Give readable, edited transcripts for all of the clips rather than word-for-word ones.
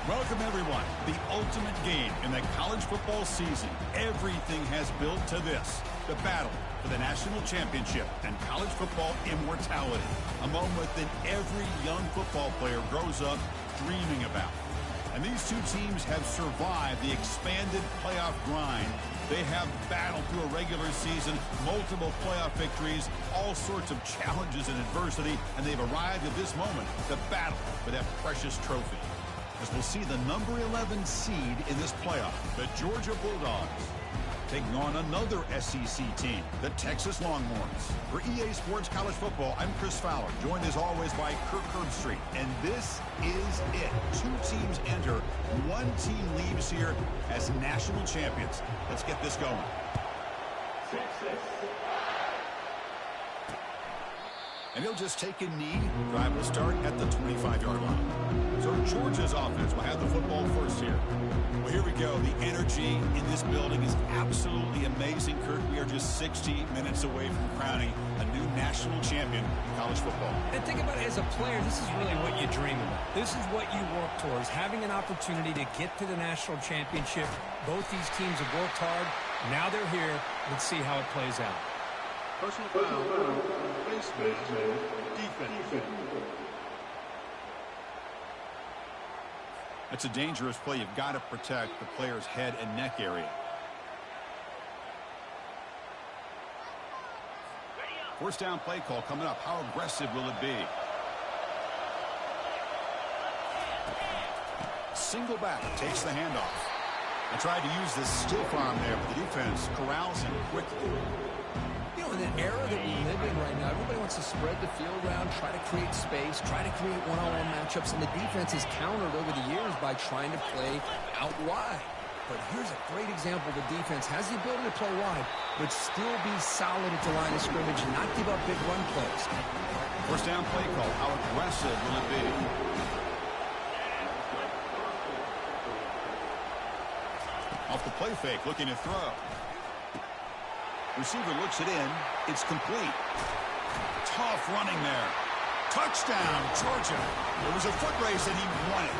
Welcome, everyone. The ultimate game in the college football season. Everything has built to this. The battle for the national championship and college football immortality. A moment that every young football player grows up dreaming about. And these two teams have survived the expanded playoff grind. They have battled through a regular season, multiple playoff victories, all sorts of challenges and adversity, and they've arrived at this moment, the battle for that precious trophy. As we'll see the number 11 seed in this playoff, the Georgia Bulldogs, taking on another SEC team, the Texas Longhorns. For EA Sports College Football, I'm Chris Fowler, joined as always by Kirk Herbstreit. And this is it. Two teams enter, one team leaves here as national champions. Let's get this going. And he'll just take a knee. Drive will start at the 25-yard line. So Georgia's offense will have the football first here. Well, here we go. The energy in this building is absolutely amazing, Kirk. We are just 60 minutes away from crowning a new national champion in college football. And think about it, as a player, this is really what you dream about. This is what you work towards, having an opportunity to get to the national championship. Both these teams have worked hard. Now they're here. Let's see how it plays out. Personal foul, face mask, defense. That's a dangerous play. You've got to protect the player's head and neck area. First down play call coming up. How aggressive will it be? Single back takes the handoff. I tried to use the stiff arm there, but the defense corrals him quickly. You know, in the era that we live in right now, everybody wants to spread the field around, try to create space, try to create one-on-one matchups, and the defense has countered over the years by trying to play out wide. But here's a great example. The defense has the ability to play wide, but still be solid at the line of scrimmage and not give up big run plays. First down play call. How aggressive will it be? Off the play fake, looking to throw. Receiver looks it in. It's complete. Tough running there. Touchdown, Georgia. It was a foot race, and he won it.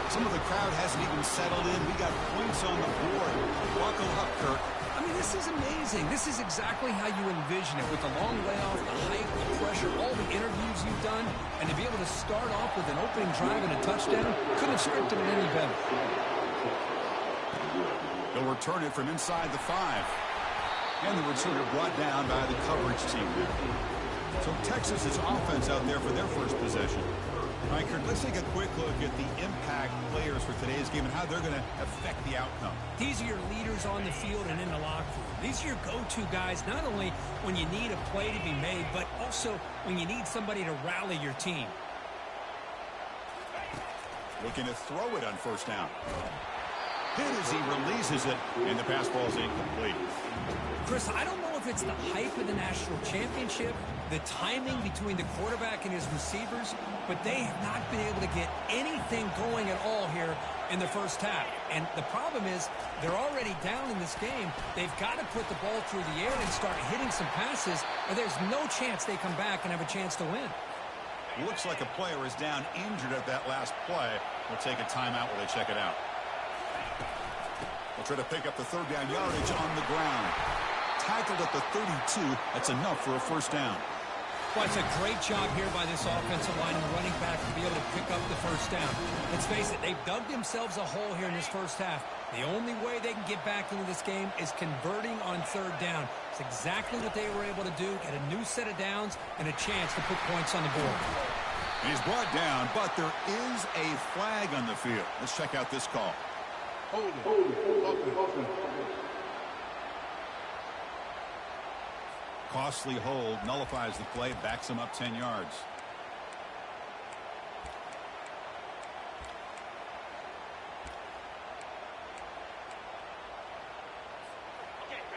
Some of the crowd hasn't even settled in. We got points on the board. Buckle up, Kirk. I mean, this is amazing. This is exactly how you envision it, with the long layoff, the height, the pressure, all the interviews you've done, and to be able to start off with an opening drive and a touchdown, couldn't have scripted it any better. They'll return it from inside the 5. And the returner brought down by the coverage team there. So Texas's offense out there for their first possession. All right, Kirk, let's take a quick look at the impact players for today's game and how they're going to affect the outcome. These are your leaders on the field and in the locker room. These are your go-to guys, not only when you need a play to be made, but also when you need somebody to rally your team. Looking to throw it on first down. Hit as he releases it, and the pass ball is incomplete. Chris, I don't know if it's the hype of the national championship, the timing between the quarterback and his receivers, but they have not been able to get anything going at all here in the first half. And the problem is they're already down in this game. They've got to put the ball through the air and start hitting some passes, or there's no chance they come back and have a chance to win. Looks like a player is down injured at that last play. We'll take a timeout while they check it out. They'll try to pick up the third down yardage on the ground. Tackled at the 32. That's enough for a first down. Well, it's a great job here by this offensive line and running back to be able to pick up the first down. Let's face it, they've dug themselves a hole here in this first half. The only way they can get back into this game is converting on third down. It's exactly what they were able to do, get a new set of downs and a chance to put points on the board. He's brought down, but there is a flag on the field. Let's check out this call. Costly hold, nullifies the play, backs him up 10 yards.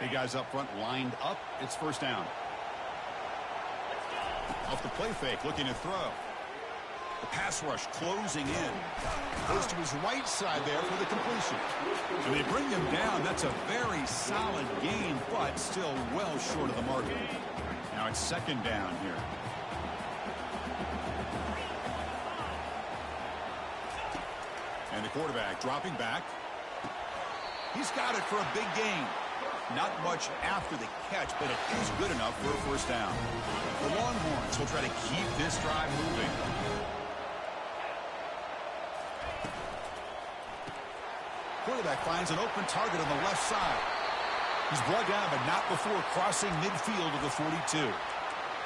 Big guys up front lined up. It's first down. Off the play fake, looking to throw. The pass rush closing in. Goes to his right side there for the completion. And they bring him down. That's a very solid gain, but still well short of the marker. Now it's second down here. And the quarterback dropping back. He's got it for a big gain. Not much after the catch, but it is good enough for a first down. The Longhorns will try to keep this drive moving. Quarterback finds an open target on the left side. He's brought down, but not before crossing midfield of the 42.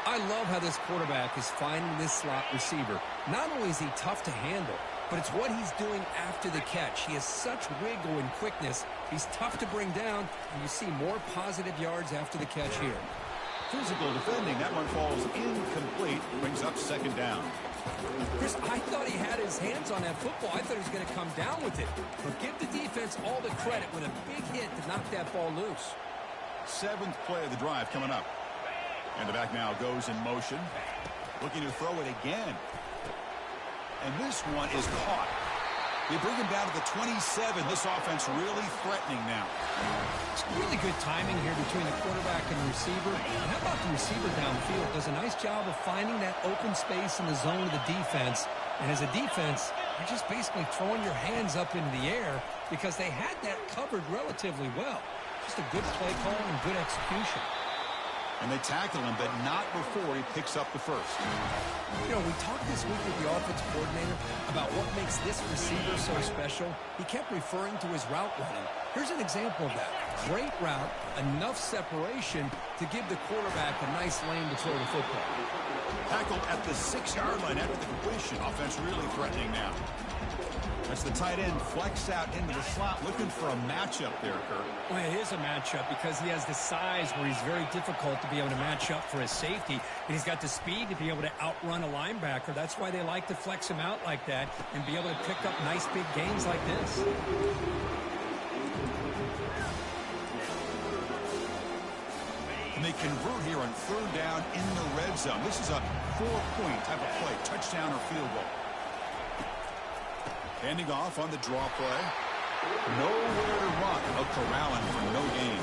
I love how this quarterback is finding this slot receiver. Not only is he tough to handle, but it's what he's doing after the catch. He has such wiggle and quickness. He's tough to bring down, and you see more positive yards after the catch here. Physical defending. That one falls incomplete. Brings up second down. Chris, I thought he had his hands on that football. I thought he was going to come down with it. But give the defense all the credit with a big hit to knock that ball loose. 7th play of the drive coming up. And the back now goes in motion. Looking to throw it again. And this one is caught. They bring him down to the 27. This offense really threatening now. It's really good timing here between the quarterback and the receiver. And how about the receiver downfield? Does a nice job of finding that open space in the zone of the defense. And as a defense, you're just basically throwing your hands up into the air because they had that covered relatively well. Just a good play call and good execution. And they tackle him, but not before he picks up the first. You know, we talked this week with the offensive coordinator about what makes this receiver so special. He kept referring to his route running. Here's an example of that. Great route, enough separation to give the quarterback a nice lane to throw the football. Tackled at the 6-yard line after the completion. Offense really threatening now. That's the tight end flex out into the slot, looking for a matchup there, Kirk. Well, it is a matchup because he has the size where he's very difficult to be able to match up for his safety, and he's got the speed to be able to outrun a linebacker. That's why they like to flex him out like that and be able to pick up nice big gains like this. And they convert here on 3rd down in the red zone. This is a 4-point type of play, touchdown or field goal. Handing off on the draw play. Nowhere to run. A corralling for no gain.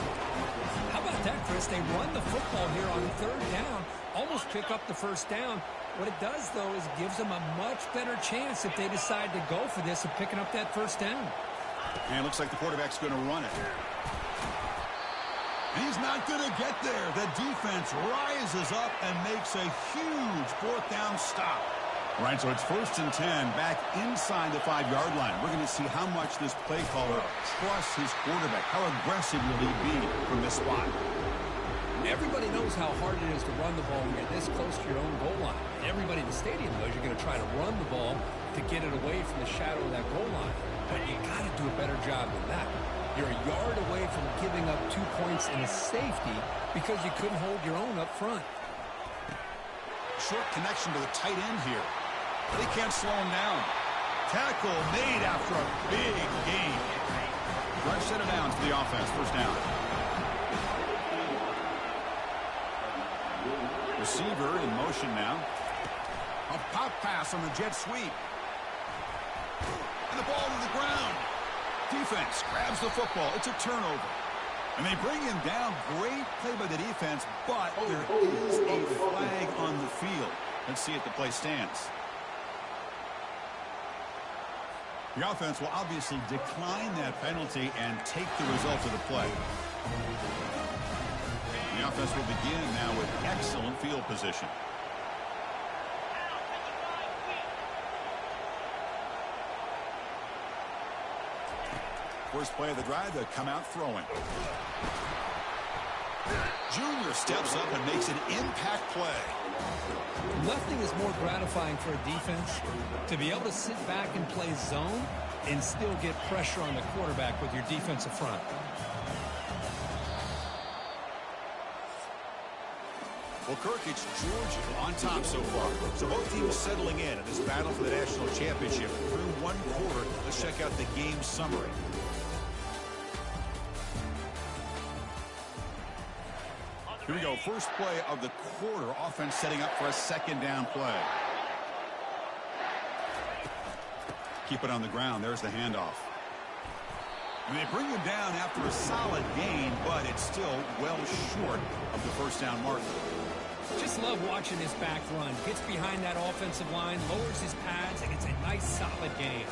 How about that, Chris? They run the football here on 3rd down, almost pick up the first down. What it does, though, is it gives them a much better chance if they decide to go for this of picking up that first down. And it looks like the quarterback's going to run it. And he's not going to get there. The defense rises up and makes a huge 4th down stop. All right, so it's 1st and 10 back inside the 5-yard line. We're going to see how much this play caller trusts his quarterback. How aggressive will he be from this spot? Everybody knows how hard it is to run the ball when you're this close to your own goal line. Everybody in the stadium knows you're going to try to run the ball to get it away from the shadow of that goal line. But you got to do a better job than that. You're a yard away from giving up 2 points in a safety because you couldn't hold your own up front. Short connection to the tight end here. They can't slow him down. Tackle made after a big gain. Drive set it down to the offense. First down. Receiver in motion now. A pop pass on the jet sweep. And the ball to the ground. Defense grabs the football. It's a turnover. And they bring him down. Great play by the defense, but there is a flag on the field. Let's see if the play stands. The offense will obviously decline that penalty and take the result of the play. The offense will begin now with excellent field position. First play of the drive, they come out throwing. Junior steps up and makes an impact play. Nothing is more gratifying for a defense to be able to sit back and play zone and still get pressure on the quarterback with your defensive front. Well, Kirk, it's Georgia on top so far. So both teams settling in this battle for the national championship through 1 quarter. Let's check out the game summary. Here we go. First play of the quarter. Offense setting up for a 2nd down play. Keep it on the ground. There's the handoff. And they bring him down after a solid gain, but it's still well short of the first down marker. Just love watching this back run. Gets behind that offensive line, lowers his pads, and it's a nice solid gain.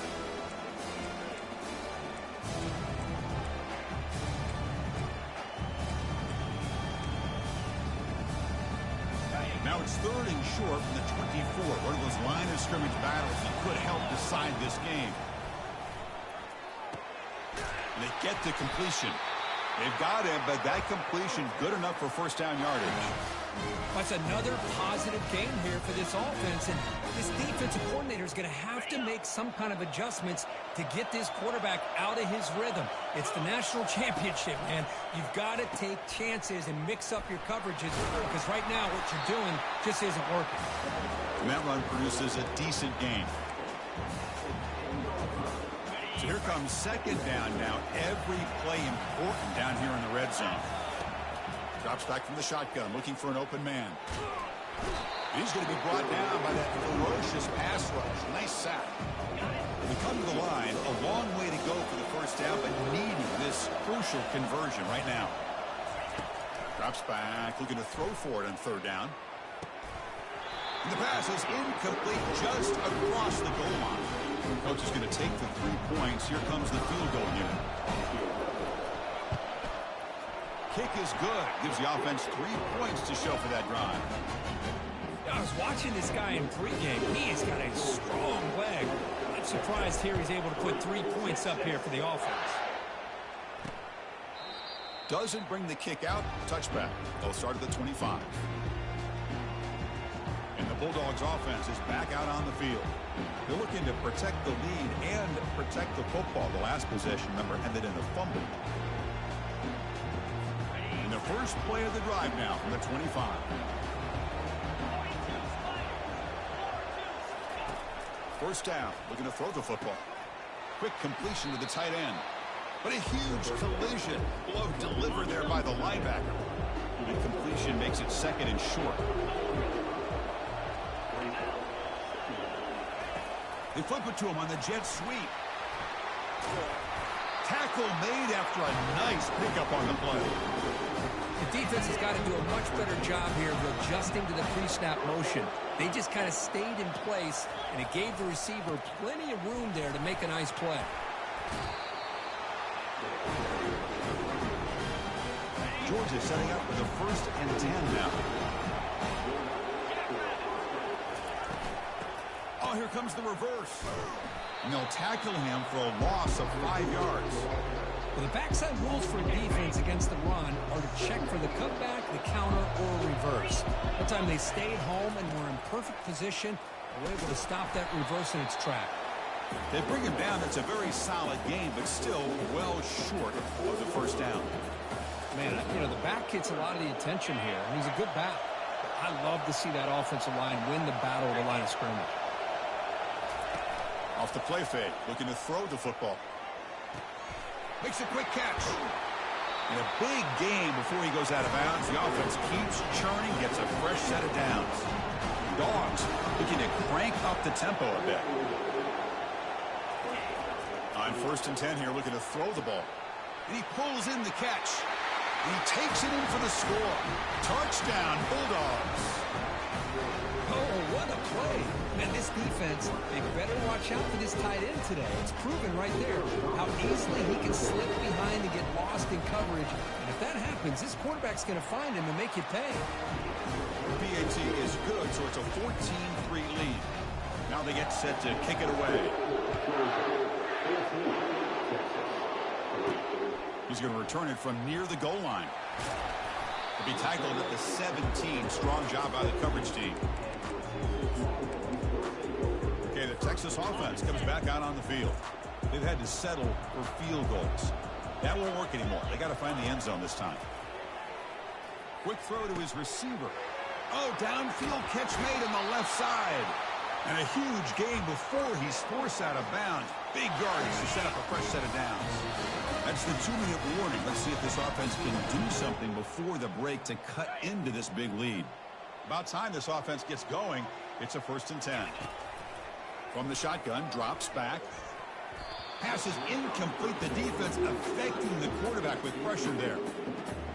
Now it's 3rd and short from the 24. One of those line of scrimmage battles that could help decide this game. And they get the completion. They've got him, but that completion good enough for first down yardage. That's another positive game here for this offense, and this defensive coordinator is going to have to make some kind of adjustments to get this quarterback out of his rhythm. It's the national championship, man. You've got to take chances and mix up your coverages, because right now what you're doing just isn't working. And that run produces a decent gain. So here comes 2nd down now. Every play important down here in the red zone. Drops back from the shotgun, looking for an open man. He's going to be brought down by that ferocious pass rush. Nice sack. They come to the line, a long way to go for the first down, but needing this crucial conversion right now. Drops back, looking to throw for it on 3rd down. And the pass is incomplete just across the goal line. Coach is going to take the 3 points. Here comes the field goal unit. Kick is good. Gives the offense 3 points to show for that drive. I was watching this guy in pregame. He has got a strong leg. I'm surprised here he's able to put 3 points up here for the offense. Doesn't bring the kick out. Touchback. They'll start at the 25. And the Bulldogs offense is back out on the field. They're looking to protect the lead and protect the football. The last possession, remember, ended in a fumble. And the first play of the drive now from the 25. First down, looking to throw the football. Quick completion to the tight end. But a huge collision. Blow delivered there by the linebacker. And completion makes it 2nd and short. They flip it to him on the jet sweep. Tackle made after a nice pickup on the play. The defense has got to do a much better job here of adjusting to the pre-snap motion. They just kind of stayed in place, and it gave the receiver plenty of room there to make a nice play. Georgia setting up for the 1st and 10 now. Oh, here comes the reverse. And they'll tackle him for a loss of 5 yards. Well, the backside rules for defense against the run are to check for the cutback, the counter, or reverse. That time they stayed home and were in perfect position and were able to stop that reverse in its track. They bring him down. It's a very solid game, but still well short of the first down. Man, you know, the back gets a lot of the attention here, and he's a good back. I love to see that offensive line win the battle of the line of scrimmage. Off the play fake, looking to throw the football. Makes a quick catch. And a big game before he goes out of bounds. The offense keeps churning, gets a fresh set of downs. Dogs looking to crank up the tempo a bit. On 1st and 10 here, looking to throw the ball. And he pulls in the catch. And he takes it in for the score. Touchdown, Bulldogs. Oh, what a play. Man, this defense, they better watch out for this tight end today. It's proven right there how easily he can slip behind and get lost in coverage. And if that happens, this quarterback's going to find him and make you pay. The PAT is good, so it's a 14-3 lead. Now they get set to kick it away. He's going to return it from near the goal line. He'll be tackled at the 17. Strong job by the coverage team. Okay, the Texas offense comes back out on the field. They've had to settle for field goals. That won't work anymore. They got to find the end zone this time. Quick throw to his receiver. Oh, downfield catch made on the left side. And a huge gain before he's forced out of bounds. Big yards to set up a fresh set of downs. That's the 2-minute warning. Let's see if this offense can do something before the break to cut into this big lead. About time this offense gets going. It's a 1st and 10. From the shotgun, drops back. Pass is incomplete. The defense affecting the quarterback with pressure there.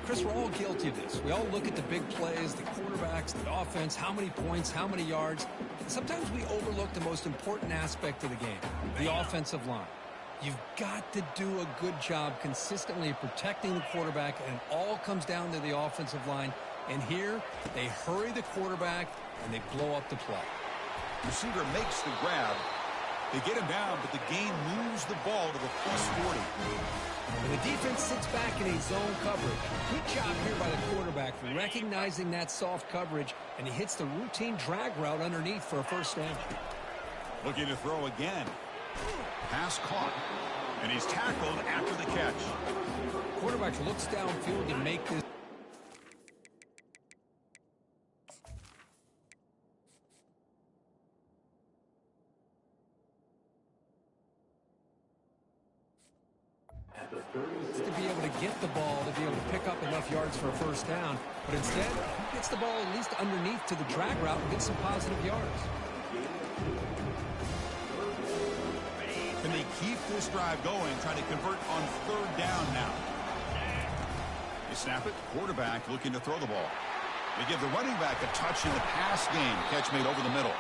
Chris, we're all guilty of this. We all look at the big plays, the quarterbacks, the offense, how many points, how many yards. Sometimes we overlook the most important aspect of the game, the offensive line. You've got to do a good job consistently protecting the quarterback, and it all comes down to the offensive line. And here, they hurry the quarterback, and they blow up the play. Receiver makes the grab. They get him down, but the game moves the ball to the +40. And the defense sits back in a zone coverage. Good job here by the quarterback for recognizing that soft coverage, and he hits the routine drag route underneath for a first down. Looking to throw again. Pass caught. And he's tackled after the catch. Quarterback looks downfield to make this. To be able to get the ball, to be able to pick up enough yards for a first down. But instead, he gets the ball at least underneath to the drag route and gets some positive yards. Can they keep this drive going, trying to convert on third down now? They snap it. Quarterback looking to throw the ball. They give the running back a touch in the pass game. Catch made over the middle.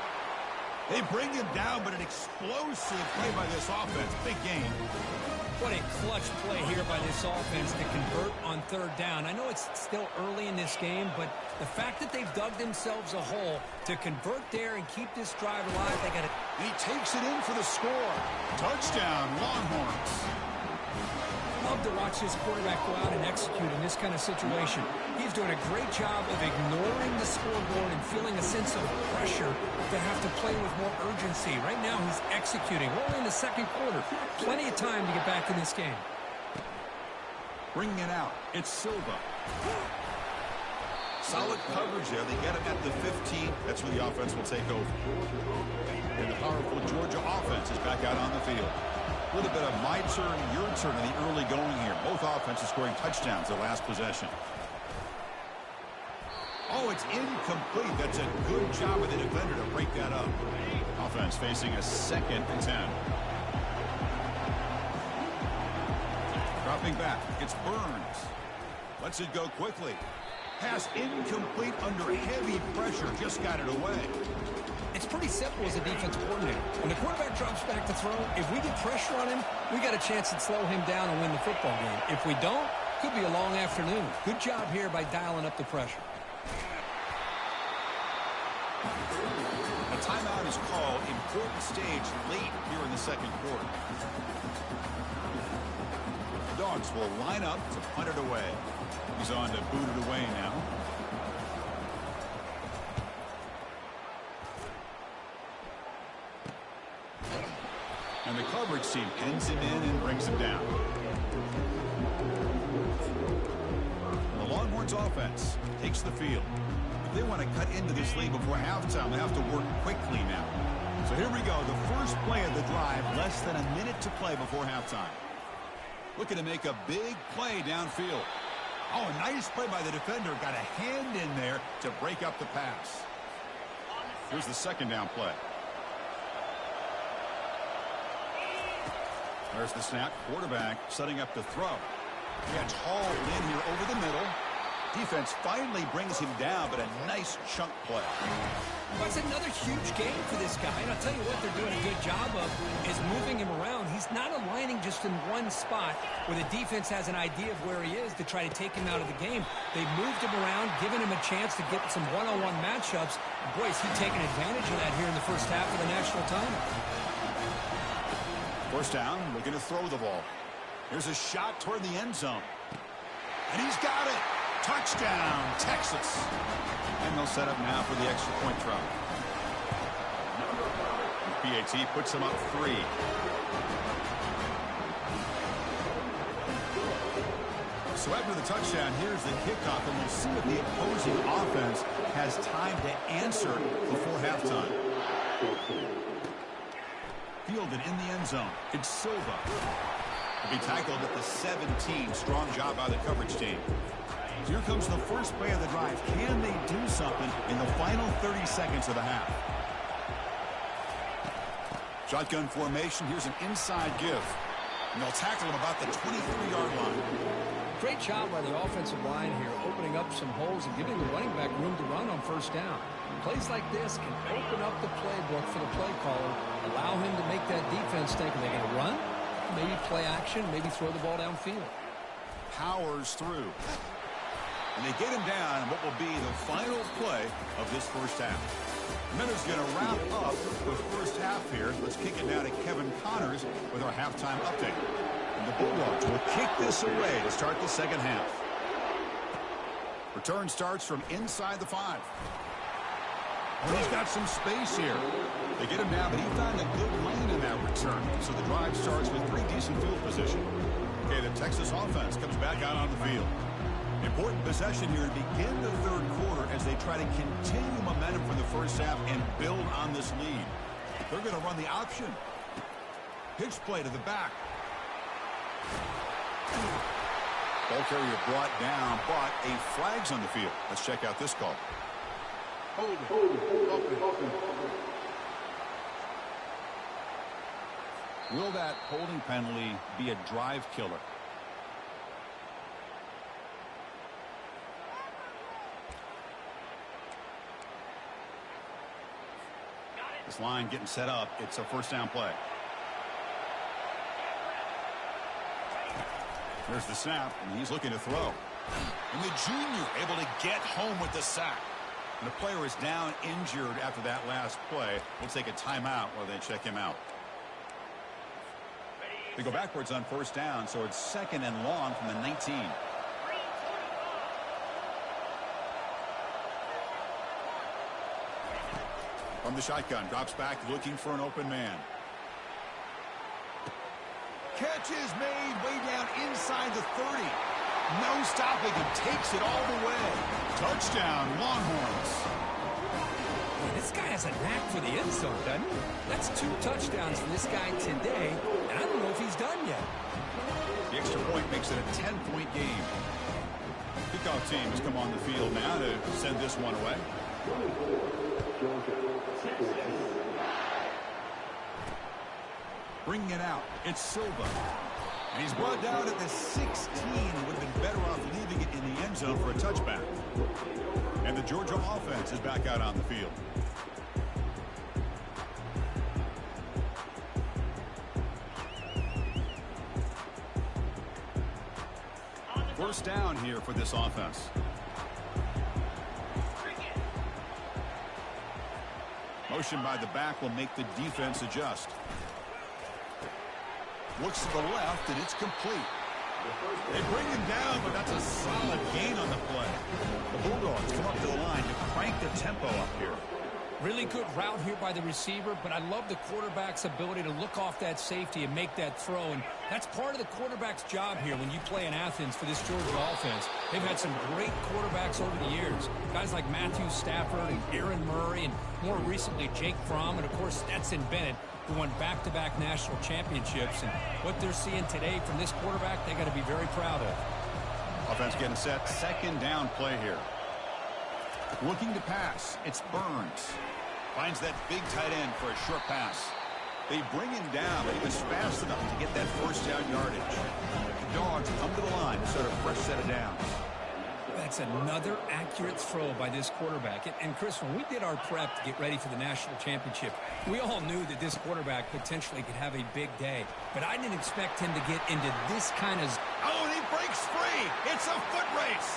They bring him down, but an explosive play by this offense. Big gain. What a clutch play here by this offense to convert on third down. I know it's still early in this game, but the fact that they've dug themselves a hole to convert there and keep this drive alive, they got it. And he takes it in for the score. Touchdown, Longhorns. Love to watch this quarterback go out and execute in this kind of situation. He's doing a great job of ignoring the scoreboard and feeling a sense of pressure to have to play with more urgency. Right now, he's executing. We're only in the second quarter. Plenty of time to get back in this game. Bringing it out. It's Silva. Solid coverage there. They get him at the 15. That's where the offense will take over. And the powerful Georgia offense is back out on the field. A little bit of my turn, your turn in the early going here. Both offenses scoring touchdowns their last possession. Oh, it's incomplete. That's a good job of the defender to break that up. Offense facing a 2nd and 10. Dropping back. It's Burns. Lets it go quickly. Pass incomplete under heavy pressure. Just got it away. It's pretty simple as a defense coordinator. When the quarterback drops back to throw, if we get pressure on him, we got a chance to slow him down and win the football game. If we don't, could be a long afternoon. Good job here by dialing up the pressure. A timeout is called. Important stage late here in the second quarter. The Dogs will line up to punt it away. He's on to boot it away now. And the coverage team pins him in and brings him down. The Longhorns offense takes the field. If they want to cut into this lead before halftime, they have to work quickly now. So here we go. The first play of the drive, less than a minute to play before halftime. Looking to make a big play downfield. Oh, a nice play by the defender. Got a hand in there to break up the pass. Here's the second down play. There's the snap. Quarterback setting up the throw. He gets hauled in here over the middle. Defense finally brings him down, but a nice chunk play. Well, it's another huge game for this guy. And I'll tell you what they're doing a good job of is moving him around. He's not aligning just in one spot where the defense has an idea of where he is to try to take him out of the game. They've moved him around, given him a chance to get some one-on-one matchups. Boy, is he taking advantage of that here in the first half of the national title. First down, looking to throw the ball. Here's a shot toward the end zone. And he's got it. Touchdown, Texas. And they'll set up now for the extra point try. PAT puts them up 3. So after the touchdown, here's the kickoff, and we'll see if the opposing offense has time to answer before halftime. Fielded in the end zone. It's Silva. He'll be tackled at the 17. Strong job by the coverage team. Here comes the first play of the drive. Can they do something in the final 30 seconds of the half? Shotgun formation. Here's an inside give. And they'll tackle him about the 23-yard line. Great job by the offensive line here, opening up some holes and giving the running back room to run on first down. Plays like this can open up the playbook for the play caller, allow him to make that defense think, are they going to run? Maybe play action, maybe throw the ball downfield. Powers through. And they get him down in what will be the final play of this first half. Miller's going to wrap up the first half here. Let's kick it now to Kevin Connors with our halftime update. And the Bulldogs will kick this away to start the second half. Return starts from inside the 5. Oh, he's got some space here. They get him down, but he found a good lane in that return. So the drive starts with pretty decent field position. Okay, the Texas offense comes back out on the field. Important possession here to begin the third quarter as they try to continue momentum from the first half and build on this lead. They're going to run the option. Pitch play to the back. Ball carrier brought down, but a flag's on the field. Let's check out this call. Will that holding penalty be a drive killer? This line getting set up. It's a first down play. There's the snap, and he's looking to throw. And the junior able to get home with the sack. And the player is down injured after that last play. We'll take a timeout while they check him out. They go backwards on first down, so it's second and long from the 19. From the shotgun, drops back looking for an open man. Catch is made way down inside the 30. No stopping him, takes it all the way. Touchdown, Longhorns. Man, this guy has a knack for the end zone, doesn't he? That's 2 touchdowns for this guy today, and I don't know if he's done yet. The extra point makes it a 10-point game. Kickoff team has come on the field now to send this one away. Bringing it out, it's Silva. And he's brought down at the 16. Would have been better off leaving it in the end zone for a touchback. And the Georgia offense is back out on the field. First down here for this offense. Motion by the back will make the defense adjust. Looks to the left, and it's complete. They bring him down, but that's a solid gain on the play. The Bulldogs come up to the line to crank the tempo up here. Really good route here by the receiver, but I love the quarterback's ability to look off that safety and make that throw. And that's part of the quarterback's job here when you play in Athens for this Georgia offense. They've had some great quarterbacks over the years. Guys like Matthew Stafford and Aaron Murray, and more recently Jake Fromm, and of course Stetson Bennett, who won back-to-back national championships. And what they're seeing today from this quarterback, they got to be very proud of. Offense getting set. Second down play here. Looking to pass. It's Burns. Finds that big tight end for a short pass. They bring him down, but he was fast enough to get that first down yardage. The Dogs come to the line to start a fresh set of downs. That's another accurate throw by this quarterback. And Chris, when we did our prep to get ready for the national championship, we all knew that this quarterback potentially could have a big day. But I didn't expect him to get into this kind of... Oh, and he breaks free. It's a foot race.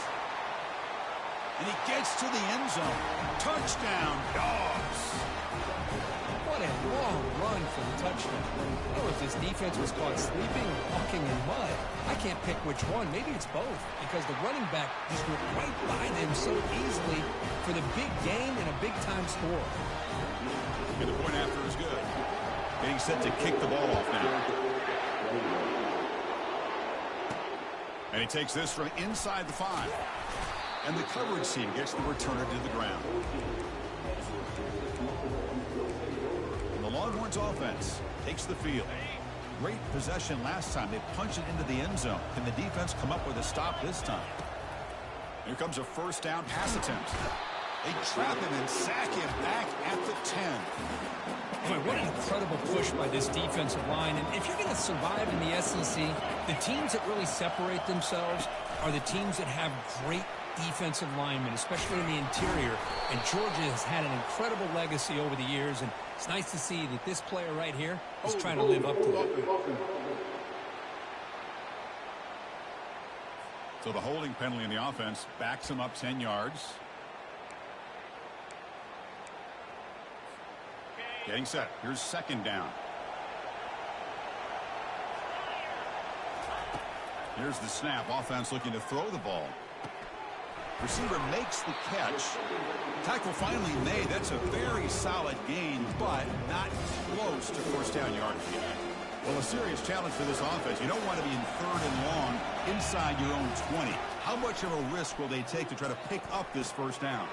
And he gets to the end zone. Touchdown, Dogs. What a long run for the touchdown. I don't know if this defense was caught sleeping or walking in mud. I can't pick which one. Maybe it's both, because the running back just went right by them so easily for the big gain and a big-time score. And the point after is good. Getting set to kick the ball off now. And he takes this from inside the 5. And the coverage team gets the returner to the ground. And the Longhorns offense takes the field. Great possession last time. They punched it into the end zone. Can the defense come up with a stop this time? Here comes a first down pass attempt. They trap him and sack him back at the 10. Boy, what an incredible push by this defensive line. And if you're going to survive in the SEC, the teams that really separate themselves are the teams that have great defensive linemen, especially in the interior. And Georgia has had an incredible legacy over the years, and it's nice to see that this player right here is trying to live up to it. So the holding penalty in the offense backs him up 10 yards. Getting set. Here's second down. Here's the snap. Offense looking to throw the ball. Receiver makes the catch. Tackle finally made. That's a very solid gain, but not close to first down yardage yet. Well, a serious challenge for this offense. You don't want to be in third and long inside your own 20. How much of a risk will they take to try to pick up this first down?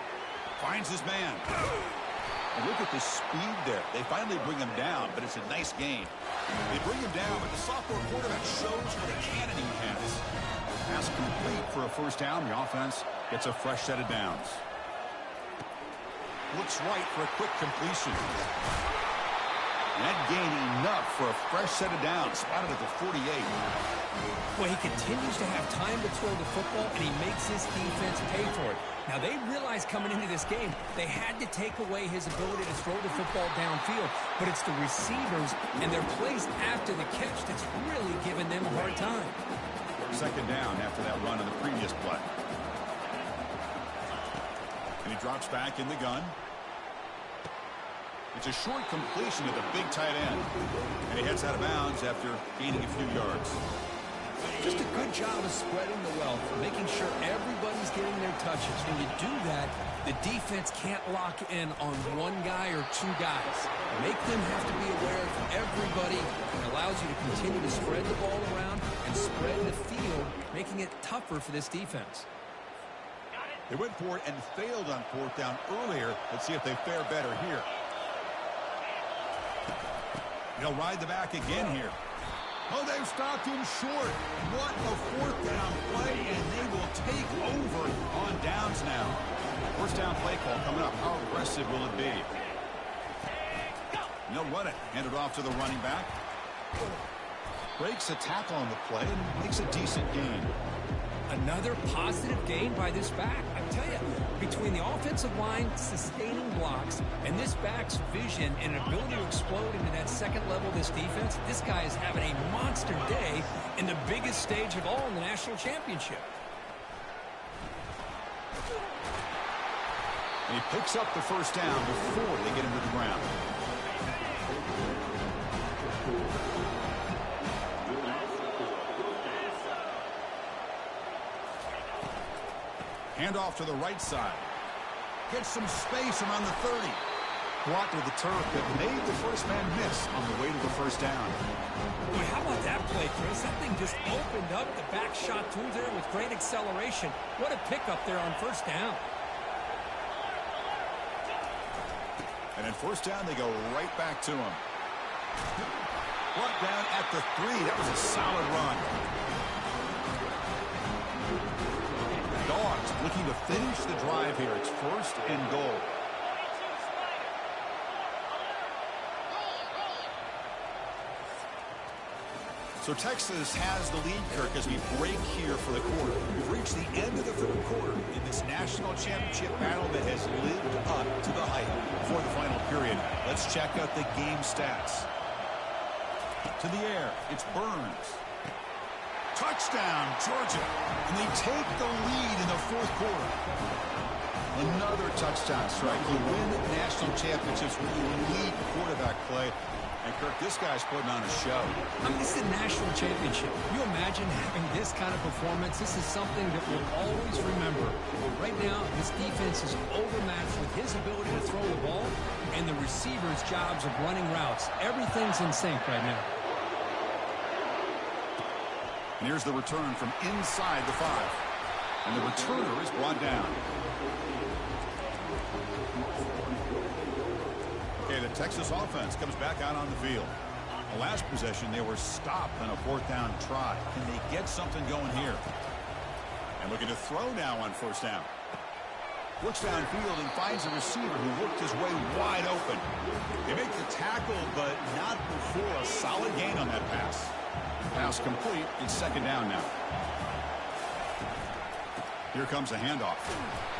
Finds his man. And look at the speed there. They finally bring him down, but it's a nice gain. They bring him down, but the sophomore quarterback shows what a cannon he has. Pass complete for a first down. The offense gets a fresh set of downs. Looks right for a quick completion. That gain enough for a fresh set of downs. Spotted at the 48. Well, he continues to have time to throw the football, and he makes his defense pay for it. Now, they realized coming into this game they had to take away his ability to throw the football downfield, but it's the receivers and their plays after the catch that's really giving them a hard time. Second down after that run in the previous play. And he drops back in the gun. It's a short completion to the big tight end. And he heads out of bounds after gaining a few yards. Just a good job of spreading the wealth, making sure everybody's getting their touches. When you do that, the defense can't lock in on one guy or two guys. Make them have to be aware of everybody. It allows you to continue to spread the ball around and spread the field, making it tougher for this defense. They went for it and failed on fourth down earlier. Let's see if they fare better here. They'll ride the back again here. Oh, they've stopped him short. What a fourth down play, and they will take over on downs now. First down play call coming up. How aggressive will it be? And they'll run it. Hand it off to the running back. Breaks a tackle on the play and makes a decent gain. Another positive gain by this back. I tell you, between the offensive line sustaining blocks and this back's vision and ability to explode into that second level of this defense, this guy is having a monster day in the biggest stage of all in the national championship. And he picks up the first down before they get him to the ground. Hand off to the right side. Gets some space around the 30. Brought to the turf that made the first man miss on the way to the first down. Boy, how about that play, Chris? That thing just opened up. The back shot through there with great acceleration. What a pickup there on first down. And in first down, they go right back to him. Brought down at the 3. That was a solid run. Dogs looking to finish the drive here. It's first and goal. So Texas has the lead, Kirk, as we break here for the quarter. We've reached the end of the third quarter in this national championship battle that has lived up to the hype for the final period. Let's check out the game stats. To the air, it's Burns. Touchdown, Georgia. And they take the lead in the fourth quarter. Another touchdown strike. You win national championships with elite quarterback play. And, Kirk, this guy's putting on a show. I mean, this is a national championship. You imagine having this kind of performance? This is something that we'll always remember. Right now, this defense is overmatched with his ability to throw the ball and the receivers' jobs of running routes. Everything's in sync right now. And here's the return from inside the 5. And the returner is brought down. Okay, the Texas offense comes back out on the field. The last possession, they were stopped on a fourth down try. Can they get something going here? And looking to throw now on first down. Looks downfield and finds a receiver who worked his way wide open. They make the tackle, but not before a solid gain on that pass. Pass complete. It's second down now. Here comes a handoff.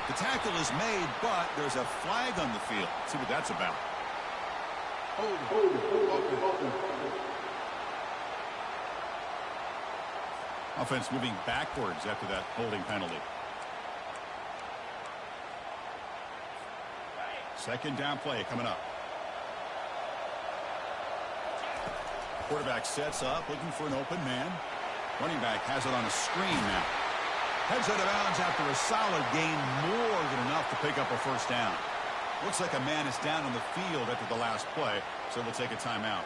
The tackle is made, but there's a flag on the field. Let's see what that's about. Offense moving backwards after that holding penalty. Second down play coming up. Quarterback sets up, looking for an open man. Running back has it on a screen now. Heads out of bounds after a solid gain, more than enough to pick up a first down. Looks like a man is down on the field after the last play, so we'll take a timeout.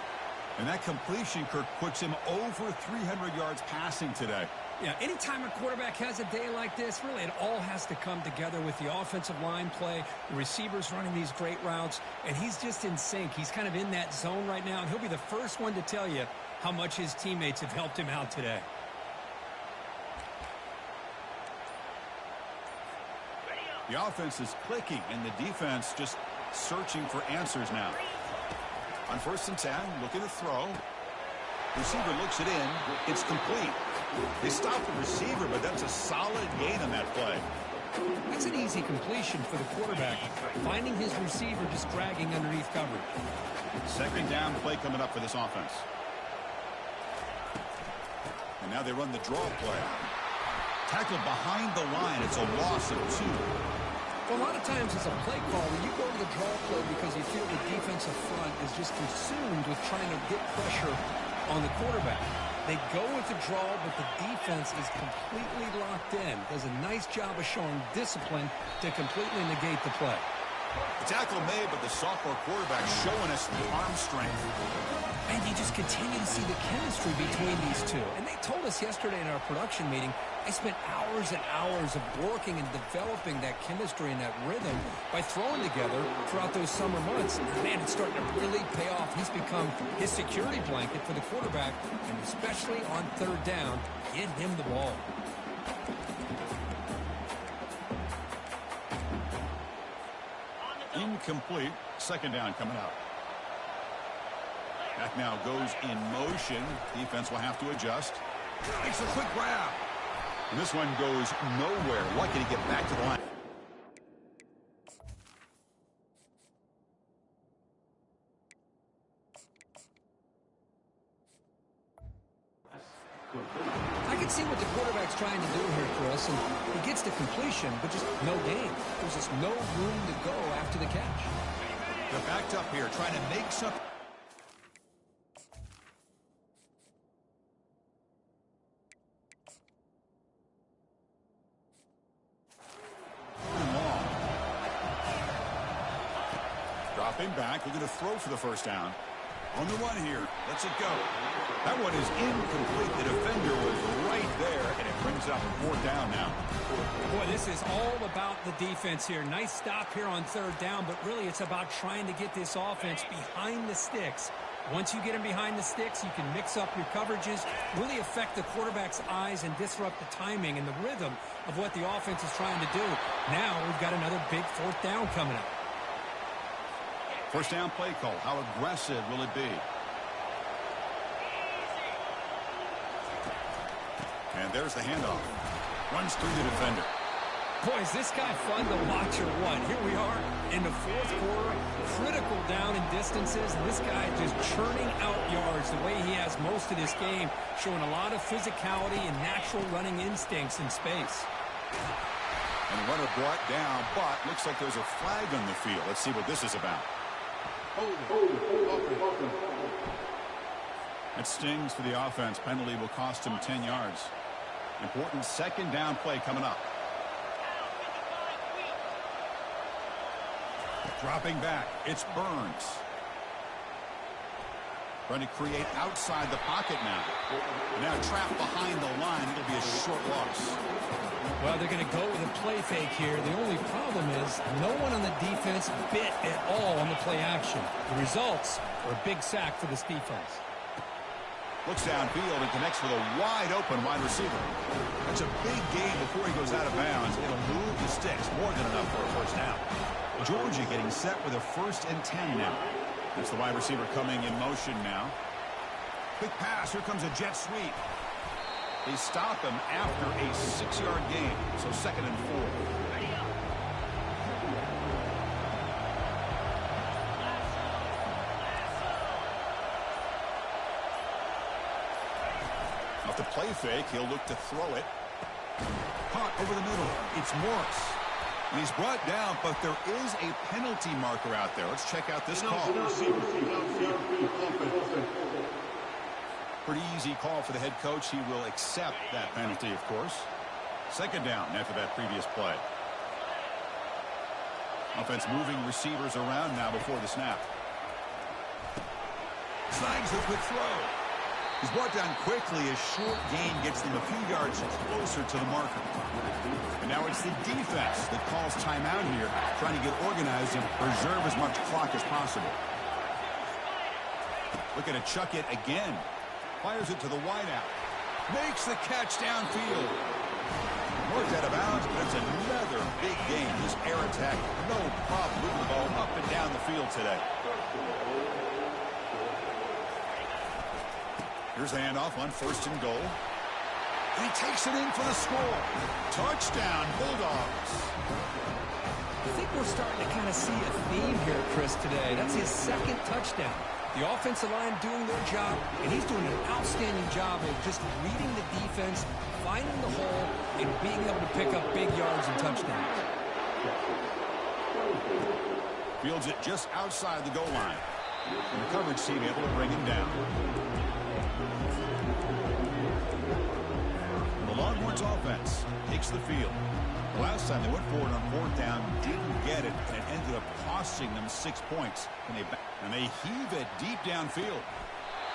And that completion, Kirk, puts him over 300 yards passing today. Yeah, anytime a quarterback has a day like this, really it all has to come together with the offensive line play, the receivers running these great routes, and he's just in sync. He's kind of in that zone right now, and he'll be the first one to tell you how much his teammates have helped him out today. The offense is clicking, and the defense just searching for answers now. On 1st and 10, looking to throw. Receiver looks it in. It's complete. They stop the receiver, but that's a solid gain on that play. That's an easy completion for the quarterback, finding his receiver just dragging underneath coverage. Second down play coming up for this offense. And now they run the draw play. Tackled behind the line. It's a loss of 2. Well, a lot of times as a play caller, you go to the draw play because you feel the defensive front is just consumed with trying to get pressure on the quarterback. They go with the draw, but the defense is completely locked in. Does a nice job of showing discipline to completely negate the play. The tackle made, but the sophomore quarterback showing us the arm strength. And you just continue to see the chemistry between these two. And they told us yesterday in our production meeting, they spent hours and hours of working and developing that chemistry and that rhythm by throwing together throughout those summer months. And man, it's starting to really pay off. He's become his security blanket for the quarterback, and especially on 3rd down, get him the ball. Incomplete. Second down coming up. Back now goes in motion. Defense will have to adjust. Makes a quick grab. And this one goes nowhere. Lucky to get back to the line. I can see what the quarterback's trying to do here, Chris, and he gets the completion, but just no gain. There's just no room to go after the catch. They're backed up here, trying to make something. Dropping back, looking to throw for the first down. On the run here, lets it go. That one is incomplete. The defender was right there, and it brings up 4th down now. Boy, this is all about the defense here. Nice stop here on 3rd down, but really it's about trying to get this offense behind the sticks. Once you get them behind the sticks, you can mix up your coverages, really affect the quarterback's eyes and disrupt the timing and the rhythm of what the offense is trying to do. Now we've got another big 4th down coming up. First down play call. How aggressive will it be? And there's the handoff. Runs through the defender. Boy, is this guy fun to watch or what? Here we are in the 4th quarter. Critical down in distances. And this guy just churning out yards the way he has most of this game. Showing a lot of physicality and natural running instincts in space. And the runner brought down, but looks like there's a flag on the field. Let's see what this is about. That stings for the offense. Penalty will cost him 10 yards. Important second down play coming up. Dropping back. It's Burns. Trying to create outside the pocket now. Now trapped behind the line. It'll be a short loss. Well, they're going to go with a play fake here. The only problem is no one on the defense bit at all on the play action. The results are a big sack for this defense. Looks downfield and connects with a wide-open wide receiver. That's a big gain before he goes out of bounds. It'll move the sticks. More than enough for a first down. Georgia getting set with a 1st and 10 now. That's the wide receiver coming in motion now. Quick pass. Here comes a jet sweep. They stop him after a 6-yard gain. So 2nd and 4. A Off the play fake, he'll look to throw it. Caught over the middle. It's Morris. And he's brought down, but there is a penalty marker out there. Let's check out this call. Pretty easy call for the head coach. He will accept that penalty, of course. Second down after that previous play. Offense moving receivers around now before the snap. Snags a quick throw. He's brought down quickly. A short gain gets them a few yards closer to the marker. And now it's the defense that calls timeout here, trying to get organized and preserve as much clock as possible. Looking to chuck it again. Fires it to the wideout. Makes the catch downfield. Worked out of bounds, but it's another big game. This air attack, no problem moving the ball up and down the field today. Here's the handoff on 1st and goal. And he takes it in for the score. Touchdown, Bulldogs. I think we're starting to kind of see a theme here, Chris, today. That's his 2nd touchdown. The offensive line doing their job, and he's doing an outstanding job of just reading the defense, finding the hole, and being able to pick up big yards and touchdowns. Fields it just outside the goal line. And the coverage team able to bring him down. The Longhorns offense takes the field. The last time they went forward on 4th down, didn't get it, and it ended up costing them 6 points. And they heave it deep downfield.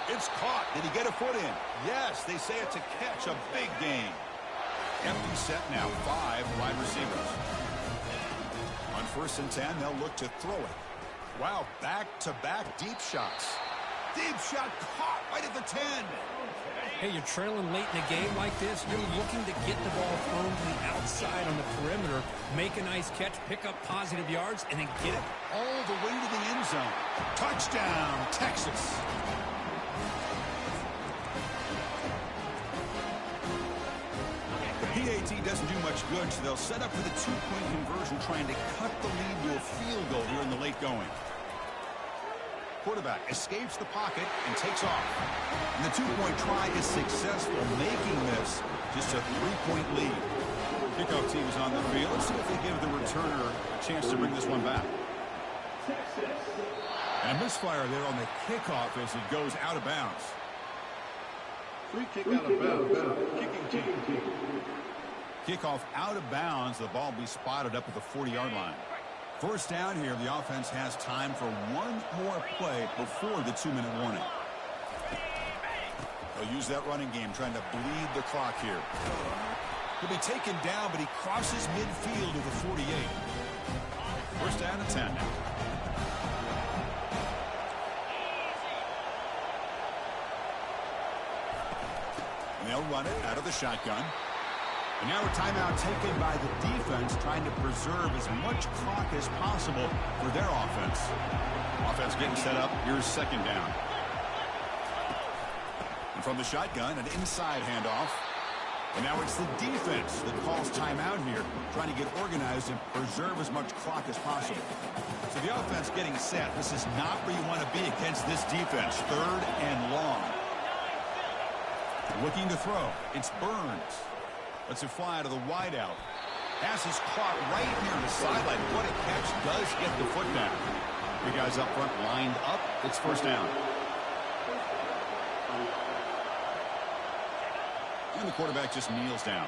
It's caught. Did he get a foot in? Yes, they say it's a catch, a big game. Empty set now, 5 wide receivers. On 1st and 10, they'll look to throw it. Wow, back-to-back deep shots. Deep shot caught right at the 10. Hey, you're trailing late in a game like this. You're looking to get the ball thrown to the outside on the perimeter, make a nice catch, pick up positive yards, and then get it all the way to the end zone. Touchdown, Texas. The PAT doesn't do much good, so they'll set up for the 2-point conversion, trying to cut the lead to a field goal here in the late going. Quarterback escapes the pocket and takes off. And the 2-point try is successful, making this just a 3-point lead. Kickoff team is on the field. Let's see if they give the returner a chance to bring this one back. And a misfire there on the kickoff as it goes out of bounds. Free kick out of bounds. Kicking team. Kickoff out of bounds. The ball will be spotted up at the 40-yard line. 1st down here. The offense has time for one more play before the 2-minute warning. They'll use that running game, trying to bleed the clock here. He'll be taken down, but he crosses midfield to the 48. 1st down and 10 now. And they'll run it out of the shotgun. And now a timeout taken by the defense, trying to preserve as much clock as possible for their offense. Offense getting set up. Here's 2nd down. And from the shotgun, an inside handoff. And now it's the defense that calls timeout here, trying to get organized and preserve as much clock as possible. So the offense getting set. This is not where you want to be against this defense. 3rd and long. Looking to throw. It's Burns. Lets it fly to the wideout. Pass is caught right near the sideline. What a catch. Does get the foot down. Three guys up front lined up. It's 1st down. And the quarterback just kneels down.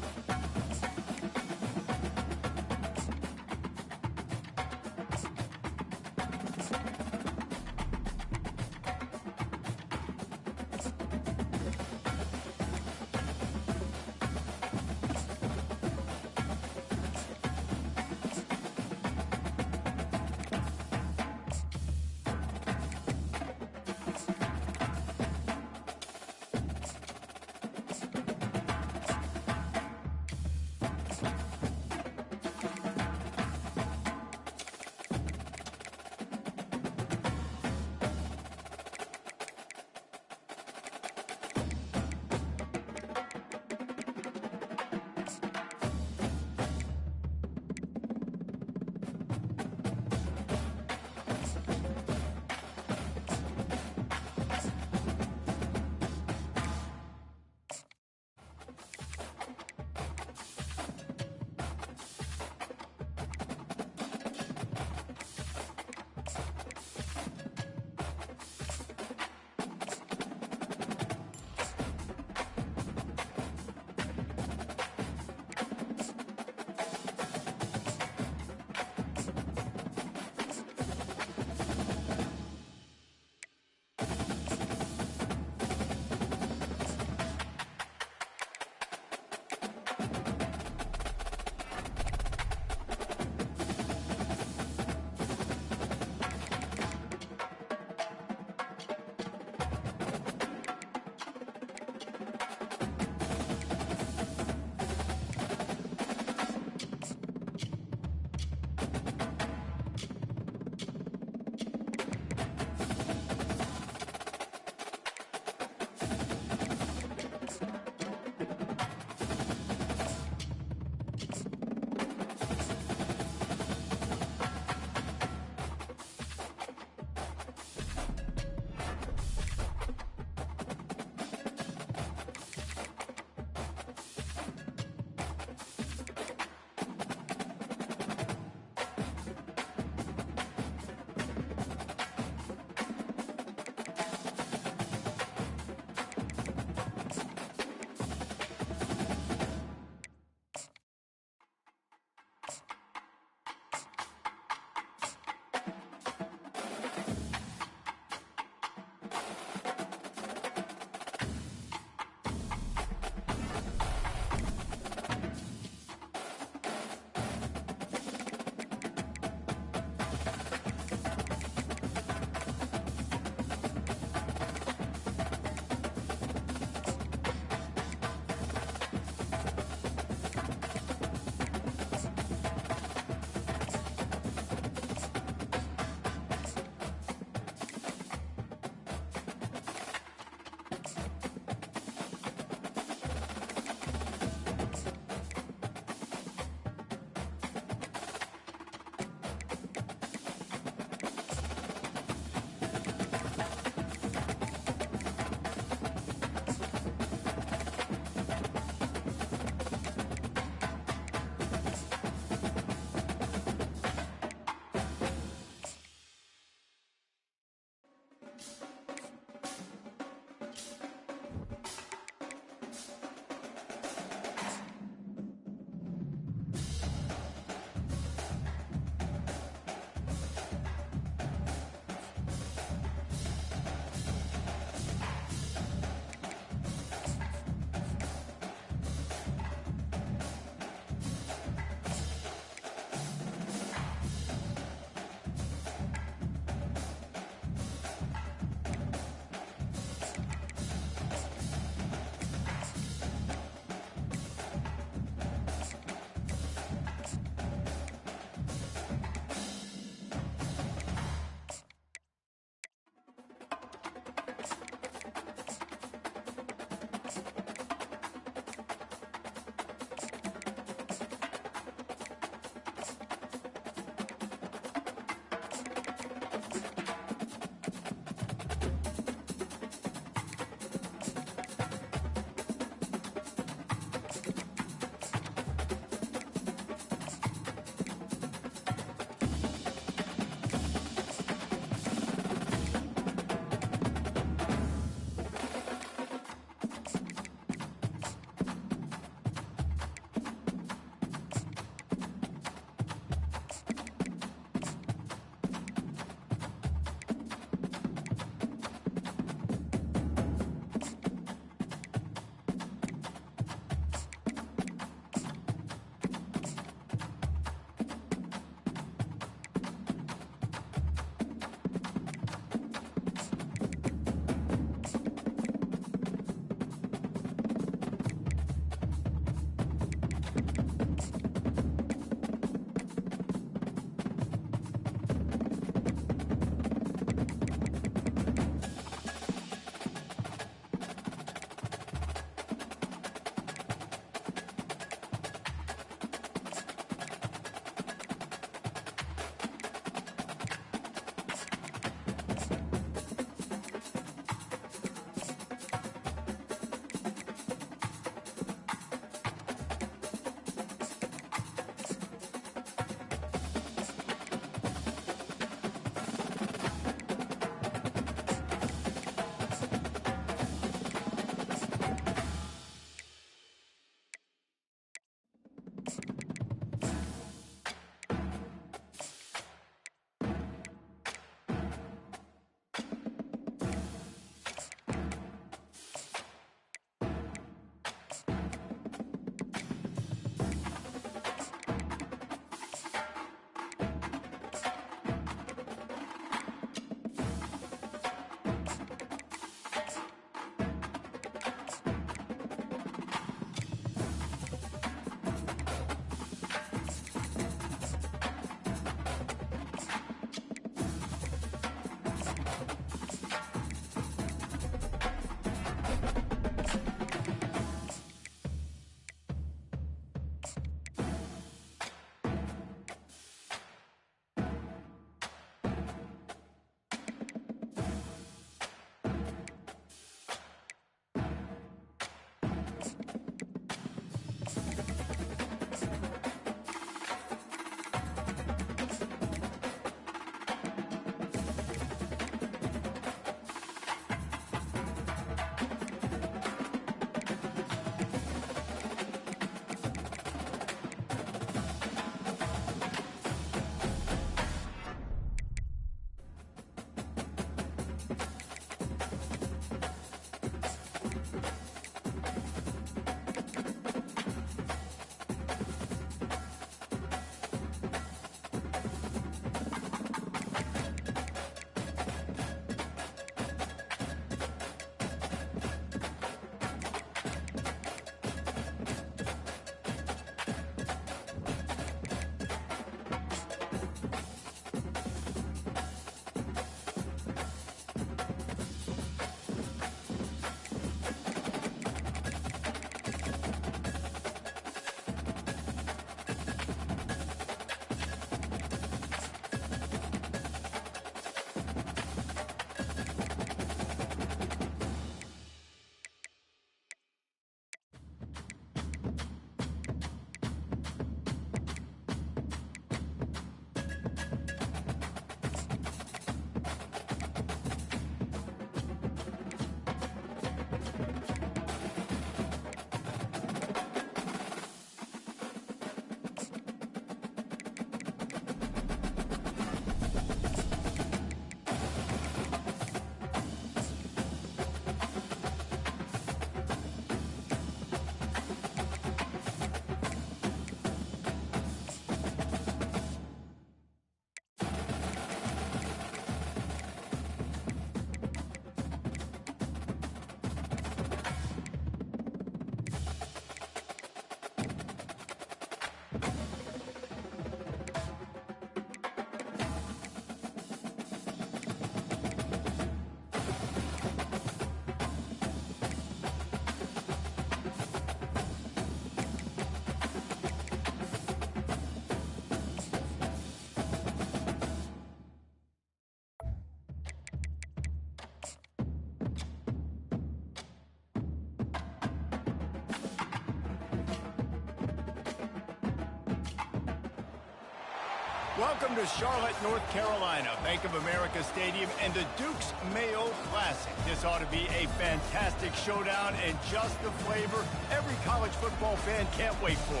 Welcome to Charlotte, North Carolina, Bank of America Stadium, and the Duke's Mayo Classic. This ought to be a fantastic showdown and just the flavor every college football fan can't wait for.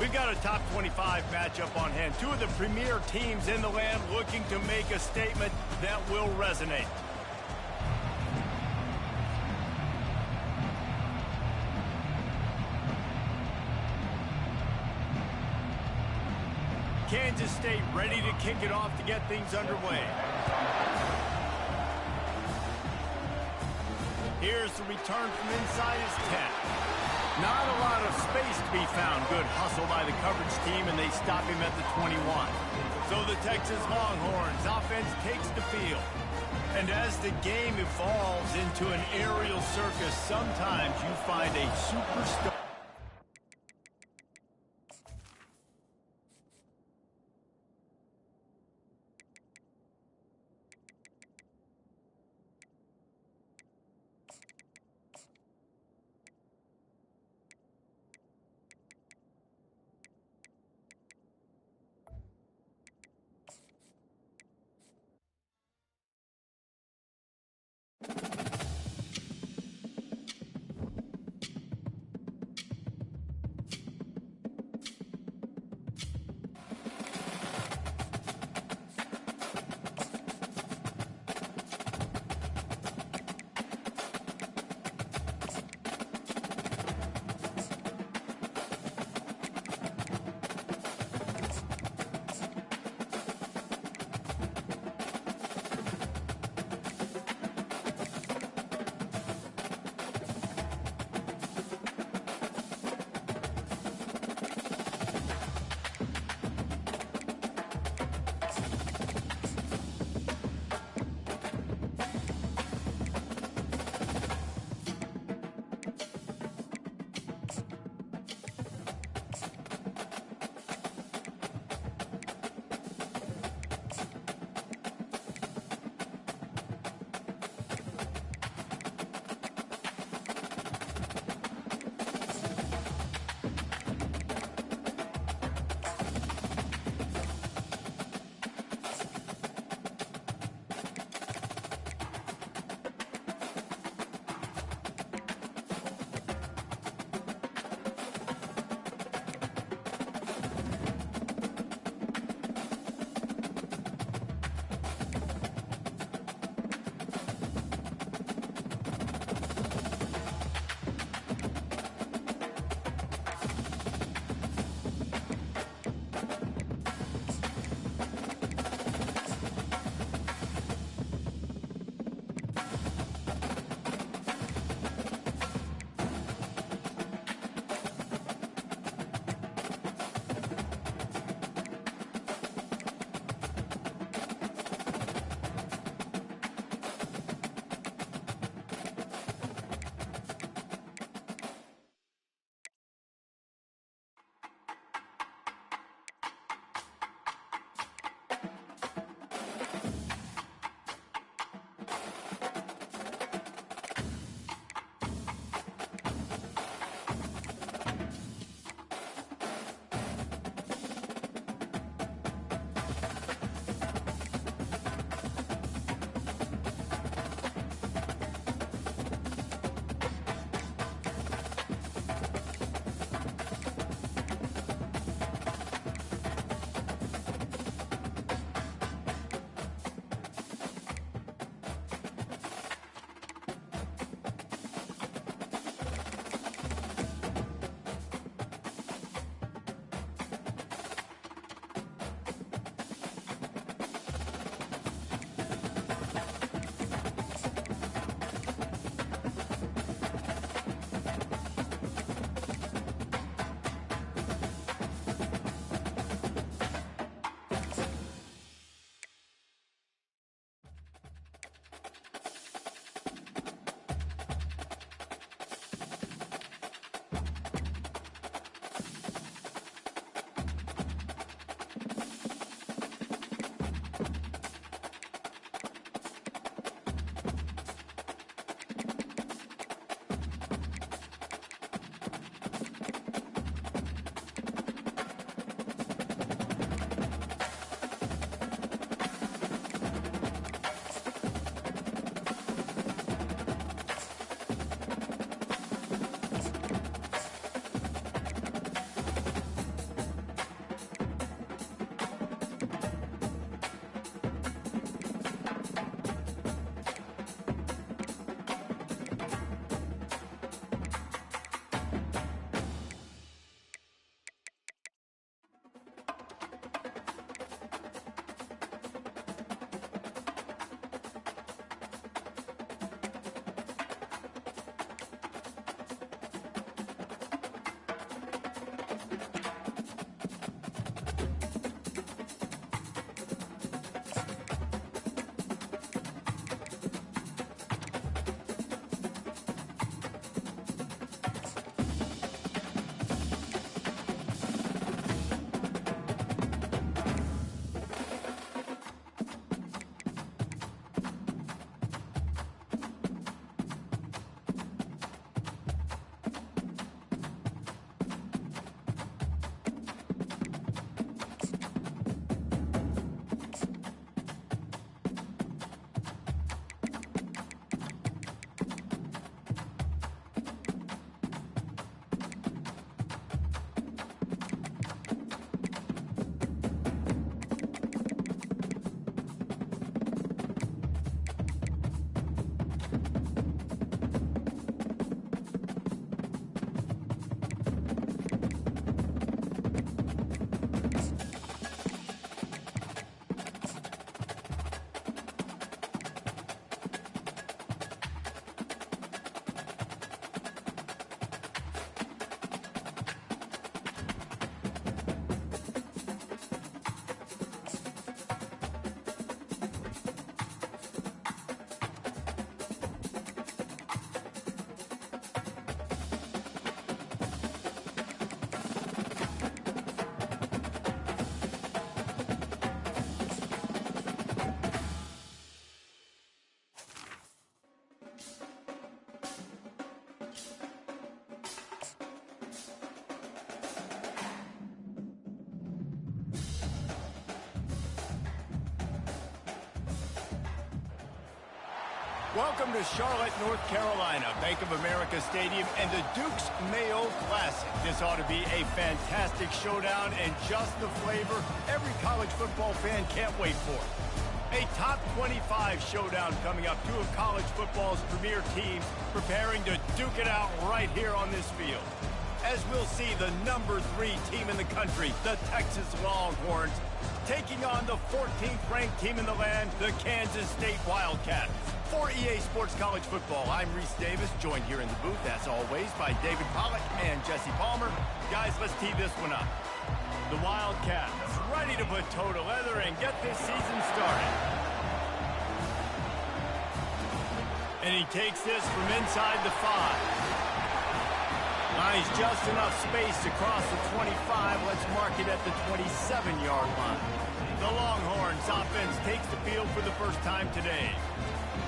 We've got a top 25 matchup on hand. Two of the premier teams in the land looking to make a statement that will resonate. Kansas State ready to kick it off to get things underway. Here's the return from inside his 10. Not a lot of space to be found. Good hustle by the coverage team, and they stop him at the 21. So the Texas Longhorns offense takes the field. And as the game evolves into an aerial circus, sometimes you find a superstar. Welcome to Charlotte, North Carolina, Bank of America Stadium, and the Dukes Mayo Classic. This ought to be a fantastic showdown and just the flavor every college football fan can't wait for. A top 25 showdown coming up. Two of college football's premier teams preparing to duke it out right here on this field. As we'll see, the number 3 team in the country, the Texas Longhorns, taking on the 14th ranked team in the land, the Kansas State Wildcats. For EA Sports College Football, I'm Reese Davis, joined here in the booth, as always, by David Pollack and Jesse Palmer. Guys, let's tee this one up. The Wildcats ready to put toe to leather and get this season started. And he takes this from inside the 5. Nice, just enough space to cross the 25. Let's mark it at the 27-yard line. The Longhorns offense takes the field for the first time today.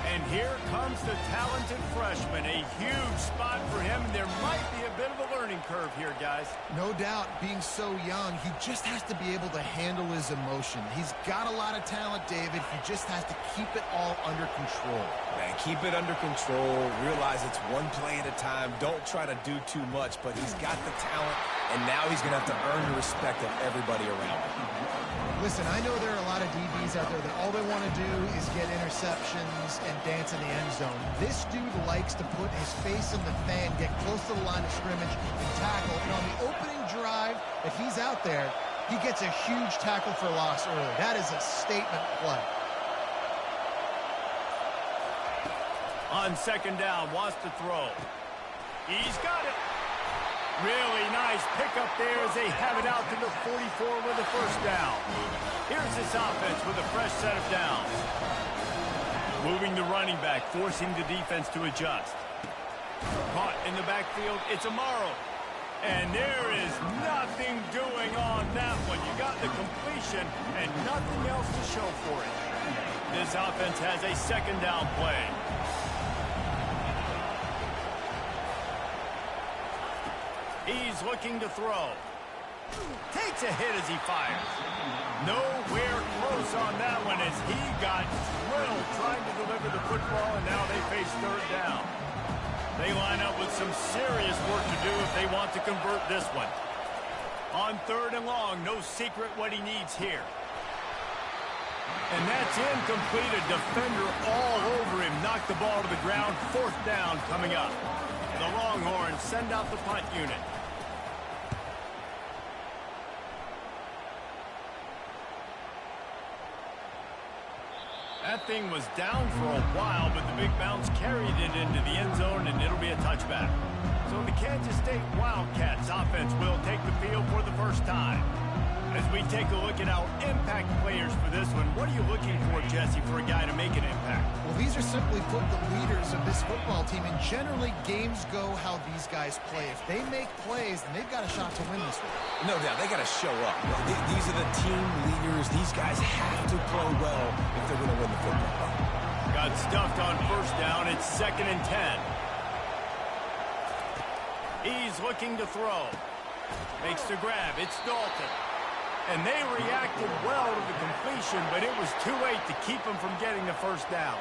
And here comes the talented freshman. A huge spot for him. There might be a bit of a learning curve here, guys. No doubt, being so young, he just has to be able to handle his emotion. He's got a lot of talent, David. He just has to keep it all under control. Man, keep it under control. Realize it's one play at a time. Don't try to do too much, but he's got the talent, and now he's going to have to earn the respect of everybody around him. Listen, I know there are a lot of DBs out there that all they want to do is get interceptions and dance in the end zone. This dude likes to put his face in the fan, get close to the line of scrimmage, and tackle. And on the opening drive, if he's out there, he gets a huge tackle for loss early. That is a statement play. On second down, wants to throw. He's got it. Really nice pickup there as they have it out to the 44 with a first down. Here's this offense with a fresh set of downs. Moving the running back, forcing the defense to adjust. Caught in the backfield, it's Amaro. And there is nothing doing on that one. You got the completion and nothing else to show for it. This offense has a second down play. He's looking to throw. Takes a hit as he fires. Nowhere close on that one as he got drilled trying to deliver the football, and now they face third down. They line up with some serious work to do if they want to convert this one. On third and long, no secret what he needs here. And that's incomplete. A defender all over him. Knocked the ball to the ground. Fourth down coming up. The Longhorns send out the punt unit. That thing was down for a while, but the big bounce carried it into the end zone, and it'll be a touchback. So the Kansas State Wildcats offense will take the field for the first time. As we take a look at our impact players for this one, what are you looking for, Jesse, for a guy to make an impact? Well, these are simply put the leaders of this football team, and generally games go how these guys play. If they make plays, then they've got a shot to win this one. No doubt, they got to show up. These are the team leaders. These guys have to play well if they're going to win the football. Got stuffed on first down. It's 2nd and 10. He's looking to throw. Makes the grab. It's Dalton. And they reacted well to the completion, but it was too late to keep them from getting the first down.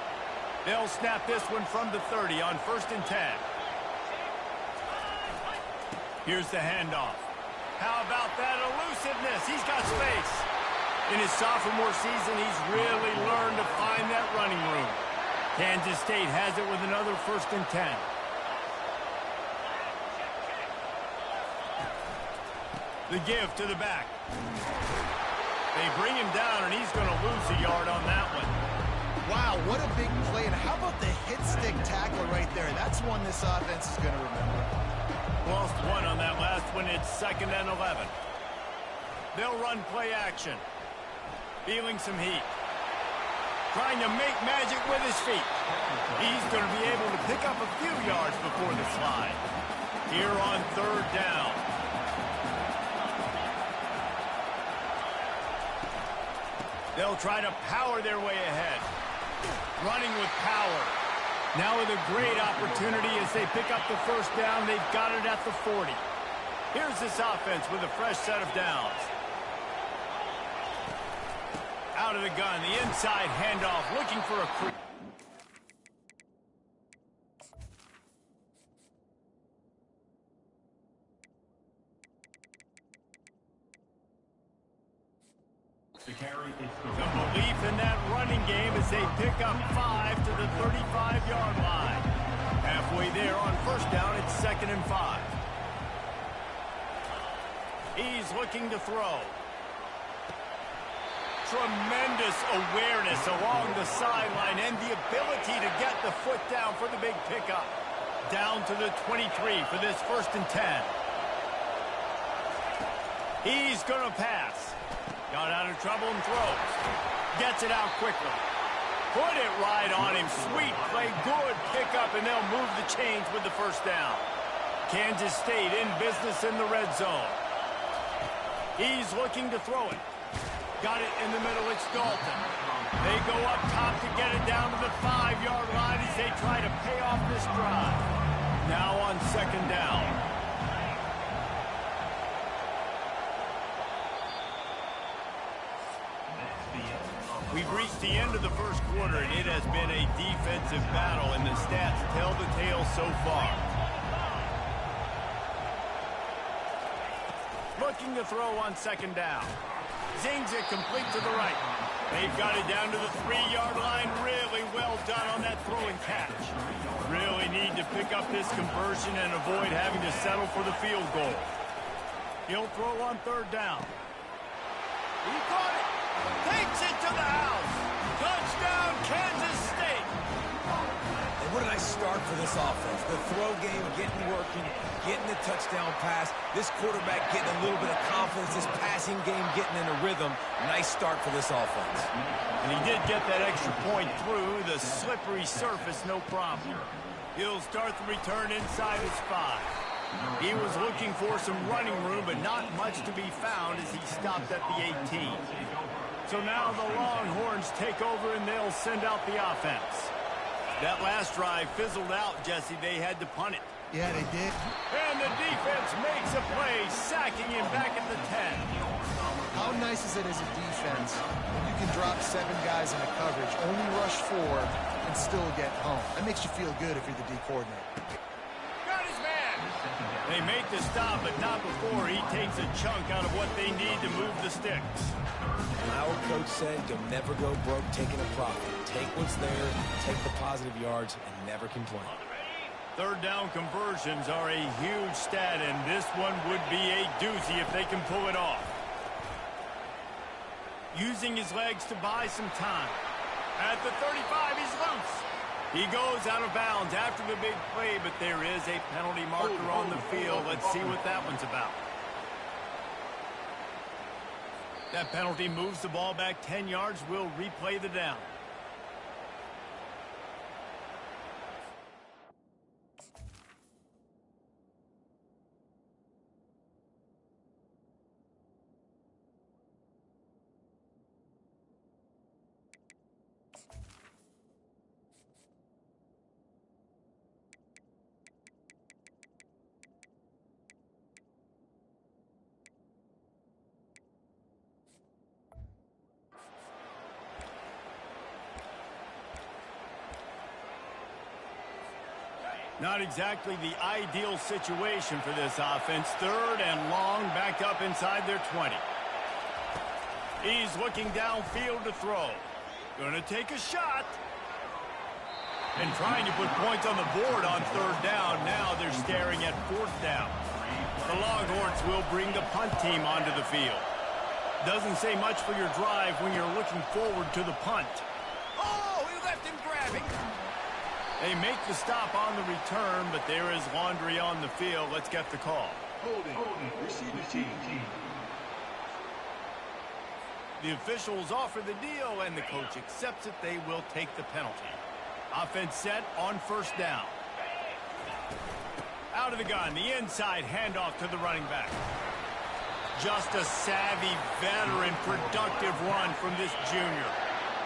They'll snap this one from the 30 on 1st and 10. Here's the handoff. How about that elusiveness? He's got space. In his sophomore season, he's really learned to find that running room. Kansas State has it with another 1st and 10. The give to the back. They bring him down, and he's going to lose a yard on that one. Wow, what a big play. And how about the hit-stick tackle right there? That's one this offense is going to remember. Lost one on that last one. It's 2nd and 11. They'll run play action. Feeling some heat. Trying to make magic with his feet. He's going to be able to pick up a few yards before the slide. Here on 3rd down. They'll try to power their way ahead. Running with power. Now with a great opportunity as they pick up the first down. They've got it at the 40. Here's this offense with a fresh set of downs. Out of the gun, the inside handoff, looking for a Some belief in that running game as they pick up 5 to the 35-yard line. Halfway there on first down, it's 2nd and 5. He's looking to throw. Tremendous awareness along the sideline and the ability to get the foot down for the big pickup. Down to the 23 for this 1st and 10. He's going to pass. Got out of trouble and throws. Gets it out quickly. Put it right on him. Sweet play. Good pickup, and they'll move the chains with the 1st down. Kansas State in business in the red zone. He's looking to throw it. Got it in the middle. It's Dalton. They go up top to get it down to the 5-yard line as they try to pay off this drive. Now on 2nd down. We've reached the end of the 1st quarter, and it has been a defensive battle, and the stats tell the tale so far. Looking to throw on 2nd down. Zings it complete to the right. They've got it down to the 3-yard line. Really well done on that throw and catch. Really need to pick up this conversion and avoid having to settle for the field goal. He'll throw on 3rd down. He caught it. Takes it to the house. Touchdown, Kansas State. And what a nice start for this offense. The throw game getting working, getting the touchdown pass. This quarterback getting a little bit of confidence. This passing game getting in a rhythm. Nice start for this offense. And he did get that extra point through the slippery surface, no problem. He'll start the return inside his 5. He was looking for some running room, but not much to be found as he stopped at the 18. So now the Longhorns take over and they'll send out the offense. That last drive fizzled out, Jesse. They had to punt it. Yeah, they did. And the defense makes a play, sacking him back at the 10. How nice is it as a defense when you can drop 7 guys into coverage, only rush 4, and still get home? That makes you feel good if you're the D coordinator. Got his man. They make the stop, but not before he takes a chunk out of what they need to move the sticks. Our coach said you'll never go broke taking a profit. Take what's there, take the positive yards, and never complain. 3rd down conversions are a huge stat, and this one would be a doozy if they can pull it off. Using his legs to buy some time. At the 35, he's loose. He goes out of bounds after the big play, but there is a penalty marker on the field. Let's see what that one's about. That penalty moves the ball back 10 yards. We'll replay the down. Not exactly the ideal situation for this offense. 3rd and long, back up inside their 20. He's looking downfield to throw. Gonna take a shot. And trying to put points on the board on 3rd down. Now they're staring at 4th down. The Longhorns will bring the punt team onto the field. Doesn't say much for your drive when you're looking forward to the punt. Oh, he left him grabbing. They make the stop on the return, but there is laundry on the field. Let's get the call. Holding. Receiver team. The officials offer the deal, and the coach accepts it. They will take the penalty. Offense set on 1st down. Out of the gun, the inside handoff to the running back. Just a savvy, veteran, productive run from this junior.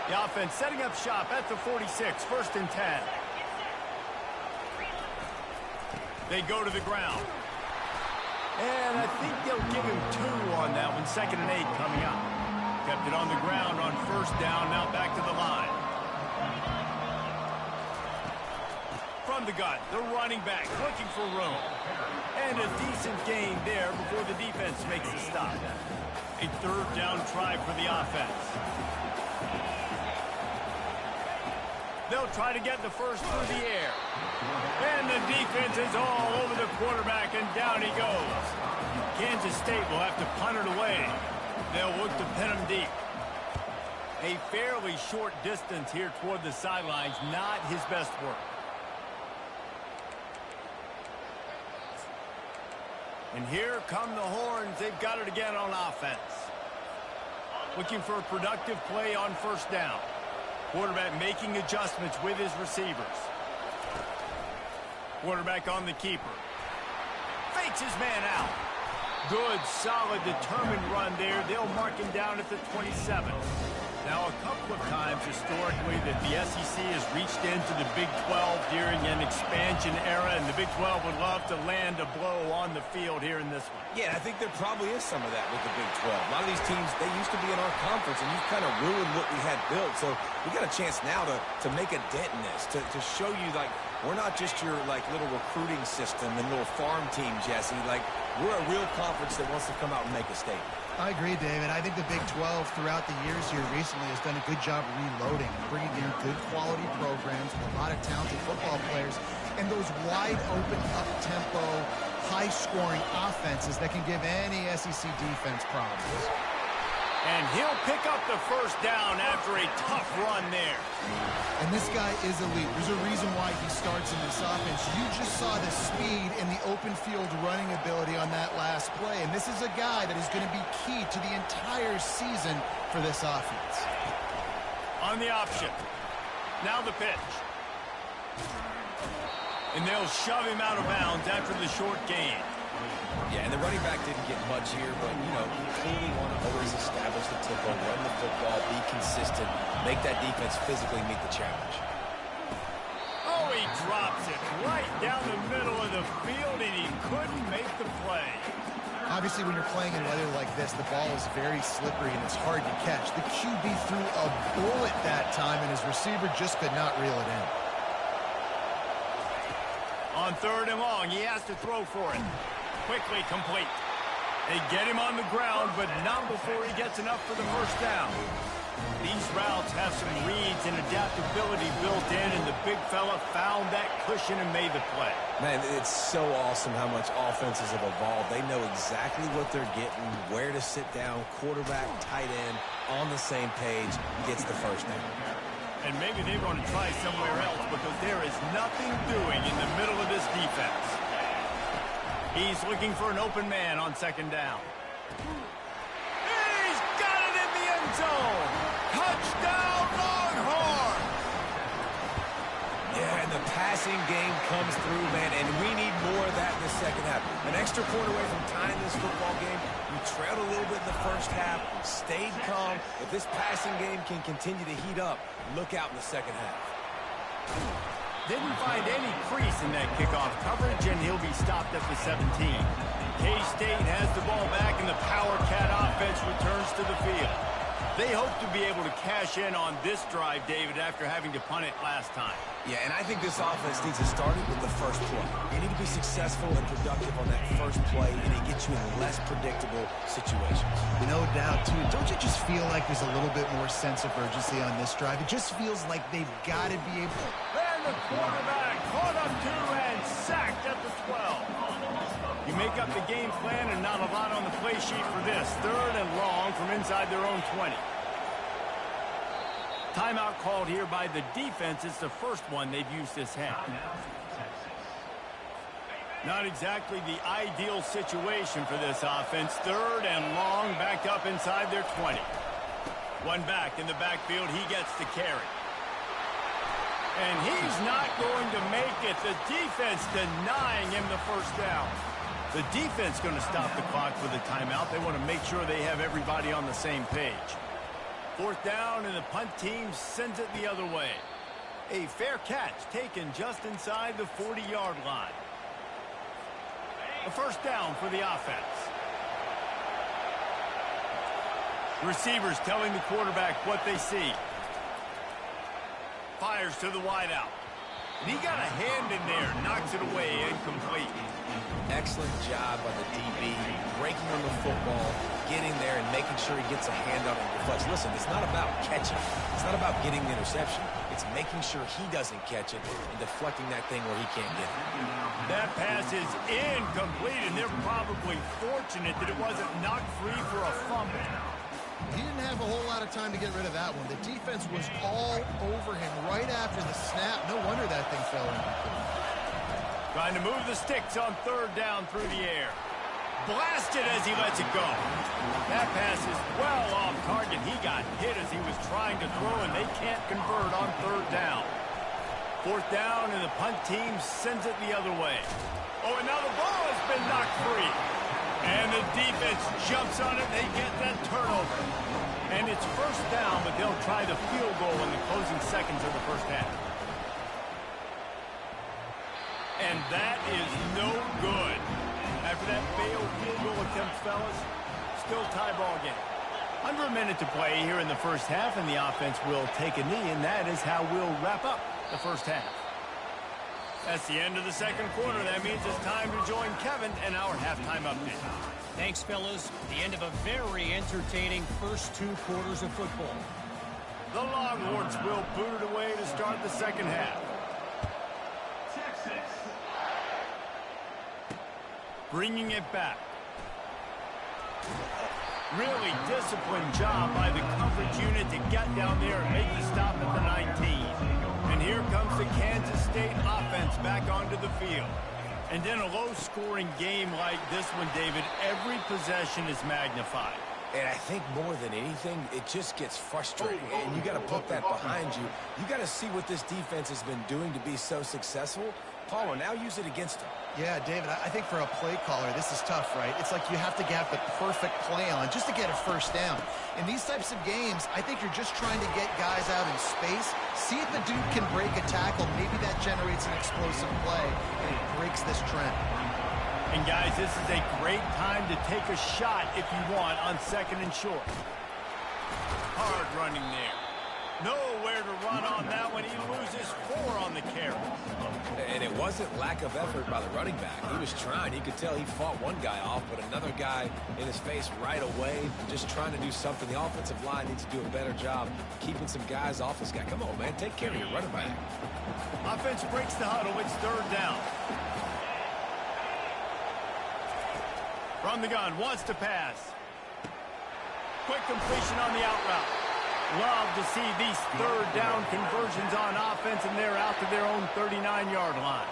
The offense setting up shop at the 46, 1st and 10. They go to the ground. And I think they'll give him 2 on that one. 2nd and 8 coming up. Kept it on the ground on 1st down. Now back to the line. From From the gun, the running back looking for room. And a decent gain there before the defense makes the stop. A third down try for the offense. They'll try to get the first through the air. And the defense is all over the quarterback, and down he goes. Kansas State will have to punt it away. They'll look to pin him deep. A fairly short distance here toward the sidelines, not his best work. And here come the horns. They've got it again on offense. Looking for a productive play on first down. Quarterback making adjustments with his receivers. Quarterback on the keeper. Fakes his man out. Good, solid, determined run there. They'll mark him down at the 27. Now, a couple of times historically that the SEC has reached into the Big 12 during an expansion era, and the Big 12 would love to land a blow on the field here in this one. Yeah, I think there probably is some of that with the Big 12. A lot of these teams, they used to be in our conference, and you've kind of ruined what we had built. So we got a chance now to make a dent in this, to show you, like, we're not just your, like, little recruiting system and little farm team, Jesse. Like, we're a real conference that wants to come out and make a statement. I agree, David. I think the Big 12 throughout the years here recently has done a good job reloading, bringing in good quality programs with a lot of talented football players, and those wide open, up-tempo, high-scoring offenses that can give any SEC defense problems. And he'll pick up the first down after a tough run there. And this guy is elite. There's a reason why he starts in this offense. You just saw the speed and the open field running ability on that last play. And this is a guy that is going to be key to the entire season for this offense. On the option. Now the pitch. And they'll shove him out of bounds after the short gain. Yeah, and the running back didn't get much here, but, you know, you clearly want to always establish the tempo, run the football, be consistent, make that defense physically meet the challenge. Oh, he drops it right down the middle of the field, and he couldn't make the play. Obviously, when you're playing in weather like this, the ball is very slippery, and it's hard to catch. The QB threw a bullet that time, and his receiver just could not reel it in. On third and long, he has to throw for it. Quickly complete. They get him on the ground, but not before he gets enough for the first down. These routes have some reads and adaptability built in, and the big fella found that cushion and made the play. Man, it's so awesome how much offenses have evolved. They know exactly what they're getting, where to sit down, quarterback, tight end, on the same page, gets the first down. And maybe they want to try somewhere else because there is nothing doing in the middle of this defense. He's looking for an open man on second down. He's got it in the end zone. Touchdown, Longhorn. Yeah, and the passing game comes through, man, and we need more of that in the second half. An extra point away from tying this football game. You trailed a little bit in the first half, stayed calm. If this passing game can continue to heat up, look out in the second half. Didn't find any crease in that kickoff coverage, and he'll be stopped at the 17. K-State has the ball back, and the Power Cat offense returns to the field. They hope to be able to cash in on this drive, David, after having to punt it last time. Yeah, and I think this offense needs to start it with the first play. You need to be successful and productive on that first play, and it gets you in less predictable situations. No doubt, too. Don't you just feel like there's a little bit more sense of urgency on this drive? It just feels like they've got to be able to... And the quarterback caught up to and sacked at the 12. You make up the game plan and not a lot on the play sheet for this. Third and long from inside their own 20. Timeout called here by the defense. It's the first one they've used this half. Not exactly the ideal situation for this offense. Third and long, backed up inside their 20. One back in the backfield. He gets the carry. And he's not going to make it. The defense denying him the first down. The defense going to stop the clock with a timeout. They want to make sure they have everybody on the same page. Fourth down, and the punt team sends it the other way. A fair catch taken just inside the 40-yard line. A first down for the offense. Receivers telling the quarterback what they see. Fires to the wideout. And he got a hand in there, knocks it away, incomplete. Excellent job by the DB, breaking on the football, getting there and making sure he gets a hand on it and reflects. Listen, it's not about catching. It's not about getting the interception. It's making sure he doesn't catch it and deflecting that thing where he can't get it. That pass is incomplete, and they're probably fortunate that it wasn't knocked free for a fumble. He didn't have a whole lot of time to get rid of that one. The defense was all over him right after the snap. No wonder that thing fell in. Trying to move the sticks on third down through the air. Blasted as he lets it go. That pass is well off target. He got hit as he was trying to throw, and they can't convert on third down. Fourth down, and the punt team sends it the other way. Oh, and now the ball has been knocked free. And the defense jumps on it. They get that turnover. And it's first down, but they'll try the field goal in the closing seconds of the first half. And that is no good. After that failed field goal attempt, fellas, still tie ball game. Under a minute to play here in the first half, and the offense will take a knee, and that is how we'll wrap up the first half. That's the end of the second quarter. That means it's time to join Kevin in our halftime update. Thanks, fellas. The end of a very entertaining first 2 quarters of football. The Longhorns will boot it away to start the second half. Bringing it back. Really disciplined job by the coverage unit to get down there and make the stop at the 19. And here comes the Kansas State offense back onto the field. And in a low-scoring game like this one, David, every possession is magnified. And I think more than anything, it just gets frustrating. And you got to put that behind you. You got to see what this defense has been doing to be so successful. Palmer, now use it against him. Yeah, David, I think for a play caller, this is tough, right? It's like you have to have the perfect play on just to get a first down. In these types of games, I think you're just trying to get guys out in space, see if the dude can break a tackle. Maybe that generates an explosive play, and it breaks this trend. And, guys, this is a great time to take a shot if you want on second and short. Hard running there. Nowhere to run on that one. He loses 4 on the carry. And it wasn't lack of effort by the running back. He was trying. You could tell he fought one guy off, but another guy in his face right away, just trying to do something. The offensive line needs to do a better job keeping some guys off this guy. Come on, man. Take care of your running back. Offense breaks the huddle. It's third down. From the gun. Wants to pass. Quick completion on the out route. Love to see these third down conversions on offense, and they're out to their own 39-yard line.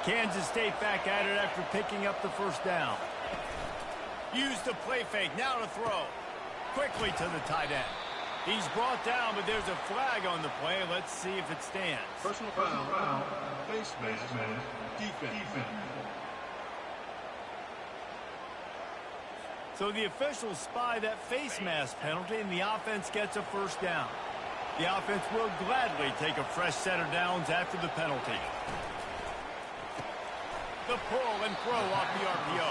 Kansas State back at it after picking up the first down. Use the play fake, now to throw. Quickly to the tight end. He's brought down, but there's a flag on the play. Let's see if it stands. Personal foul. Face mask. Defense. So the officials spy that face mask penalty, and the offense gets a first down. The offense will gladly take a fresh set of downs after the penalty. The pull and throw off the RPO.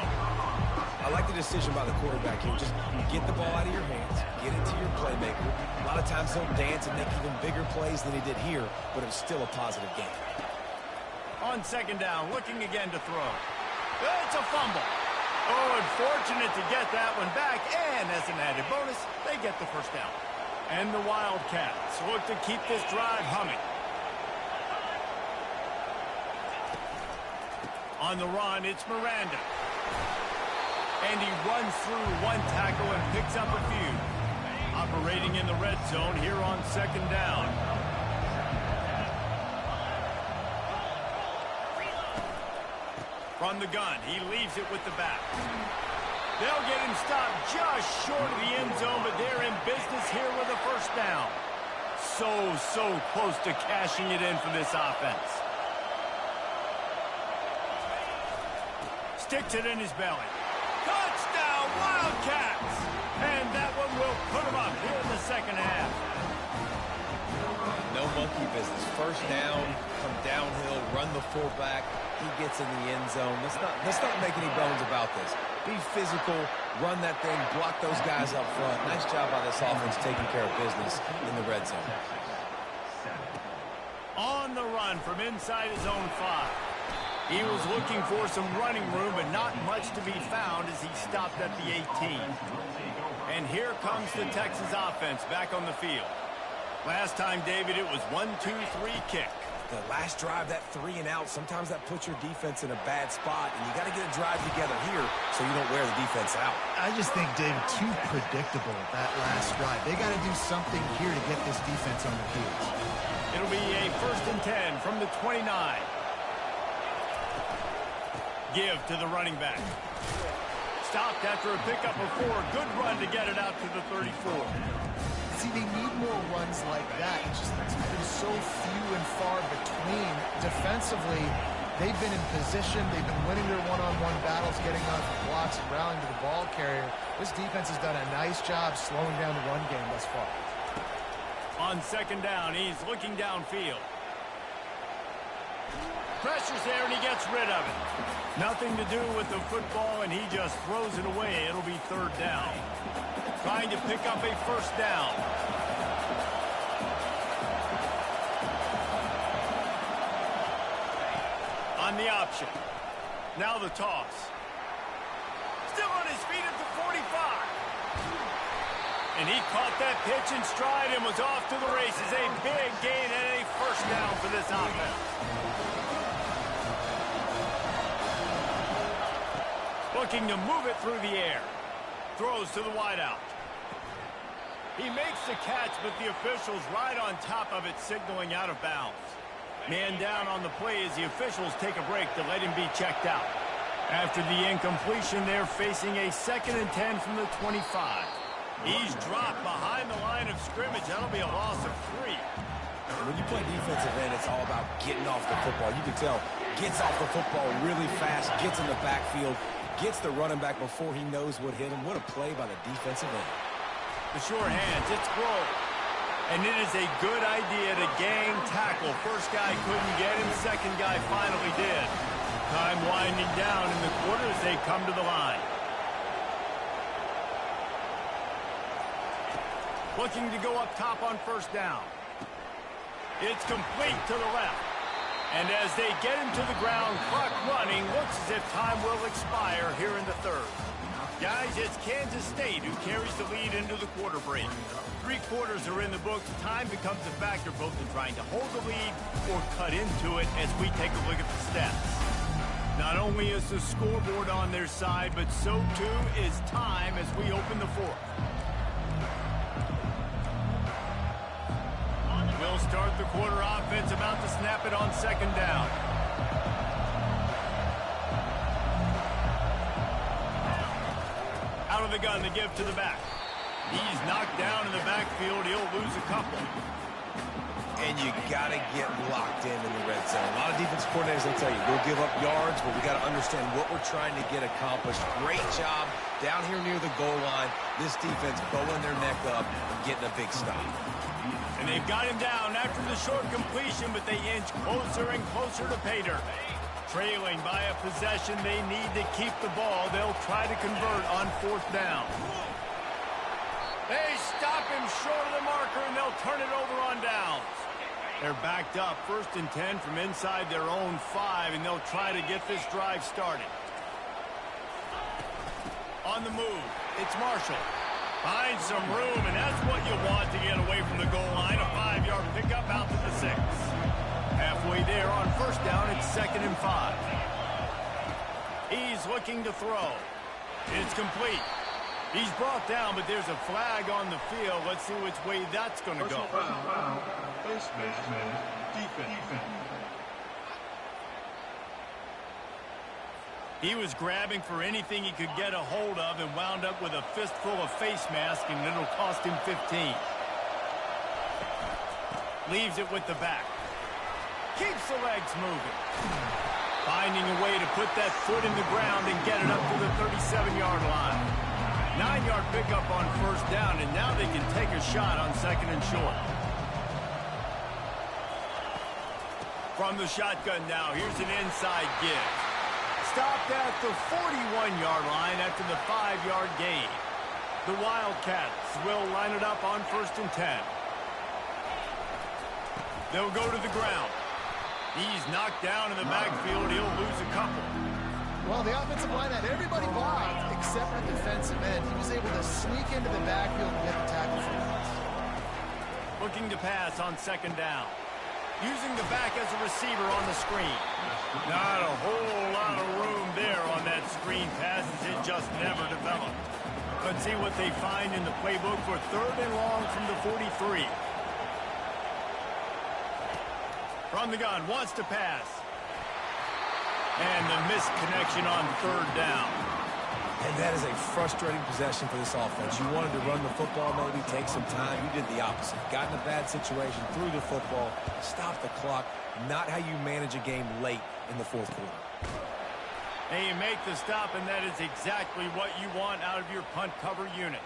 I like the decision by the quarterback here. Just get the ball out of your hands, get it to your playmaker. A lot of times he'll dance and make even bigger plays than he did here, but it was still a positive game. On second down, looking again to throw. It's a fumble. Oh, unfortunate to get that one back, and as an added bonus, they get the first down. And the Wildcats look to keep this drive humming. On the run, it's Miranda. And he runs through one tackle and picks up a few. Operating in the red zone here on second down. From the gun, he leaves it with the back. They'll get him stopped just short of the end zone, but they're in business here with a first down. So close to cashing it in for this offense. Sticks it in his belly. Touchdown, Wildcats! And that one will put them up here in the second half. No monkey business. First down, come downhill, run the fullback. He gets in the end zone. Let's not make any bones about this. Be physical, run that thing, block those guys up front. Nice job by this offense taking care of business in the red zone. On the run from inside his own 5. He was looking for some running room, but not much to be found as he stopped at the 18. And here comes the Texas offense back on the field. Last time, David, it was 1-2-3 kick. The last drive, that 3 and out, sometimes that puts your defense in a bad spot, and you got to get a drive together here so you don't wear the defense out. I just think, David, too predictable that last drive. They got to do something here to get this defense on their heels. It'll be a 1st and 10 from the 29. Give to the running back. Stopped after a pickup of 4. Good run to get it out to the 34. See, they need more runs like that. It's just there's so few and far between. Defensively, they've been in position. They've been winning their one-on-one battles, getting off the blocks and rallying to the ball carrier. This defense has done a nice job slowing down the run game thus far. On 2nd down, he's looking downfield. Pressure's there, and he gets rid of it. Nothing to do with the football, and he just throws it away. It'll be 3rd down. Trying to pick up a 1st down. On the option. Now the toss. Still on his feet at the 45. And he caught that pitch in stride and was off to the races. A big gain and a 1st down for this offense. Looking to move it through the air. Throws to the wideout. He makes the catch, but the officials right on top of it, signaling out of bounds. Man down on the play as the officials take a break to let him be checked out. After the incompletion, they're facing a 2nd and 10 from the 25. He's dropped behind the line of scrimmage. That'll be a loss of 3. When you play defensive end, it's all about getting off the football. You can tell, gets off the football really fast, gets in the backfield, gets the running back before he knows what hit him. What a play by the defensive end. The sure hands, it's Grohl. And it is a good idea to gang tackle. First guy couldn't get him, second guy finally did. Time winding down in the quarter as they come to the line. Looking to go up top on 1st down. It's complete to the left. And as they get him to the ground, clock running, looks as if time will expire here in the 3rd. Guys, it's Kansas State who carries the lead into the quarter break. 3 quarters are in the books. Time becomes a factor both in trying to hold the lead or cut into it as we take a look at the stats. Not only is the scoreboard on their side, but so too is time as we open the 4th. We'll start the quarter offense, about to snap it on 2nd down. Out of the gun to give to the back. He's knocked down in the backfield. He'll lose a couple. And you got to get locked in the red zone. A lot of defense coordinators will tell you, we'll give up yards, but we got to understand what we're trying to get accomplished. Great job down here near the goal line. This defense bowing their neck up and getting a big stop. And they've got him down after the short completion, but they inch closer and closer to pay dirt. Trailing by a possession, they need to keep the ball. They'll try to convert on 4th down. They stop him short of the marker, and they'll turn it over on downs. They're backed up, 1st and 10 from inside their own 5, and they'll try to get this drive started. On the move, it's Marshall. Finds some room, and that's what you want to get away from the goal line. A 5-yard pickup out to the 6. Halfway there on 1st down, it's 2nd and 5. He's looking to throw. It's complete. He's brought down, but there's a flag on the field. Let's see which way that's going to go. Foul. Face man. Defense. He was grabbing for anything he could get a hold of and wound up with a fistful of face mask, and it'll cost him 15. Leaves it with the back. Keeps the legs moving. Finding a way to put that foot in the ground and get it up to the 37-yard line. 9-yard pickup on 1st down, and now they can take a shot on 2nd and short. From the shotgun now, here's an inside give. Stopped at the 41-yard line after the 5-yard gain. The Wildcats will line it up on 1st and 10. They'll go to the ground. He's knocked down in the backfield. He'll lose a couple. Well, the offensive line had everybody blocked except for the defensive end. He was able to sneak into the backfield and get the tackle for loss. Looking to pass on second down. Using the back as a receiver on the screen. Not a whole lot of room there on that screen pass as it just never developed. Let's see what they find in the playbook for third and long from the 43. From the gun, wants to pass. And the missed connection on third down. And that is a frustrating possession for this offense. You wanted to run the football, maybe take some time. You did the opposite. Got in a bad situation, threw the football, stopped the clock. Not how you manage a game late in the fourth quarter. And you make the stop, and that is exactly what you want out of your punt cover unit.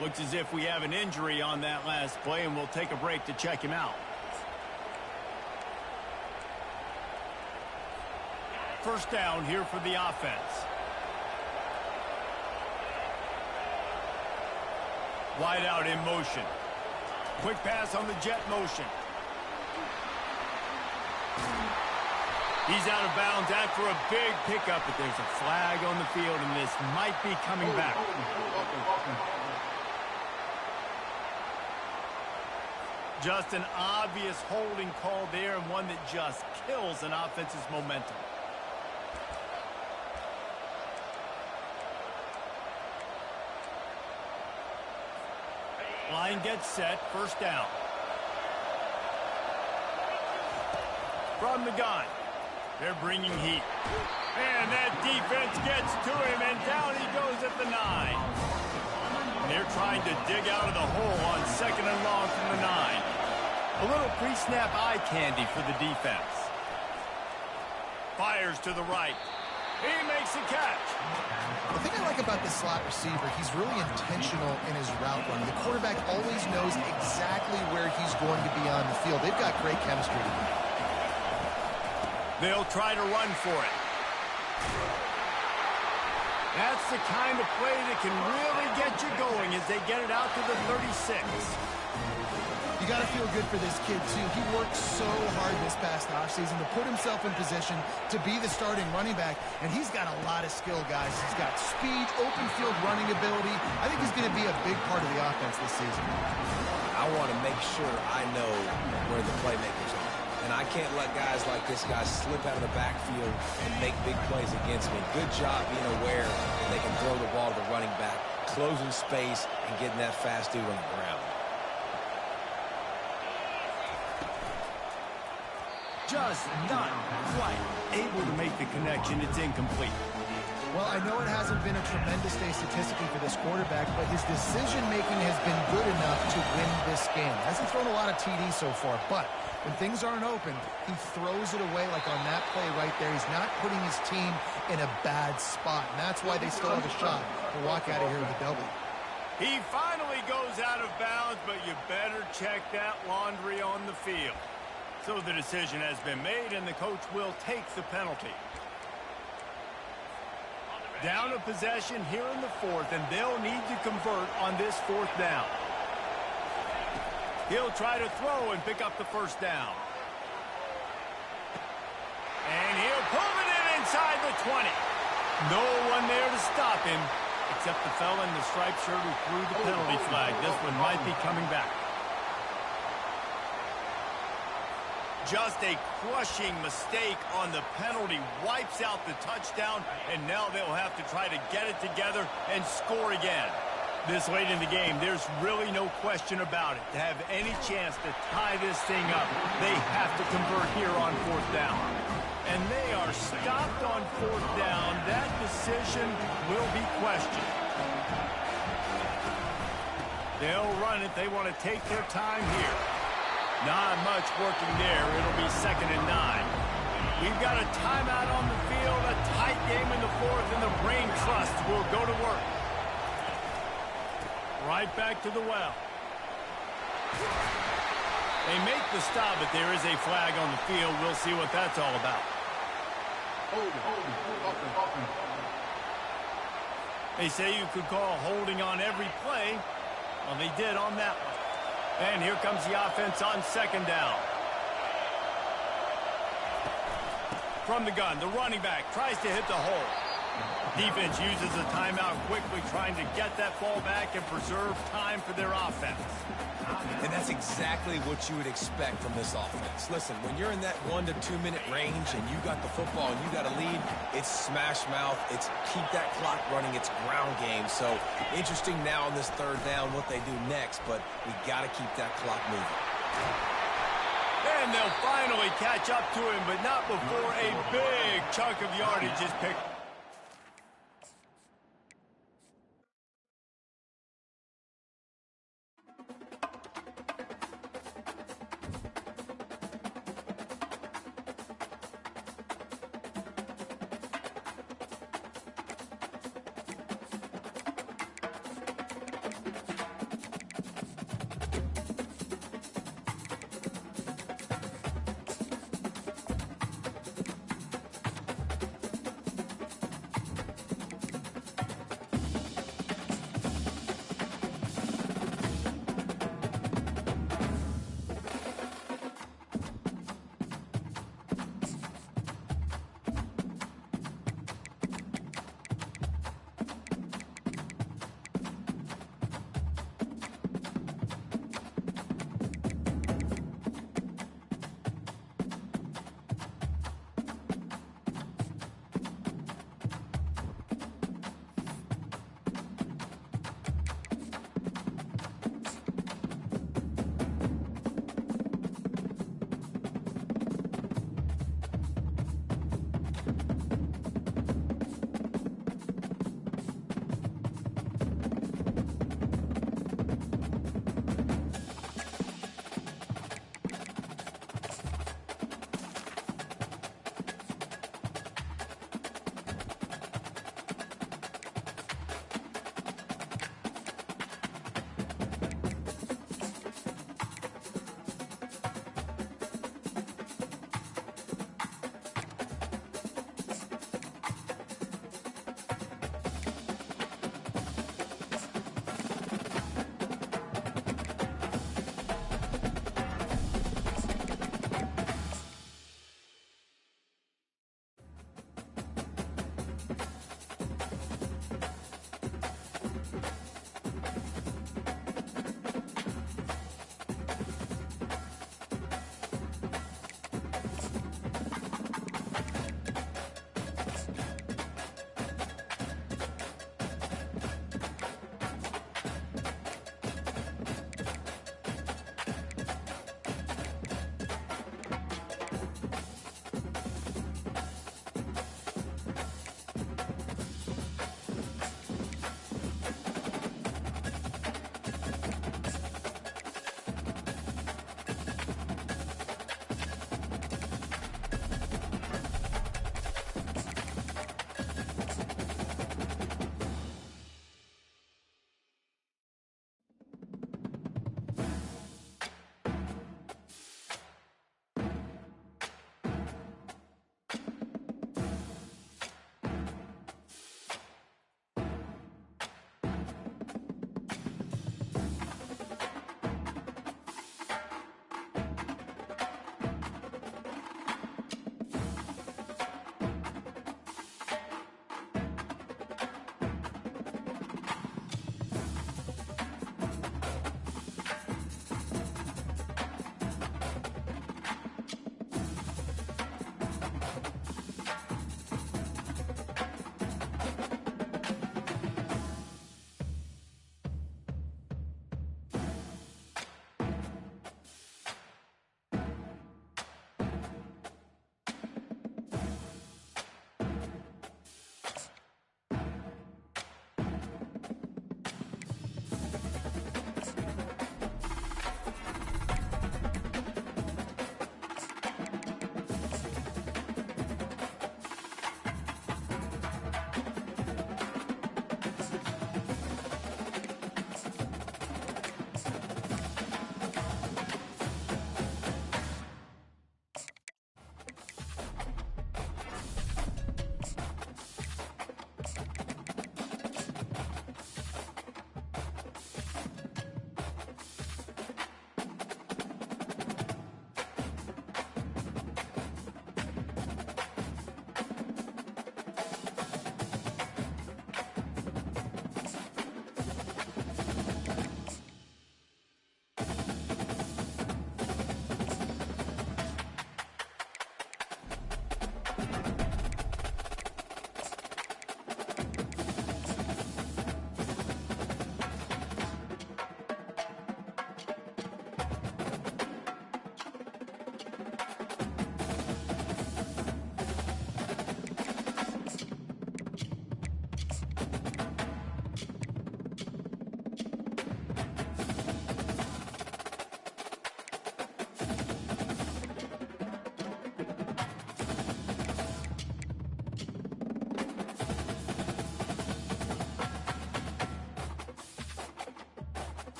Looks as if we have an injury on that last play, and we'll take a break to check him out. First down here for the offense. Wide out in motion. Quick pass on the jet motion. He's out of bounds after a big pickup, but there's a flag on the field, and this might be coming back. Just an obvious holding call there, and one that just kills an offense's momentum. Line gets set, first down. From the gun. They're bringing heat. And that defense gets to him, and down he goes at the 9. And they're trying to dig out of the hole on second and long from the 9. A little pre-snap eye candy for the defense. Fires to the right. He makes a catch. The thing I like about this slot receiver, he's really intentional in his route running. The quarterback always knows exactly where he's going to be on the field. They've got great chemistry together. They'll try to run for it. That's the kind of play that can really get you going as they get it out to the 36. You got to feel good for this kid, too. He worked so hard this past offseason to put himself in position to be the starting running back, and he's got a lot of skill, guys. He's got speed, open field running ability. I think he's going to be a big part of the offense this season. I want to make sure I know where the playmakers are. And I can't let guys like this guy slip out of the backfield and make big plays against me. Good job being aware that they can throw the ball to the running back, closing space, and getting that fast dude on the ground. Just not quite able to make the connection. It's incomplete. Well, I know it hasn't been a tremendous day statistically for this quarterback, but his decision-making has been good enough to win this game. Hasn't thrown a lot of TDs so far, but when things aren't open, he throws it away like on that play right there. He's not putting his team in a bad spot, and that's why they still have a shot to walk out of here with a W. He finally goes out of bounds, but you better check that laundry on the field. So the decision has been made, and the coach will take the penalty. Down a possession here in the fourth, and they'll need to convert on this fourth down. He'll try to throw and pick up the first down. And he'll pull it in inside the 20. No one there to stop him, except the fella in the striped shirt who threw the penalty flag. This one might be coming back. Just a crushing mistake on the penalty wipes out the touchdown, and now they'll have to try to get it together and score again. This late in the game, there's really no question about it. To have any chance to tie this thing up, they have to convert here on fourth down. And they are stopped on fourth down. That decision will be questioned. They'll run it. They want to take their time here. Not much working there. It'll be 2nd and 9. We've got a timeout on the field, a tight game in the fourth, and the Brain Trust will go to work. Right back to the well. They make the stop, but there is a flag on the field. We'll see what that's all about. They say you could call holding on every play. Well, they did on that one. And here comes the offense on second down. From the gun, the running back tries to hit the hole. Defense uses a timeout quickly, trying to get that ball back and preserve time for their offense. And that's exactly what you would expect from this offense. Listen, when you're in that 1 to 2 minute range and you got the football and you got a lead, it's smash mouth, it's keep that clock running, it's ground game. So interesting now on this third down what they do next, but we got to keep that clock moving. And they'll finally catch up to him, but not before a big chunk of yardage is picked.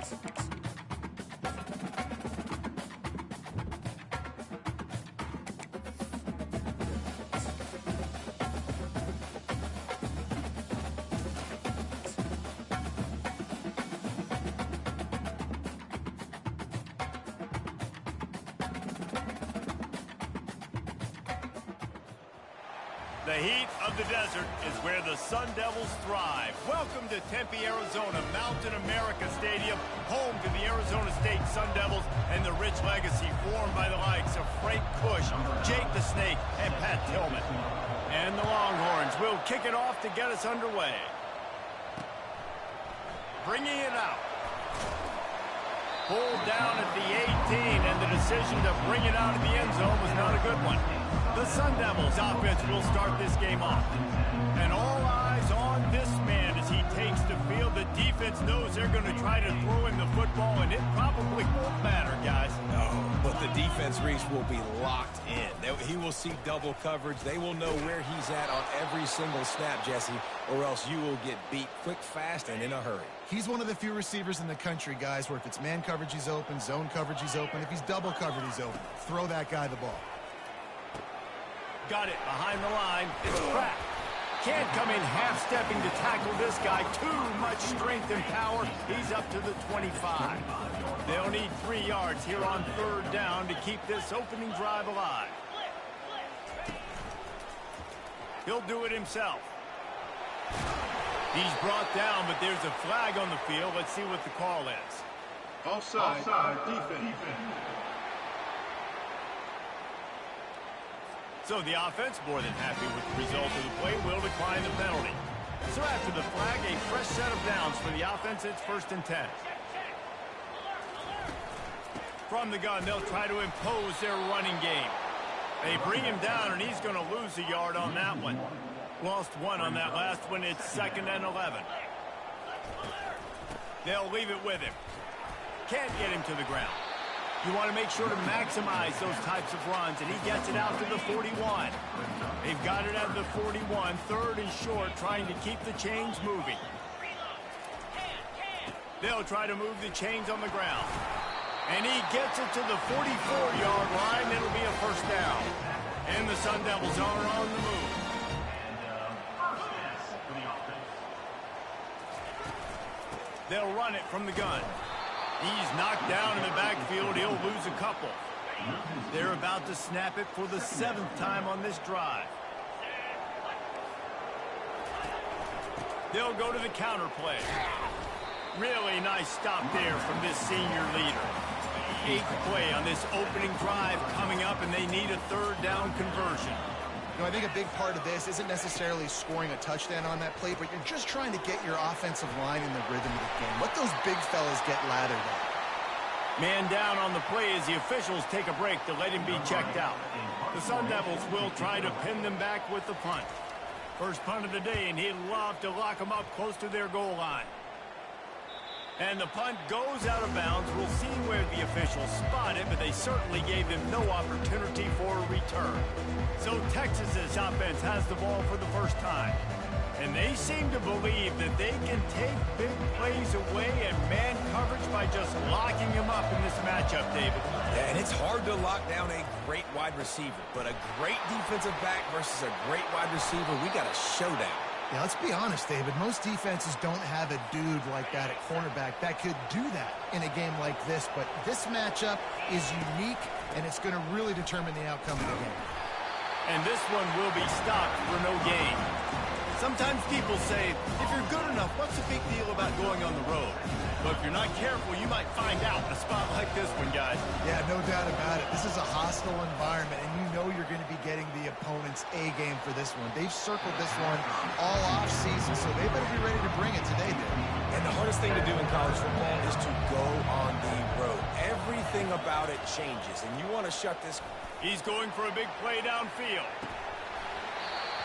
The heat of the desert is where the Sun Devils thrive. Welcome to Tempe, Arizona, Mountain America Stadium, home to the Arizona State Sun Devils and the rich legacy formed by the likes of Frank Kush, Jake the Snake, and Pat Tillman. And the Longhorns will kick it off to get us underway. Bringing it out. Pulled down at the 18, and the decision to bring it out of the end zone was not a good one. The Sun Devils offense will start this game off. And all eyes on this man as he takes the field. The defense knows they're going to try to throw him the football, and it probably won't matter, guys. No, but the defense, Reese, will be locked in. He will see double coverage. They will know where he's at on every single snap, Jesse, or else you will get beat quick, fast, and in a hurry. He's one of the few receivers in the country, guys, where if it's man coverage, he's open, zone coverage, he's open. If he's double covered, he's open. Throw that guy the ball. Got it behind the line. It's cracked. Can't come in half-stepping to tackle this guy. Too much strength and power. He's up to the 25. They'll need 3 yards here on 3rd down to keep this opening drive alive. He'll do it himself. He's brought down, but there's a flag on the field. Let's see what the call is. Offside. Defense. So the offense, more than happy with the result of the play, will decline the penalty. So after the flag, a fresh set of downs for the offense. It's 1st and 10. From the gun, they'll try to impose their running game. They bring him down, and he's going to lose a yard on that one. Lost 1 on that last one. It's 2nd and 11. They'll leave it with him. Can't get him to the ground. You want to make sure to maximize those types of runs, and he gets it out to the 41. They've got it at the 41, 3rd and short, trying to keep the chains moving. They'll try to move the chains on the ground. And he gets it to the 44-yard line. It'll be a 1st down. And the Sun Devils are on the move. They'll run it from the gun. He's knocked down in the backfield. He'll lose a couple. They're about to snap it for the 7th time on this drive. They'll go to the counter play. Really nice stop there from this senior leader. 8th play on this opening drive coming up, and they need a 3rd down conversion. You know, I think a big part of this isn't necessarily scoring a touchdown on that play, but you're just trying to get your offensive line in the rhythm of the game. Let those big fellas get lathered up. Man down on the play as the officials take a break to let him be checked out. The Sun Devils will try to pin them back with the punt. First punt of the day, and he'd love to lock them up close to their goal line. And the punt goes out of bounds. We'll see where the officials spot it, but they certainly gave him no opportunity for a return. So Texas's offense has the ball for the first time. And they seem to believe that they can take big plays away and man coverage by just locking him up in this matchup, David. Yeah, and it's hard to lock down a great wide receiver, but a great defensive back versus a great wide receiver, we got a showdown. Yeah, let's be honest, David. Most defenses don't have a dude like that at cornerback that could do that in a game like this, but this matchup is unique, and it's going to really determine the outcome of the game. And this one will be stopped for no gain. Sometimes people say, if you're good enough, what's the big deal about going on the road? But if you're not careful, you might find out in a spot like this one, guys. Yeah, no doubt about it. This is a hostile environment, and you know you're going to be getting the opponent's A-game for this one. They've circled this one all off-season, so they better be ready to bring it today, dude. And the hardest thing to do in college football is to go on the road. Everything about it changes, and you want to shut this. He's going for a big play downfield.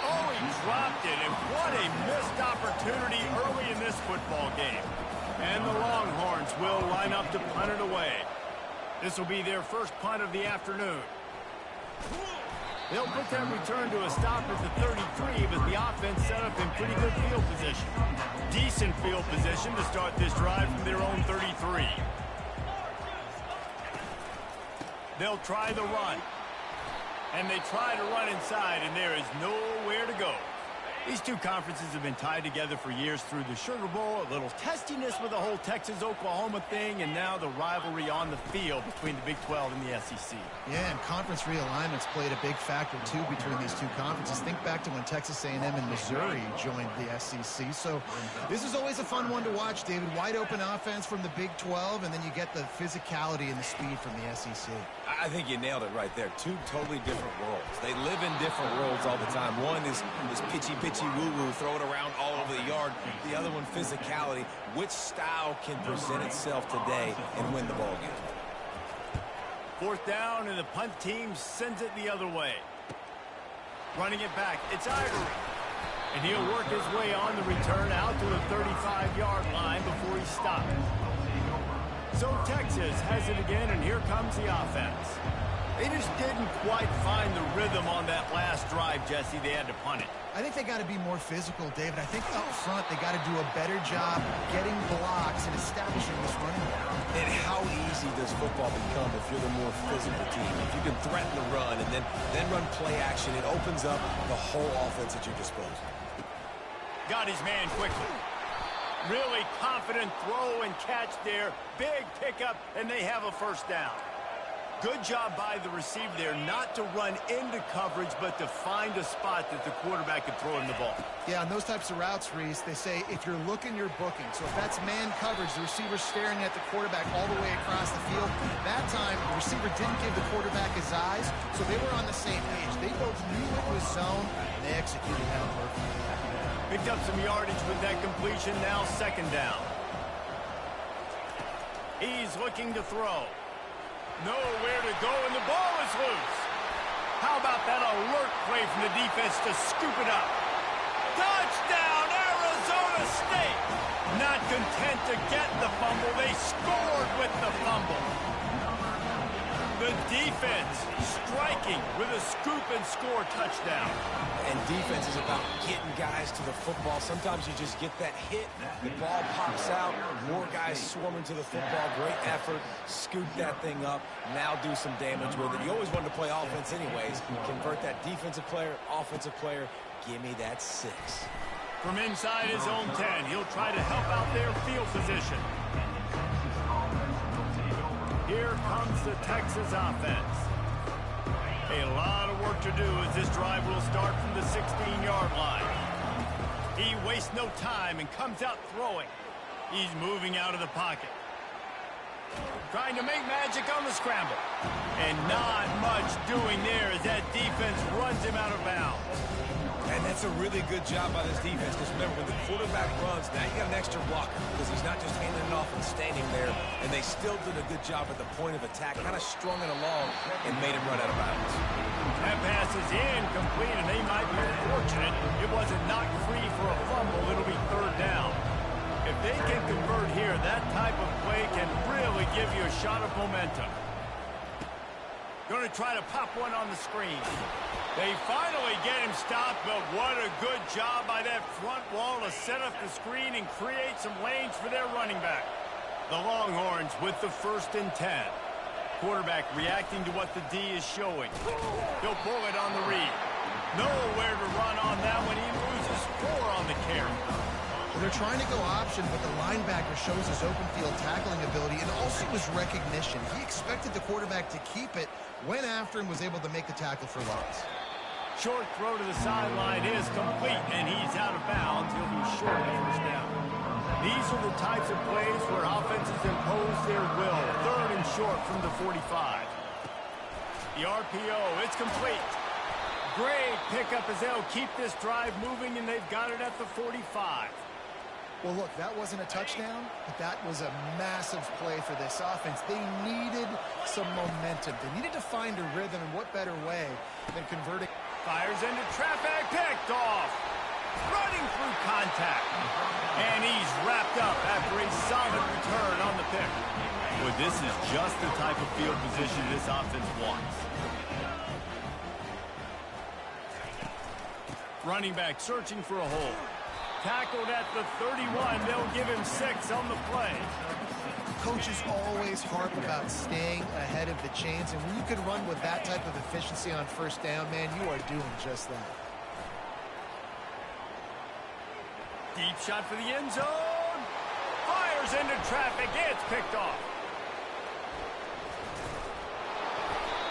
Oh, he dropped it, and what a missed opportunity early in this football game. And the Longhorns will line up to punt it away. This will be their first punt of the afternoon. They'll put that return to a stop at the 33, but the offense set up in pretty good field position. Decent field position to start this drive from their own 33. They'll try the run. And they try to run inside, and there is nowhere to go. These two conferences have been tied together for years through the Sugar Bowl, a little testiness with the whole Texas-Oklahoma thing, and now the rivalry on the field between the Big 12 and the SEC. Yeah, and conference realignments played a big factor, too, between these two conferences. Think back to when Texas A&M and Missouri joined the SEC. So this is always a fun one to watch, David. Wide open offense from the Big 12, and then you get the physicality and the speed from the SEC. I think you nailed it right there. Two totally different worlds. They live in different worlds all the time. One is pitchy woo-woo, throw it around all over the yard. The other one, physicality. Which style can present itself today and win the ball game? Fourth down, and the punt team sends it the other way. Running it back, it's Ivory. And he'll work his way on the return out to the 35-yard line before he stops. So Texas has it again, and here comes the offense. They just didn't quite find the rhythm on that last drive, Jesse. They had to punt it. I think they got to be more physical, David. I think up front they got to do a better job getting blocks and establishing this running game. And how easy does football become if you're the more physical team? If you can threaten the run and then run play action, it opens up the whole offense at your disposal. Got his man quickly. Really confident throw and catch there. Big pickup, and they have a first down. Good job by the receiver there not to run into coverage, but to find a spot that the quarterback could throw him the ball. Yeah, on those types of routes, Reese, they say if you're looking, you're booking. So if that's man coverage, the receiver's staring at the quarterback all the way across the field. That time, the receiver didn't give the quarterback his eyes, so they were on the same page. They both knew it was zone, and they executed that perfectly. Picked up some yardage with that completion, now second down. He's looking to throw. Nowhere to go, and the ball is loose. How about that alert play from the defense to scoop it up? Touchdown, Arizona State! Not content to get the fumble, they scored with the fumble. The defense striking with a scoop and score touchdown. And defense is about getting guys to the football. Sometimes you just get that hit, the ball pops out, more guys swarming to the football. Great effort, scoop that thing up, now do some damage with it. You always wanted to play offense anyways. Convert that defensive player, offensive player, give me that 6. From inside his own 10, he'll try to help out their field position. Here comes the Texas offense. A lot of work to do as this drive will start from the 16-yard line. He wastes no time and comes out throwing. He's moving out of the pocket. Trying to make magic on the scramble. And not much doing there as that defense runs him out of bounds. And that's a really good job by this defense, because remember, when the quarterback runs, now you got an extra blocker, because he's not just handing it off and standing there, and they still did a good job at the point of attack, kind of strung it along and made him run out of bounds. That pass is incomplete, and they might be fortunate it wasn't knocked free for a fumble. It'll be third down. If they can convert here, that type of play can really give you a shot of momentum. Going to try to pop one on the screen. They finally get him stopped, but what a good job by that front wall to set up the screen and create some lanes for their running back. The Longhorns with the 1st and 10. Quarterback reacting to what the D is showing. He'll pull it on the read. Nowhere to run on that one. He loses 4 on the carry. Well, they're trying to go option, but the linebacker shows his open field tackling ability and also his recognition. He expected the quarterback to keep it, went after and was able to make the tackle for loss. Short throw to the sideline is complete, and he's out of bounds. He'll be short of the first down. These are the types of plays where offenses impose their will. 3rd and short from the 45. The RPO, it's complete. Great pickup as they'll keep this drive moving, and they've got it at the 45. Well, look, that wasn't a touchdown, but that was a massive play for this offense. They needed some momentum. They needed to find a rhythm, and what better way than converting. Fires into traffic, picked off. Running through contact. And he's wrapped up after a solid return on the pick. Well, this is just the type of field position this offense wants. Running back searching for a hole. tackled at the 31. They'll give him 6 on the play. Coaches always harp about staying ahead of the chains, and when you can run with that type of efficiency on first down, man, you are doing just that. Deep shot for the end zone. Fires into traffic. It's picked off.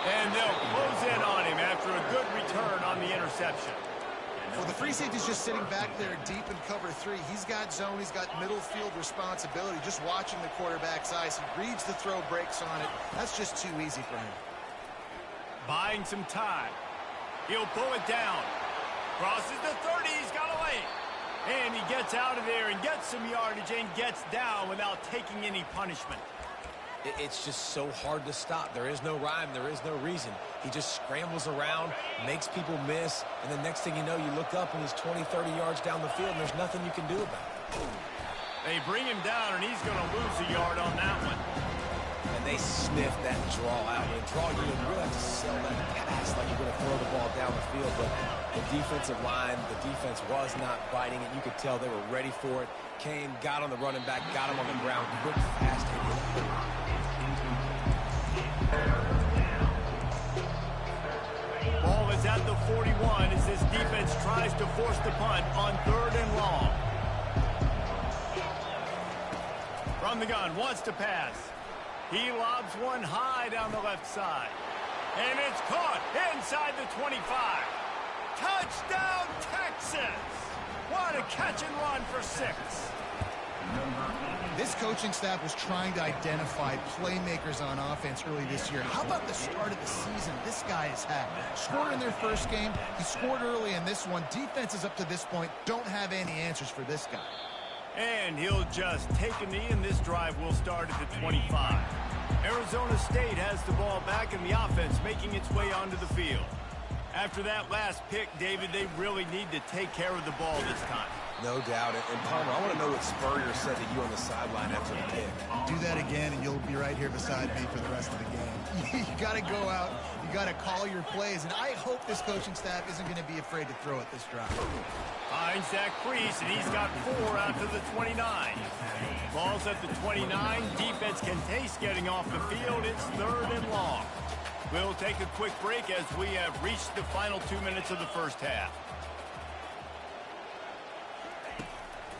And they'll close in on him after a good return on the interception. Well, the free safety's just sitting back there deep in cover 3. He's got zone. He's got middle field responsibility. Just watching the quarterback's eyes. He reads the throw, breaks on it. That's just too easy for him. Buying some time. He'll pull it down. Crosses the 30. He's got a lane. And he gets out of there and gets some yardage and gets down without taking any punishment. It's just so hard to stop. There is no rhyme. There is no reason. He just scrambles around, makes people miss, and the next thing you know, you look up and he's 20, 30 yards down the field, and there's nothing you can do about it. They bring him down, and he's going to lose a yard on that one. And they sniff that draw out. And draw, you really have to sell that pass like you're going to throw the ball down the field. But the defensive line, the defense was not biting it. You could tell they were ready for it. Came, got on the running back, got him on the ground, quick, fast, Ball is at the 41 as this defense tries to force the punt on 3rd and long. From the gun, wants to pass. He lobs one high down the left side. And it's caught inside the 25. Touchdown, Texas! What a catch and run for 6. This coaching staff was trying to identify playmakers on offense early this year. How about the start of the season this guy has had? Scored in their first game. He scored early in this one. Defenses up to this point don't have any answers for this guy. And he'll just take a knee, and this drive will start at the 25. Arizona State has the ball back, and the offense making its way onto the field. After that last pick, David, they really need to take care of the ball this time. No doubt. And Palmer, I want to know what Spurrier said to you on the sideline after the pick. Do that again, and you'll be right here beside me for the rest of the game. You got to go out. You got to call your plays, and I hope this coaching staff isn't going to be afraid to throw at this drive. Finds that crease, and he's got 4 out to the 29. Ball's at the 29. Defense can taste getting off the field. It's 3rd and long. We'll take a quick break as we have reached the final 2 minutes of the first half.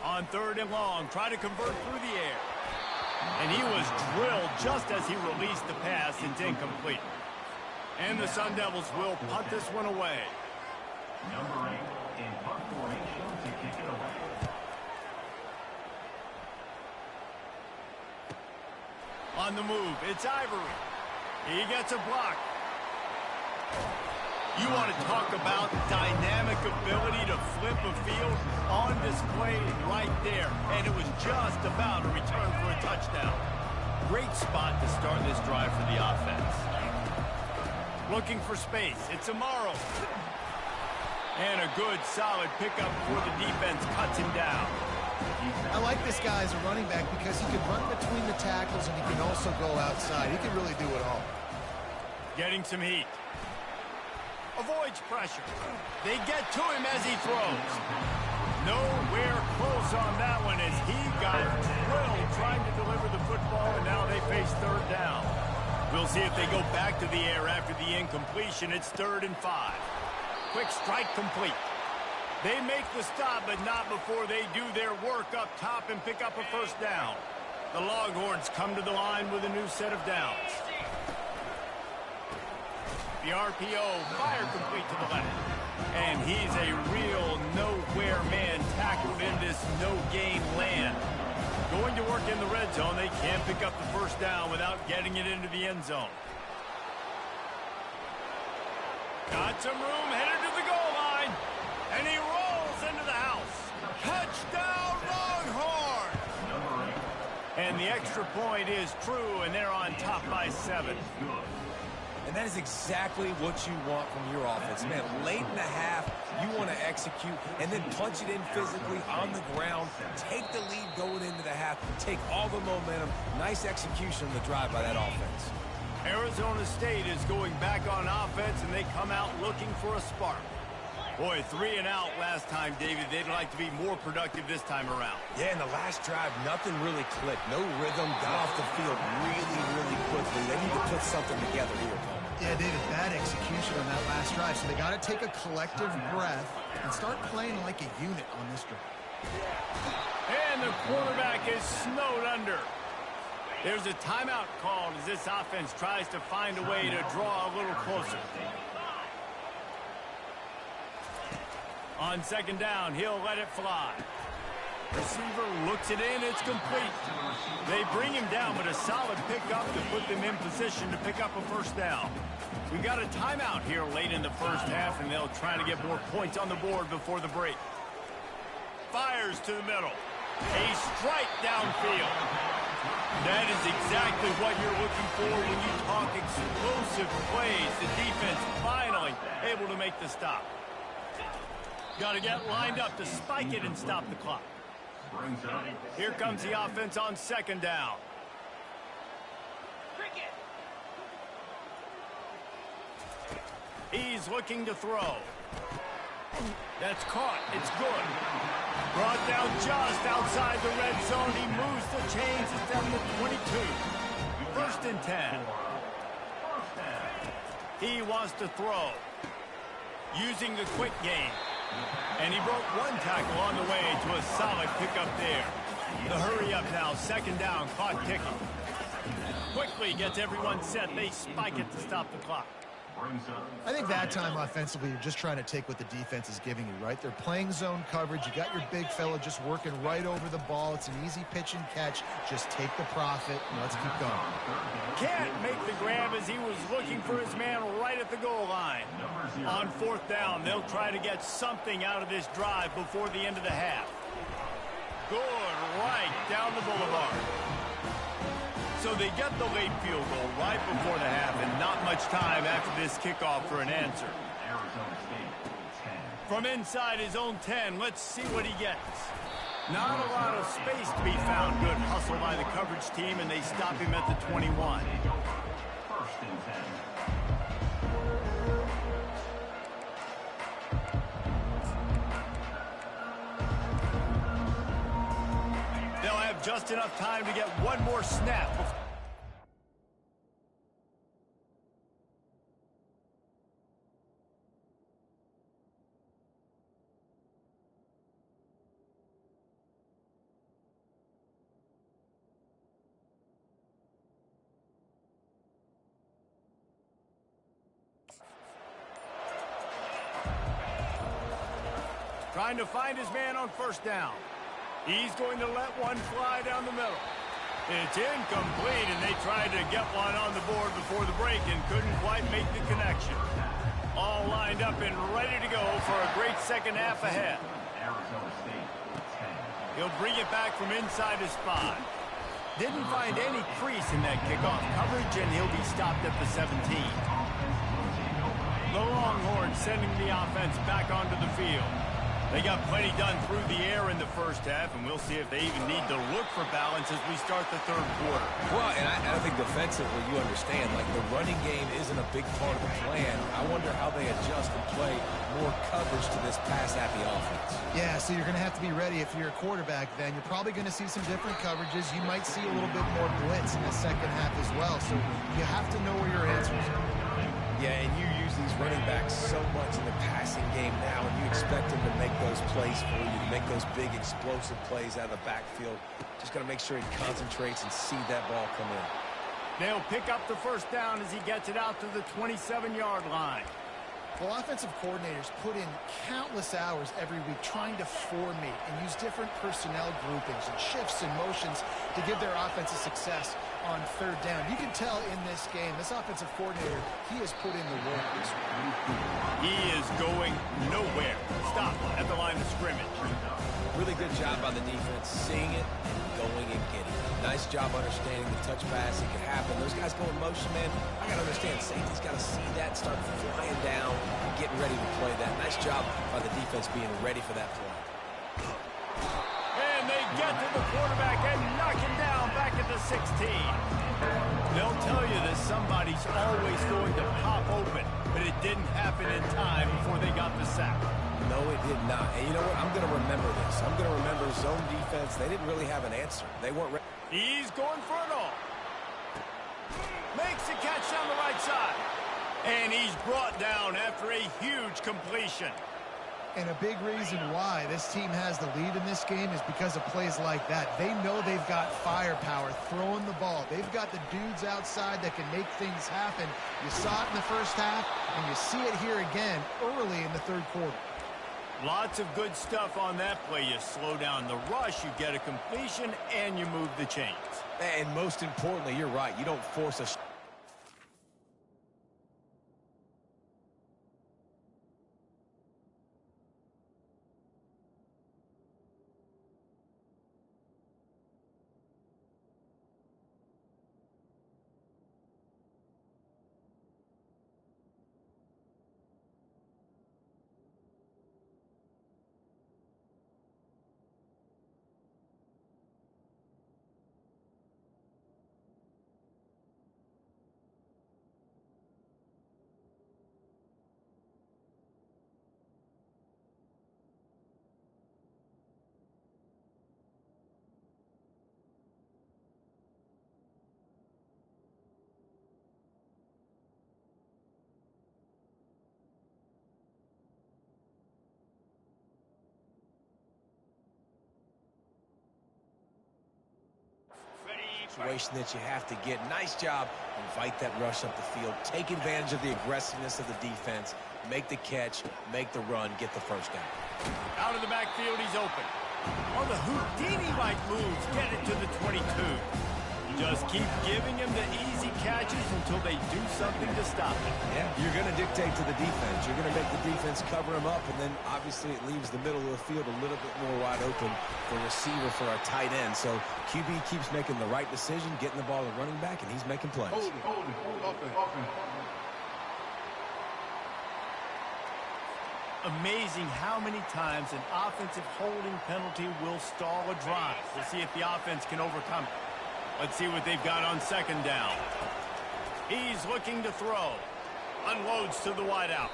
On 3rd and long, try to convert through the air. And he was drilled just as he released the pass. It's incomplete. And the Sun Devils will punt this one away. Number 8 in punt formation to kick it away. On the move, it's Ivory. He gets a block. You want to talk about dynamic ability to flip a field on display right there. And it was just about a return for a touchdown. Great spot to start this drive for the offense. Looking for space. It's Amaro. And a good, solid pickup before the defense cuts him down. I like this guy as a running back because he can run between the tackles and he can also go outside. He can really do it all. Getting some heat. Avoids pressure. They get to him as he throws. Nowhere close on that one as he got drilled trying to deliver the football, and now they face 3rd down. We'll see if they go back to the air after the incompletion. It's 3rd and 5. Quick strike complete. They make the stop, but not before they do their work up top and pick up a 1st down. The Longhorns come to the line with a new set of downs. The RPO, fire complete to the left. And he's a real nowhere man tackled in this no-gain land. Going to work in the red zone, they can't pick up the 1st down without getting it into the end zone. Got some room, headed to the goal line. And he rolls into the house. Touchdown, Longhorns! And the extra point is true, and they're on top by 7. And that is exactly what you want from your offense. Man, late in the half, you want to execute and then punch it in physically on the ground. Take the lead going into the half. Take all the momentum. Nice execution on the drive by that offense. Arizona State is going back on offense, and they come out looking for a spark. Boy, 3 and out last time, David. They'd like to be more productive this time around. Yeah, in the last drive, nothing really clicked. No rhythm, got off the field really quickly. They need to put something together here, Paul. Yeah, David, bad execution on that last drive. So they got to take a collective breath and start playing like a unit on this drive. And the quarterback is snowed under. There's a timeout called as this offense tries to find a way to draw a little closer. On second down, he'll let it fly. Receiver looks it in, it's complete. They bring him down, but a solid pickup to put them in position to pick up a first down. We've got a timeout here late in the first half, and they'll try to get more points on the board before the break. Fires to the middle. A strike downfield. That is exactly what you're looking for when you talk explosive plays. The defense finally able to make the stop. Got to get lined up to spike it and stop the clock. Here comes the offense on second down. He's looking to throw. That's caught. It's good. Brought down just outside the red zone. He moves the chains. It's down to 22. First and 10. He wants to throw. Using the quick game. And he broke one tackle on the way to a solid pickup there. The hurry up now. Second down. Clock ticking. Quickly gets everyone set. They spike it to stop the clock. I think that time offensively, you're just trying to take what the defense is giving you, right? They're playing zone coverage. You got your big fella just working right over the ball. It's an easy pitch and catch. Just take the profit and let's keep going. Can't make the grab as he was looking for his man right at the goal line. On fourth down, they'll try to get something out of this drive before the end of the half. Good, right down the boulevard. So they get the late field goal right before the half, and not much time after this kickoff for an answer. From inside his own 10, let's see what he gets. Not a lot of space to be found. Good hustle by the coverage team, and they stop him at the 21. First and 10. They'll have just enough time to get one more snap. Trying to find his man on first down. He's going to let one fly down the middle. It's incomplete, and they tried to get one on the board before the break and couldn't quite make the connection. All lined up and ready to go for a great second half ahead. He'll bring it back from inside his spot. Didn't find any crease in that kickoff coverage, and he'll be stopped at the 17. The Longhorns sending the offense back onto the field. They got plenty done through the air in the first half, and we'll see if they even need to look for balance as we start the third quarter. Well, and I think defensively, you understand, like the running game isn't a big part of the plan. I wonder how they adjust and play more coverage to this pass-happy offense. Yeah, so you're going to have to be ready if you're a quarterback then. You're probably going to see some different coverages. You might see a little bit more blitz in the second half as well. So you have to know where your answers are. Yeah, and you use these running backs so much in the passing game now, and you expect them to make those plays for you, to make those big explosive plays out of the backfield. Just got to make sure he concentrates and see that ball come in. They'll pick up the first down as he gets it out to the 27-yard line. Well, offensive coordinators put in countless hours every week trying to formate and use different personnel groupings and shifts and motions to give their offensive success on third down. You can tell in this game, this offensive coordinator, he has put in the work this week. He is going nowhere. Stop at the line of scrimmage. Really good job by the defense, seeing it and going and getting it. Nice job understanding the touch pass. It could happen. Those guys go in motion, man. I got to understand, safety's got to see that, start flying down, and getting ready to play that. Nice job by the defense being ready for that play. And they get to the quarterback and knock him down back at the 16. They'll tell you that somebody's always going to pop open. but it didn't happen in time before they got the sack. No, it did not. And you know what? I'm going to remember this. I'm going to remember zone defense. They didn't really have an answer. They weren't ready. He's going for it all. Makes the catch down the right side. And he's brought down after a huge completion. And a big reason why this team has the lead in this game is because of plays like that. They know they've got firepower throwing the ball. They've got the dudes outside that can make things happen. You saw it in the first half, and you see it here again early in the third quarter. Lots of good stuff on that play. You slow down the rush, you get a completion, and you move the chains. And most importantly, you're right. You don't force a... Situation that you have to get. Nice job. Invite that rush up the field. Take advantage of the aggressiveness of the defense. Make the catch. Make the run. Get the first down. Out of the backfield, he's open. On the Houdini-like moves, get it to the 22. Just keep giving him the easy catches until they do something to stop him. Yeah, you're going to dictate to the defense. You're going to make the defense cover him up, and then obviously it leaves the middle of the field a little bit more wide open for receiver for our tight end. So QB keeps making the right decision, getting the ball to running back, and he's making plays. Amazing how many times an offensive holding penalty will stall a drive. We'll see if the offense can overcome it. Let's see what they've got on second down. He's looking to throw. Unloads to the wideout.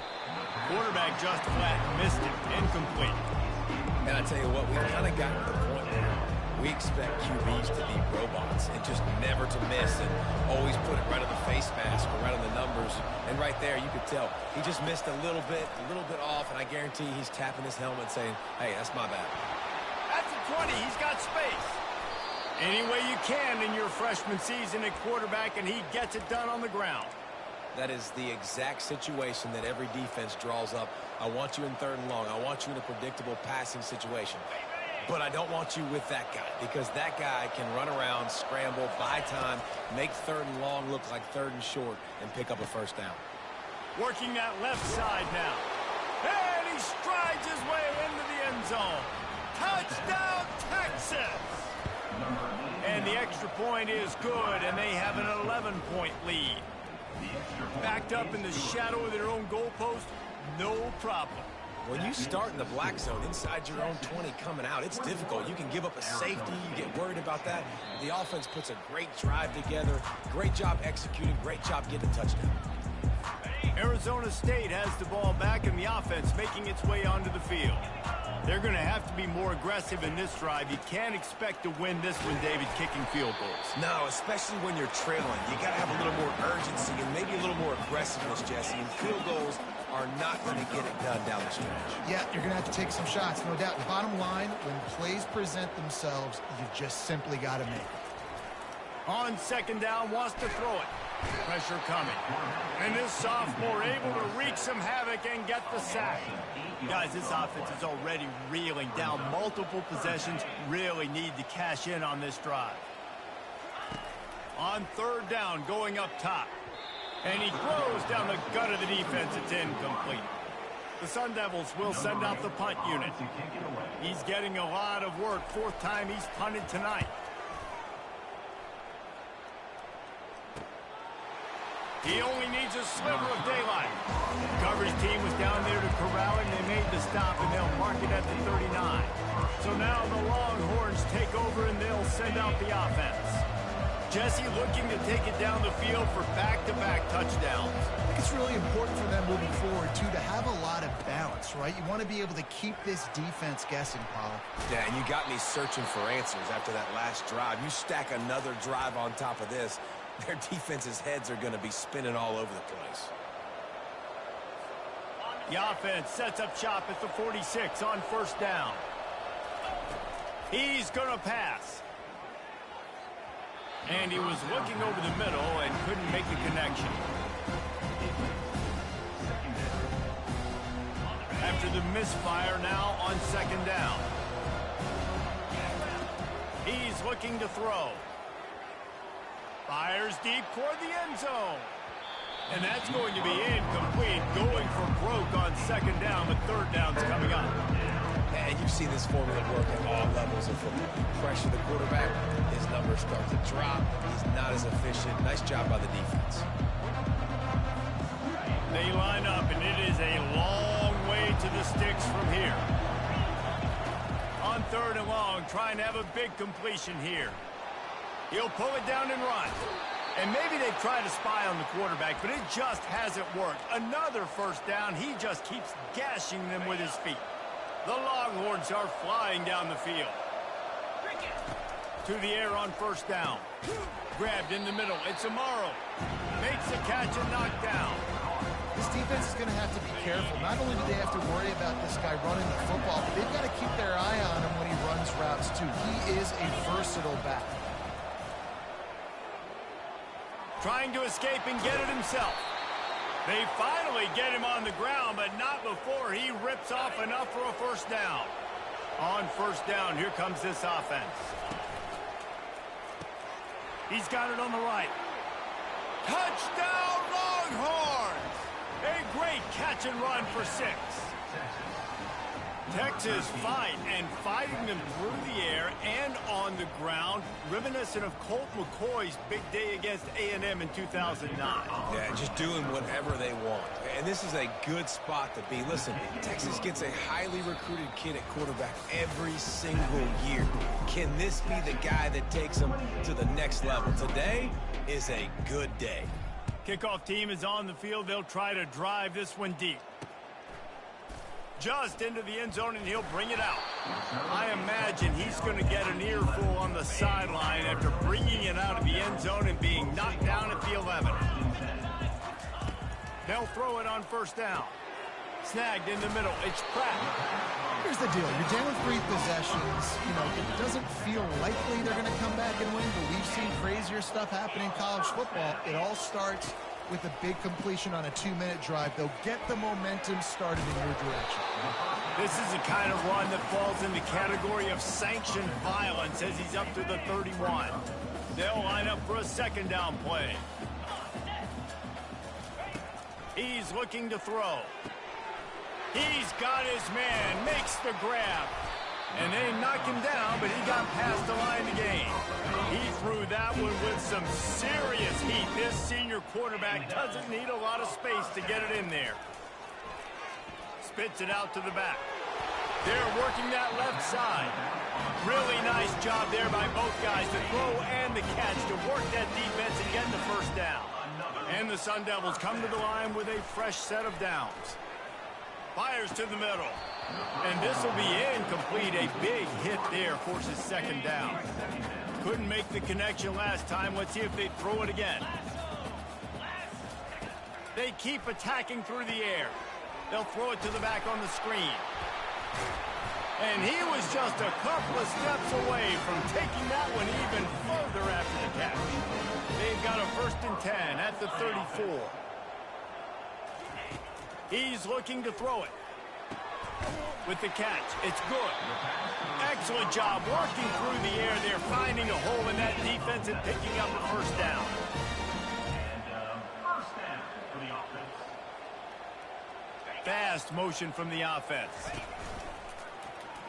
Quarterback just flat missed it. Incomplete. And I tell you what, we kind of got to the point now. We expect QBs to be robots and just never to miss and always put it right on the face mask or right on the numbers. And right there, you could tell he just missed a little bit off, and I guarantee he's tapping his helmet saying, hey, that's my bad. That's a 20. He's got space. Any way you can in your freshman season at quarterback, and he gets it done on the ground. That is the exact situation that every defense draws up. I want you in third and long. I want you in a predictable passing situation. But I don't want you with that guy, because that guy can run around, scramble, buy time, make third and long look like third and short, and pick up a first down. Working that left side now. And he strides his way into the end zone. Touchdown, Texas! And the extra point is good, and they have an 11-point lead. Backed up in the shadow of their own goalpost, no problem. When you start in the black zone inside your own 20 coming out, it's difficult. You can give up a safety. You get worried about that. The offense puts a great drive together. Great job executing. Great job getting a touchdown. Arizona State has the ball back, and the offense making its way onto the field. They're going to have to be more aggressive in this drive. You can't expect to win this one, David, kicking field goals. No, especially when you're trailing. You got to have a little more urgency and maybe a little more aggressiveness, Jesse. And field goals are not going to get it done down the stretch. Yeah, you're going to have to take some shots, no doubt. Bottom line, when plays present themselves, you just simply got to make it. On second down, wants to throw it. Pressure coming. And this sophomore able to wreak some havoc and get the sack. Guys, this offense is already reeling down multiple possessions. Really need to cash in on this drive. On third down, going up top. And he throws down the gut of the defense. It's incomplete. The Sun Devils will send out the punt unit. He's getting a lot of work. Fourth time he's punted tonight. He only needs a sliver of daylight. The coverage team was down there to corral him. They made the stop, and they'll mark it at the 39. So now the Longhorns take over, and they'll send out the offense. Jesse looking to take it down the field for back-to-back touchdowns. I think it's really important for them moving forward, too, to have a lot of balance, right? You want to be able to keep this defense guessing, Pollock. Yeah, and you got me searching for answers after that last drive. You stack another drive on top of this, their defense's heads are going to be spinning all over the place. The offense sets up shop at the 46 on first down. He's going to pass. And he was looking over the middle and couldn't make the connection. After the misfire, now on second down. He's looking to throw. Fires deep toward the end zone. And that's going to be incomplete. Going for broke on second down, but third down's coming up. And you've seen this formula work at all levels of football. You pressure the quarterback, his numbers start to drop. He's not as efficient. Nice job by the defense. They line up, and it is a long way to the sticks from here. On third and long, trying to have a big completion here. He'll pull it down and run. And maybe they've tried to spy on the quarterback, but it just hasn't worked. Another first down. He just keeps gashing them with his feet. The Longhorns are flying down the field. To the air on first down. Grabbed in the middle. It's Amaro. Makes the catch and knocked down. This defense is going to have to be careful. Not only do they have to worry about this guy running the football, but they've got to keep their eye on him when he runs routes, too. He is a versatile back. Trying to escape and get it himself. They finally get him on the ground, but not before he rips off enough for a first down. On first down, here comes this offense. He's got it on the right. Touchdown, Longhorns! A great catch and run for 6. Texas fighting them through the air and on the ground, reminiscent of Colt McCoy's big day against A&M in 2009. Yeah, just doing whatever they want. And this is a good spot to be. Listen, Texas gets a highly recruited kid at quarterback every single year. Can this be the guy that takes them to the next level? Today is a good day. Kickoff team is on the field. They'll try to drive this one deep. Just into the end zone, and he'll bring it out. I imagine he's going to get an earful on the sideline after bringing it out of the end zone and being knocked down at the 11. They'll throw it on first down. Snagged in the middle. It's Pratt. Here's the deal. You're down 3 possessions. You know, it doesn't feel likely they're going to come back and win, but we've seen crazier stuff happen in college football. It all starts with a big completion on a 2-minute drive. They'll get the momentum started in your direction. This is the kind of run that falls in the category of sanctioned violence as he's up to the 31. They'll line up for a second down play. He's looking to throw. He's got his man, makes the grab. And they knocked him down, but he got past the line to gain. He threw that one with some serious heat. This senior quarterback doesn't need a lot of space to get it in there. Spits it out to the back. They're working that left side. Really nice job there by both guys, the throw and the catch, to work that defense and get the first down. And the Sun Devils come to the line with a fresh set of downs. Fires to the middle. And this will be incomplete. A big hit there forces second down. Couldn't make the connection last time. Let's see if they throw it again. They keep attacking through the air. They'll throw it to the back on the screen. And he was just a couple of steps away from taking that one even further after the catch. They've got a 1st and 10 at the 34. He's looking to throw it. With the catch, it's good. Excellent job working through the air there, finding a hole in that defense and picking up a first down. And first down for the offense. Fast motion from the offense.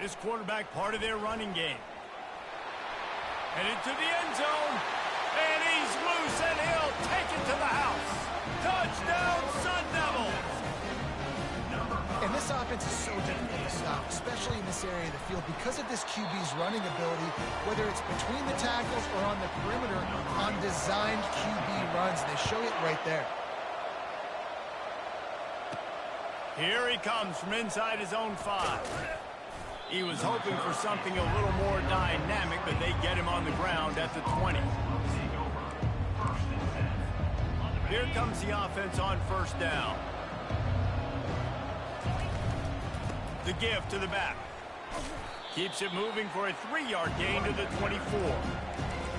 This quarterback part of their running game. Headed to the end zone. And he's loose, and he'll take it to the house. Touchdown, Sun Devils! And this offense is so difficult to stop, especially in this area of the field, because of this QB's running ability, whether it's between the tackles or on the perimeter on designed QB runs. They show it right there. Here he comes from inside his own 5. He was hoping for something a little more dynamic, but they get him on the ground at the 20. Here comes the offense on first down. The give to the back. Keeps it moving for a 3-yard gain to the 24.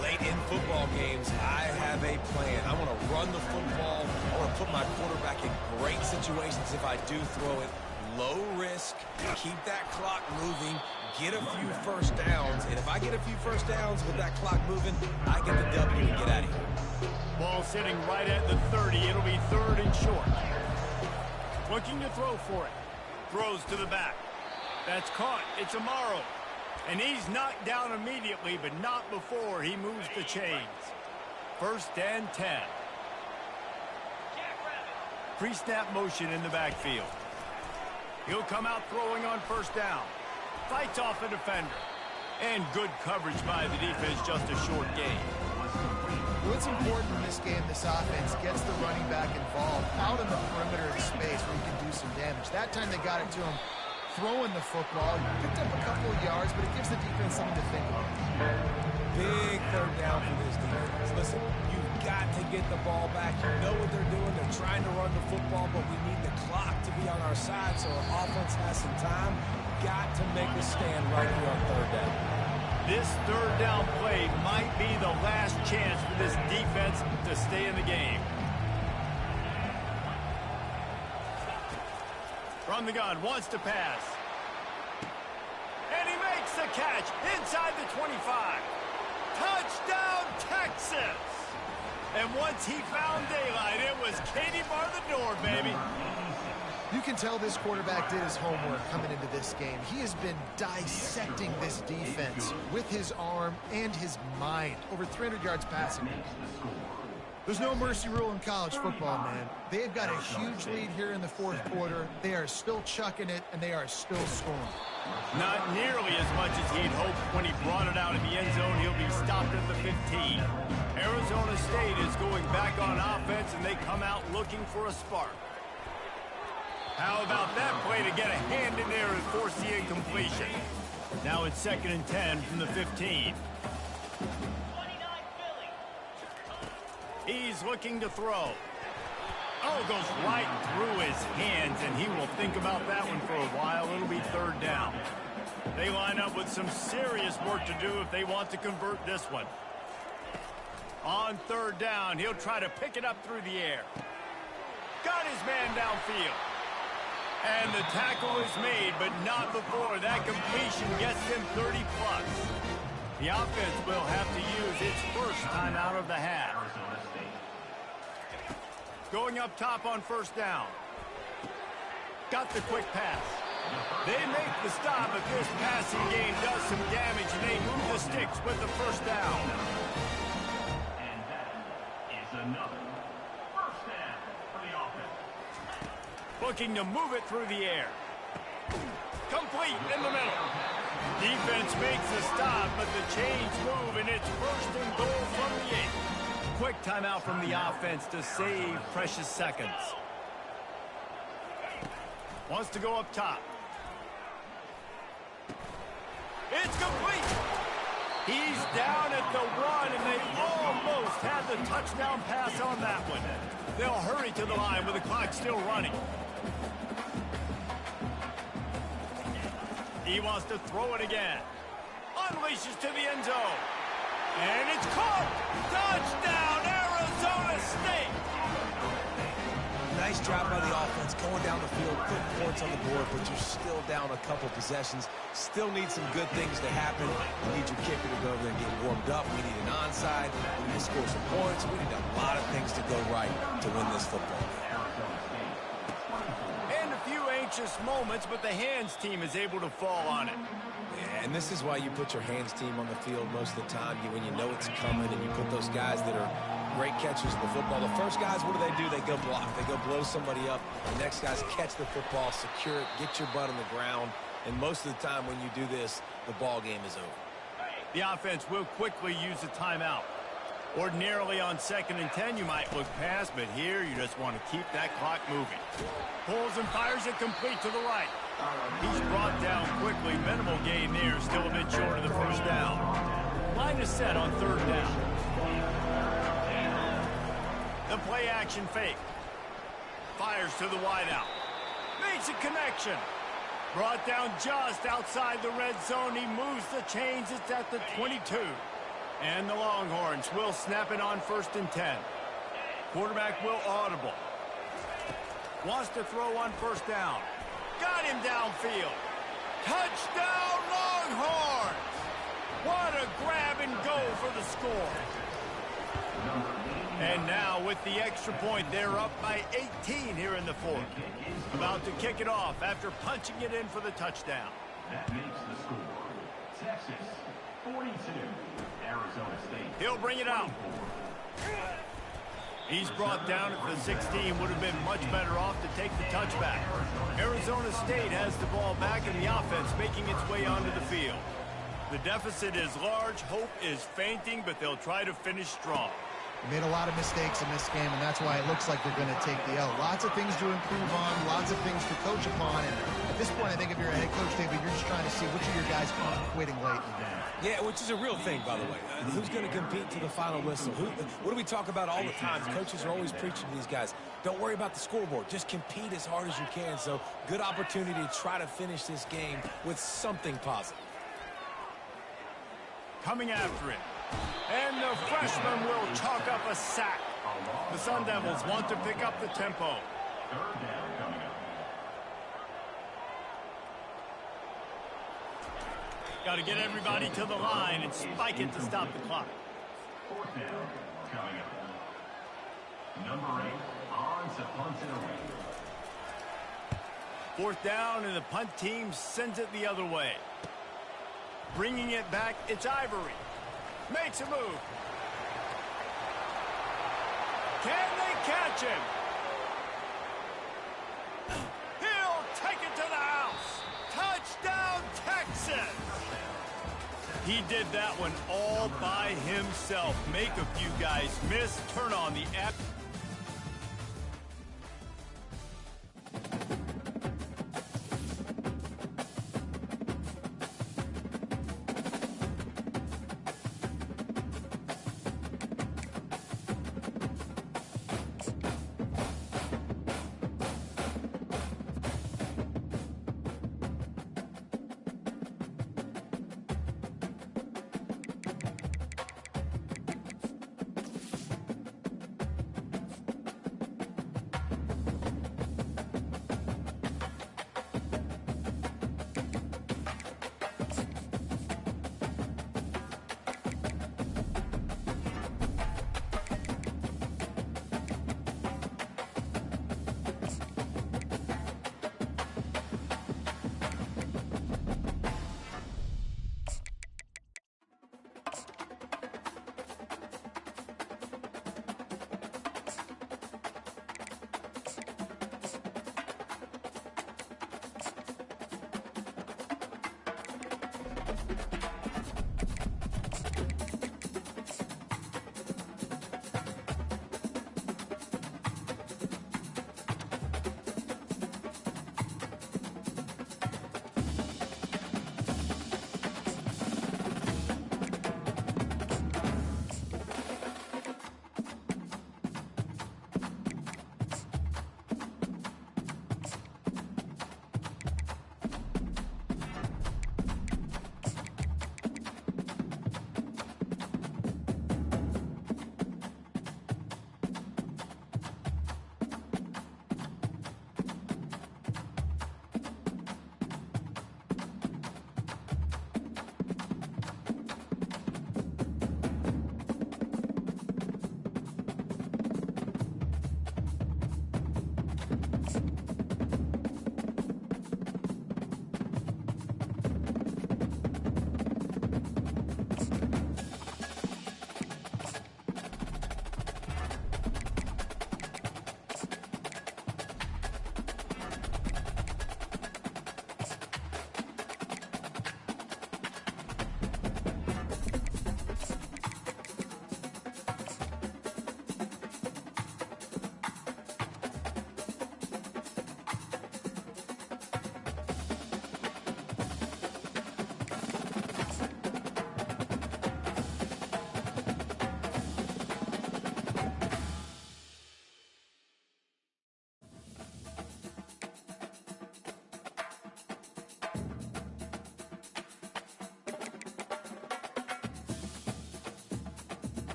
Late in football games, I have a plan. I want to run the football. I want to put my quarterback in great situations if I do throw it. Low risk, keep that clock moving, get a few first downs. And if I get a few first downs with that clock moving, I get the W and get out of here. Ball sitting right at the 30. It'll be 3rd and short. Looking to throw for it. Throws to the back. That's caught. It's Amaro. And he's knocked down immediately, but not before he moves the chains. 1st and 10. Pre-snap motion in the backfield. He'll come out throwing on first down. Fights off a defender. And good coverage by the defense, just a short gain. What's important in this game, this offense gets the running back involved out in the perimeter of space where he can do some damage. That time they got it to him throwing the football. He picked up a couple of yards, but it gives the defense something to think about. Big 3rd down for this defense. Listen, you've got to get the ball back. You know what they're doing. They're trying to run the football, but we need the clock to be on our side so our offense has some time. Got to make a stand right here on 3rd down. This 3rd down play might be the last chance for this defense to stay in the game. From the gun, wants to pass. And he makes the catch inside the 25. Touchdown, Texas! And once he found daylight, it was Katie bar the door, baby. You can tell this quarterback did his homework coming into this game. He has been dissecting this defense with his arm and his mind. Over 300 yards passing. There's no mercy rule in college football, man. They've got a huge lead here in the 4th quarter. They are still chucking it, and they are still scoring. Not nearly as much as he'd hoped when he brought it out in the end zone. He'll be stopped at the 15. Arizona State is going back on offense, and they come out looking for a spark. How about that play to get a hand in there and force the incompletion? Now it's 2nd and 10 from the 15. He's looking to throw. Oh, goes right through his hands, and he will think about that one for a while. It'll be 3rd down. They line up with some serious work to do if they want to convert this one. On 3rd down, he'll try to pick it up through the air. Got his man downfield. And the tackle is made, but not before that completion gets them 30+. The offense will have to use its first timeout of the half. Going up top on 1st down. Got the quick pass. They make the stop, but this passing game does some damage, and they move the sticks with the 1st down. And that is another 1st down for the offense. Looking to move it through the air. Complete in the middle. Defense makes the stop, but the chains move, and it's 1st and goal from the 8. Quick timeout from the offense to save precious seconds. Wants to go up top. It's complete. He's down at the 1, and they almost had the touchdown pass on that one. They'll hurry to the line with the clock still running. He wants to throw it again. Unleashes to the end zone. And it's caught! Touchdown, Arizona State! Nice job by the offense, going down the field, putting points on the board, but you're still down a couple possessions. Still need some good things to happen. You need your kicker to go over there and get warmed up. We need an onside. We need to score some points. We need a lot of things to go right to win this football game. And a few anxious moments, but the hands team is able to fall on it. Yeah, and this is why you put your hands team on the field most of the time. When you know it's coming, and you put those guys that are great catchers of the football. The first guys, what do? They go block. They go blow somebody up. The next guys catch the football, secure it, get your butt on the ground, And most of the time when you do this, the ball game is over. The offense will quickly use a timeout. Ordinarily on 2nd and 10, you might look past, but here you just want to keep that clock moving. Pulls and fires it complete to the right. He's brought down quickly. Minimal gain there, still a bit short of the first down. Line is set on 3rd down. The play action fake. Fires to the wideout. Makes a connection. Brought down just outside the red zone. He moves the chains. It's at the 22. And the Longhorns will snap it on 1st and 10. Quarterback will audible. Wants to throw on 1st down. Got him downfield. Touchdown Longhorns! What a grab and go for the score. And now with the extra point, they're up by 18 here in the 4th. About to kick it off after punching it in for the touchdown. That makes the score Texas 42, Arizona State. He'll bring it out. He's brought down at the 16. Would have been much better off to take the touchback. Arizona State has the ball back in the offense, making its way onto the field. The deficit is large. Hope is fainting, but they'll try to finish strong. They made a lot of mistakes in this game, and that's why it looks like they're going to take the L. Lots of things to improve on, lots of things to coach upon, and at this point, I think if you're a head coach, David, you're just trying to see which of your guys aren't quitting late in the game. Yeah, which is a real thing, by the way. Who's going to compete to the final whistle? What do we talk about all the time? Coaches are always preaching to these guys. Don't worry about the scoreboard. Just compete as hard as you can. So, good opportunity to try to finish this game with something positive. Coming after it. And the freshman will chalk up a sack. The Sun Devils want to pick up the tempo. 3rd down coming up. Got to get everybody to the line and spike it to stop the clock. 4th down coming up. Number 8 on to punt it away. 4th down, and the punt team sends it the other way. Bringing it back, it's Ivory. Makes a move. Can they catch him? He'll take it to the house. Touchdown, Texas. He did that one all by himself. Make a few guys miss. Turn on the app.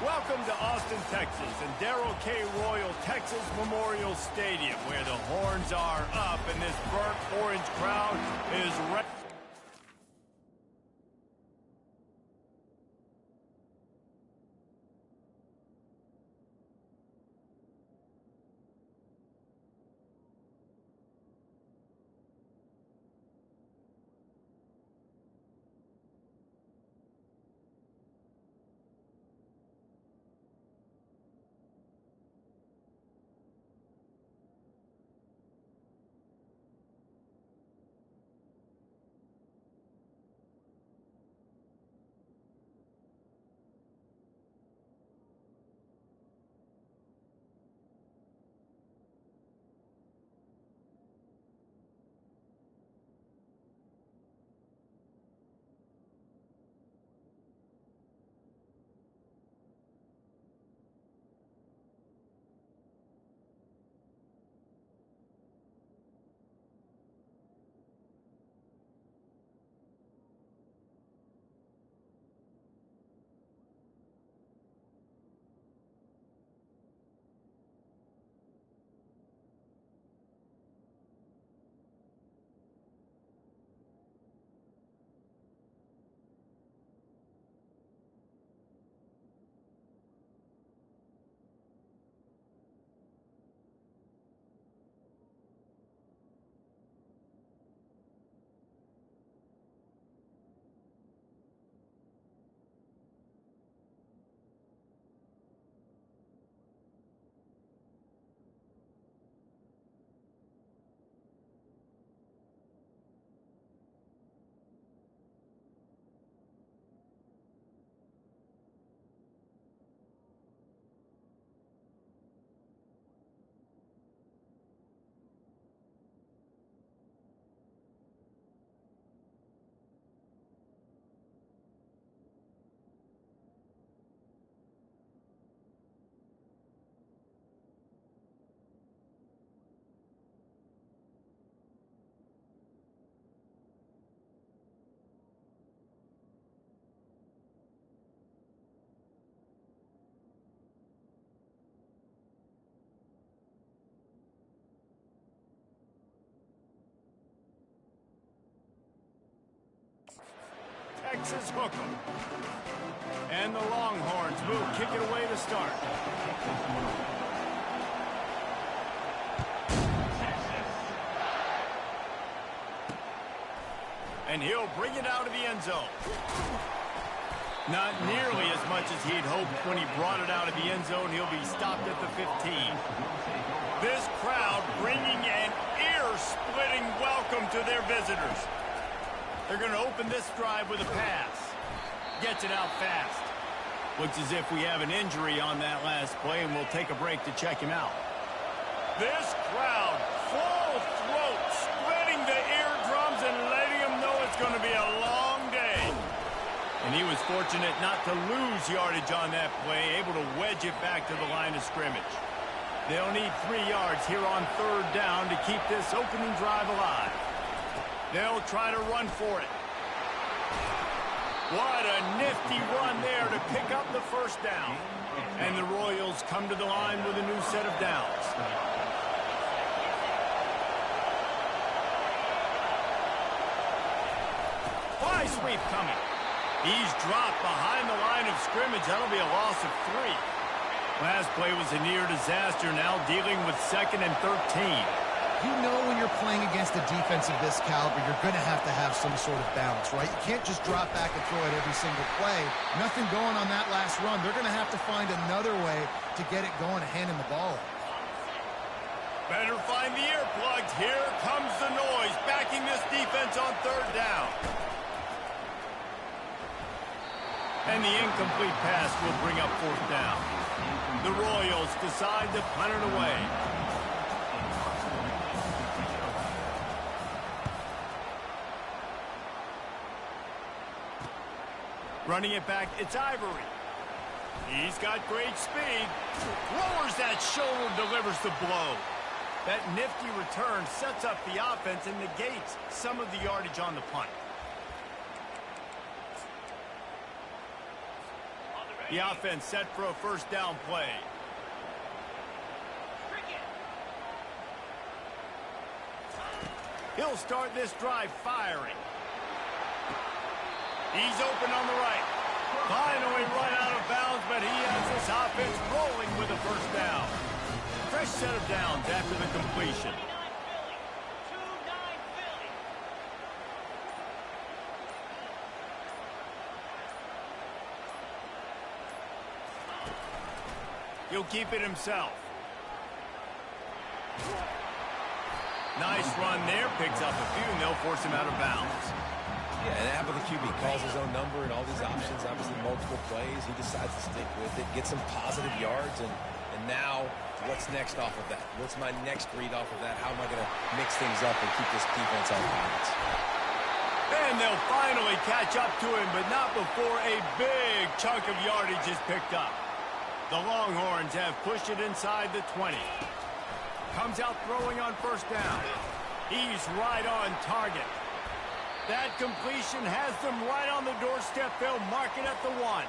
Welcome to Austin, Texas, and Darrell K. Royal Texas Memorial Stadium, where the horns are up and this burnt orange crowd is ready. Texas hook 'em. And the Longhorns will kick it away to start. And he'll bring it out of the end zone. Not nearly as much as he'd hoped when he brought it out of the end zone. He'll be stopped at the 15. This crowd bringing an ear-splitting welcome to their visitors. They're going to open this drive with a pass. Gets it out fast. Looks as if we have an injury on that last play, and we'll take a break to check him out. This crowd, full throat, splitting the eardrums and letting them know it's going to be a long day. And he was fortunate not to lose yardage on that play, able to wedge it back to the line of scrimmage. They'll need 3 yards here on third down to keep this opening drive alive. They'll try to run for it. What a nifty run there to pick up the first down. And the Royals come to the line with a new set of downs. Fly sweep coming. He's dropped behind the line of scrimmage. That'll be a loss of 3. Last play was a near disaster, now dealing with 2nd and 13. You know when you're playing against a defense of this caliber, you're going to have some sort of balance, right? You can't just drop back and throw it every single play. Nothing going on that last run. They're going to have to find another way to get it going and hand him the ball. Better find the earplugs. Here comes the noise, backing this defense on third down. And the incomplete pass will bring up fourth down. The Royals decide to punt it away. Running it back, it's Ivory. He's got great speed. Lowers that shoulder, delivers the blow. That nifty return sets up the offense and negates some of the yardage on the punt. The offense set for a first down play. He'll start this drive firing. He's open on the right. Finally run out of bounds, but he has this offense rolling with a first down. Fresh set of downs after the completion. He'll keep it himself. Nice run there. Picks up a few, and they'll force him out of bounds. Yeah, and after the QB calls his own number and all these options, obviously multiple plays, he decides to stick with it, get some positive yards, and now what's next off of that? What's my next read off of that? How am I going to mix things up and keep this defense on balance? And they'll finally catch up to him, but not before a big chunk of yardage is picked up. The Longhorns have pushed it inside the 20. Comes out throwing on first down. He's right on target. That completion has them right on the doorstep. They'll mark it at the 1.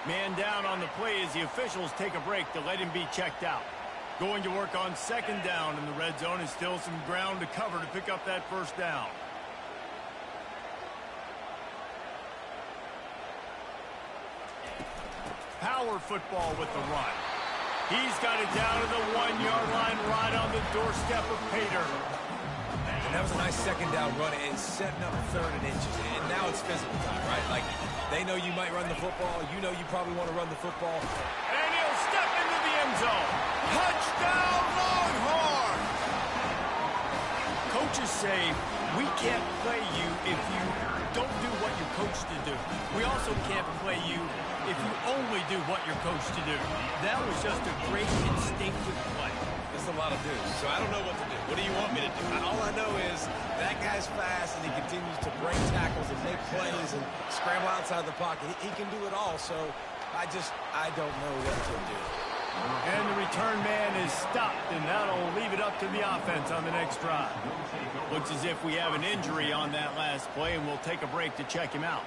Man down on the play as the officials take a break to let him be checked out. Going to work on second down in the red zone, and still some ground to cover to pick up that first down. Power football with the run. He's got it down to the 1-yard line right on the doorstep of Pater. And that was a nice second down run and setting up third and inches. And now it's physical time, right? Like, they know you might run the football. You know you probably want to run the football. And he'll step into the end zone. Touchdown, Longhorns! Coaches say, we can't play you if you don't do what you're coached to do. We also can't play you if you only do what you're coached to do. That was just a great instinctive play. It's a lot of dudes, so I don't know what to do. What do you want me to do? All I know is that guy's fast, and he continues to break tackles and make plays and scramble outside the pocket. He can do it all, so I don't know what to do. And the return man is stopped, and that'll leave it up to the offense on the next drive. Looks as if we have an injury on that last play, and we'll take a break to check him out.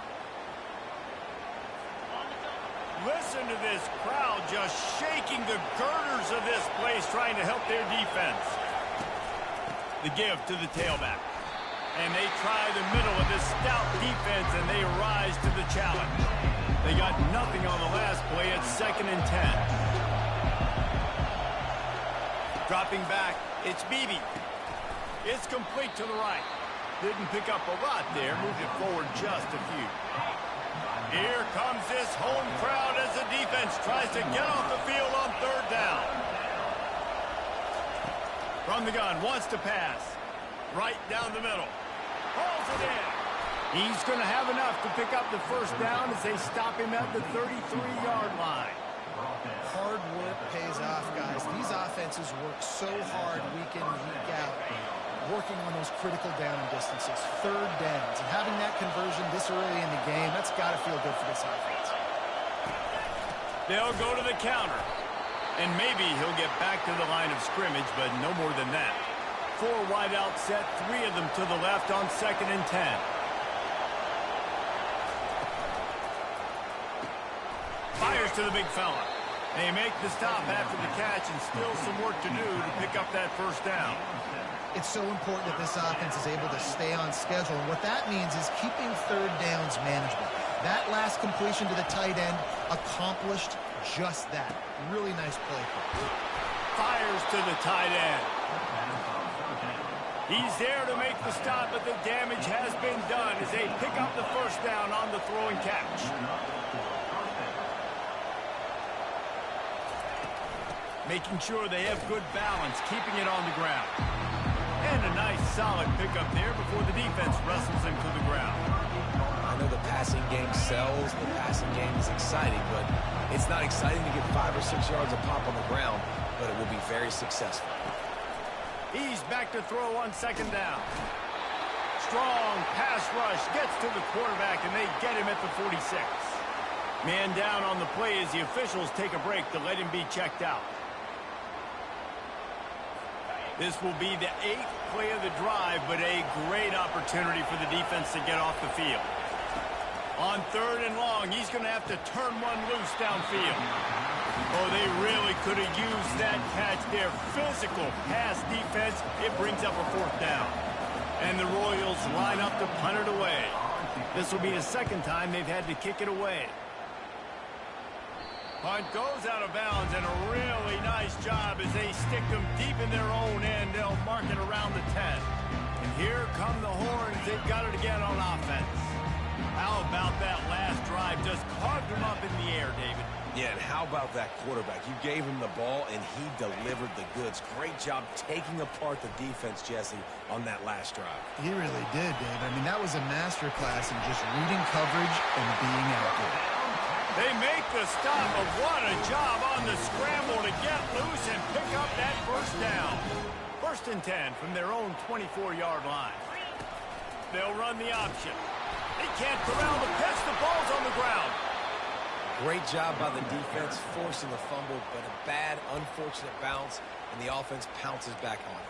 Listen to this crowd just shaking the girders of this place, trying to help their defense. The give to the tailback. And they try the middle of this stout defense, and they rise to the challenge. They got nothing on the last play. It's 2nd and 10. Dropping back, it's Beebe. It's complete to the right. Didn't pick up a lot there. Moved it forward just a few. Here comes this home crowd as the defense tries to get off the field on third down. From the gun, wants to pass. Right down the middle. Hauls it in. He's going to have enough to pick up the first down as they stop him at the 33-yard line. Hard work pays off, guys. These offenses work so hard week in, week out, working on those critical down distances, third downs, and having that conversion this early in the game, that's got to feel good for this offense. They'll go to the counter, and maybe he'll get back to the line of scrimmage, but no more than that. 4 wide out set, 3 of them to the left on 2nd and 10. Fires to the big fella. They make the stop after the catch, and still some work to do to pick up that first down. It's so important that this offense is able to stay on schedule, and what that means is keeping third downs manageable. That last completion to the tight end accomplished just that. Really nice play. Fires to the tight end. He's there to make the stop, but the damage has been done as they pick up the first down on the throw and catch. Making sure they have good balance, keeping it on the ground. And a nice solid pickup there before the defense wrestles him to the ground. I know the passing game sells, the passing game is exciting, but it's not exciting to get 5 or 6 yards a pop on the ground, but it will be very successful. He's back to throw on second down. Strong pass rush gets to the quarterback, and they get him at the 46. Man down on the play as the officials take a break to let him be checked out. This will be the 8th play of the drive, but a great opportunity for the defense to get off the field. On 3rd and long, he's going to have to turn one loose downfield. Oh, they really could have used that catch there. Physical pass defense. It brings up a 4th down. And the Royals line up to punt it away. This will be the 2nd time they've had to kick it away. Punt goes out of bounds, and a really nice job as they stick them deep in their own end. They'll mark it around the 10. And here come the horns. They've got it again on offense. How about that last drive? Just carved them up in the air, David. Yeah, and how about that quarterback? You gave him the ball, and he delivered the goods. Great job taking apart the defense, Jesse, on that last drive. He really did, Dave. I mean, that was a masterclass in just reading coverage and being accurate. They make the stop, but what a job on the scramble to get loose and pick up that 1st down. 1st and 10 from their own 24-yard line. They'll run the option. They can't corral the pitch. The ball's on the ground. Great job by the defense, forcing the fumble, but a bad, unfortunate bounce, and the offense pounces back on it.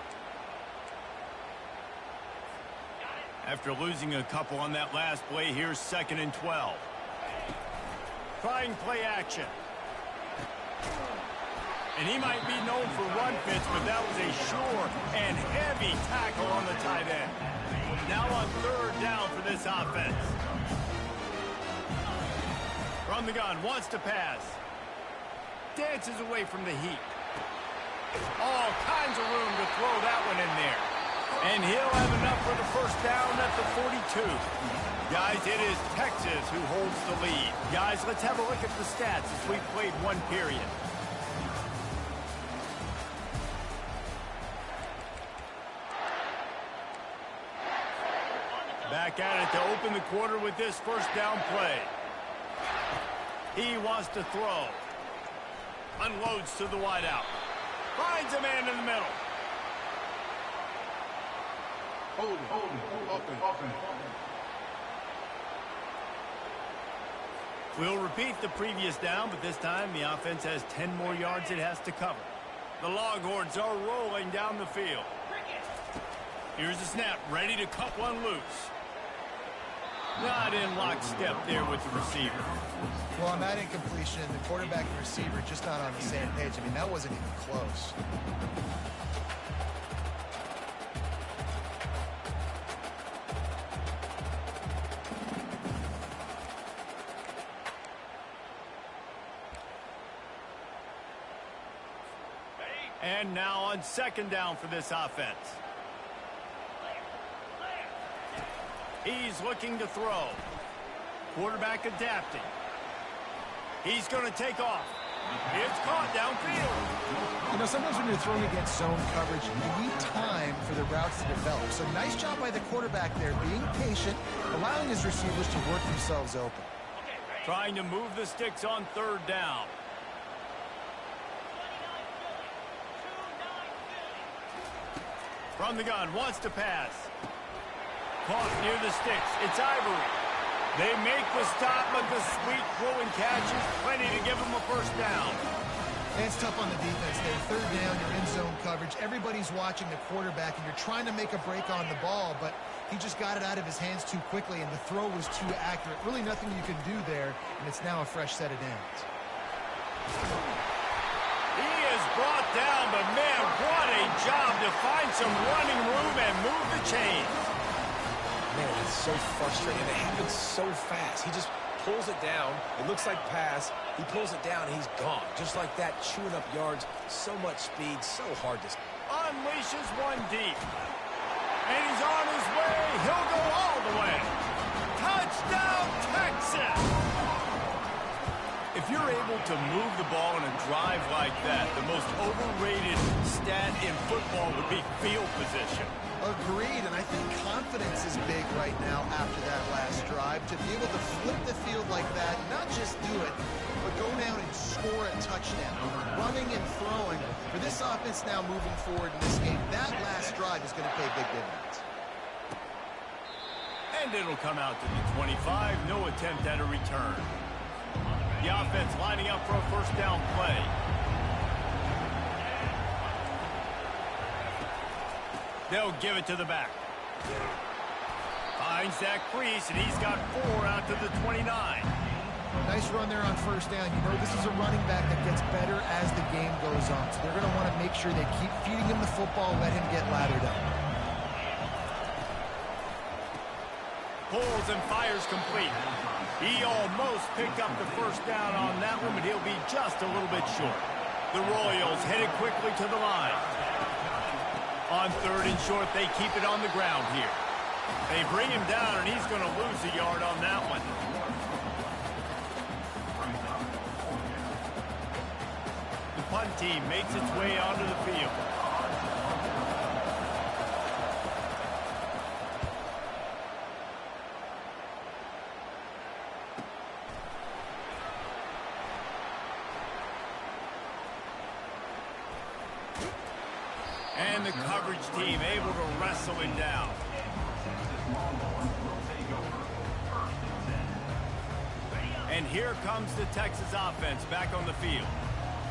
After losing a couple on that last play, here's 2nd and 12. Trying play action. And he might be known for run fits, but that was a sure and heavy tackle on the tight end. Now on 3rd down for this offense. From the gun, wants to pass. Dances away from the heat. All kinds of room to throw that one in there. And he'll have enough for the 1st down at the 42. Guys, it is Texas who holds the lead. Guys, let's have a look at the stats as we've played 1 period. Back at it to open the quarter with this 1st down play. He wants to throw. Unloads to the wideout. Finds a man in the middle. Open. We'll repeat the previous down, but this time the offense has 10 more yards it has to cover. The Longhorns are rolling down the field. Here's the snap, ready to cut one loose. Not in lockstep there with the receiver. Well, on that incompletion, the quarterback and receiver just not on the same page. I mean, that wasn't even close. And now on 2nd down for this offense. He's looking to throw. Quarterback adapting. He's going to take off. It's caught downfield. You know, sometimes when you're throwing against zone coverage, you need time for the routes to develop. So nice job by the quarterback there, being patient, allowing his receivers to work themselves open. Trying to move the sticks on 3rd down. From the gun, wants to pass. Caught near the sticks. It's Ivory. They make the stop, but the sweet throwing catch is plenty to give them a 1st down. And it's tough on the defense there. 3rd down, you're in zone coverage. Everybody's watching the quarterback, and you're trying to make a break on the ball, but he just got it out of his hands too quickly, and the throw was too accurate. Really nothing you can do there, and it's now a fresh set of downs. He is brought down, but man, what a job to find some running room and move the chains. Man, it's so frustrating. It happens so fast. He just pulls it down. It looks like pass. He pulls it down, and he's gone. Just like that, chewing up yards. So much speed, so hard to... Unleashes one deep. And he's on his way. He'll go all the way. Touchdown, Texas! If you're able to move the ball in a drive like that, the most overrated stat in football would be field position. Agreed, and I think confidence is big right now after that last drive. To be able to flip the field like that, not just do it, but go down and score a touchdown. Running and throwing. For this offense now moving forward in this game, that last drive is going to pay big dividends. And it'll come out to the 25. No attempt at a return. The offense lining up for a 1st down play. They'll give it to the back. Finds that crease, and he's got 4 out to the 29. Nice run there on first down. You know this is a running back that gets better as the game goes on. So they're going to want to make sure they keep feeding him the football, let him get lathered up. Pulls and fires complete. He almost picked up the first down on that one, but he'll be just a little bit short. The Royals headed quickly to the line. On 3rd and short, they keep it on the ground here. They bring him down, and he's going to lose a yard on that one. The punt team makes its way onto the field. And the coverage team able to wrestle him down. And here comes the Texas offense back on the field.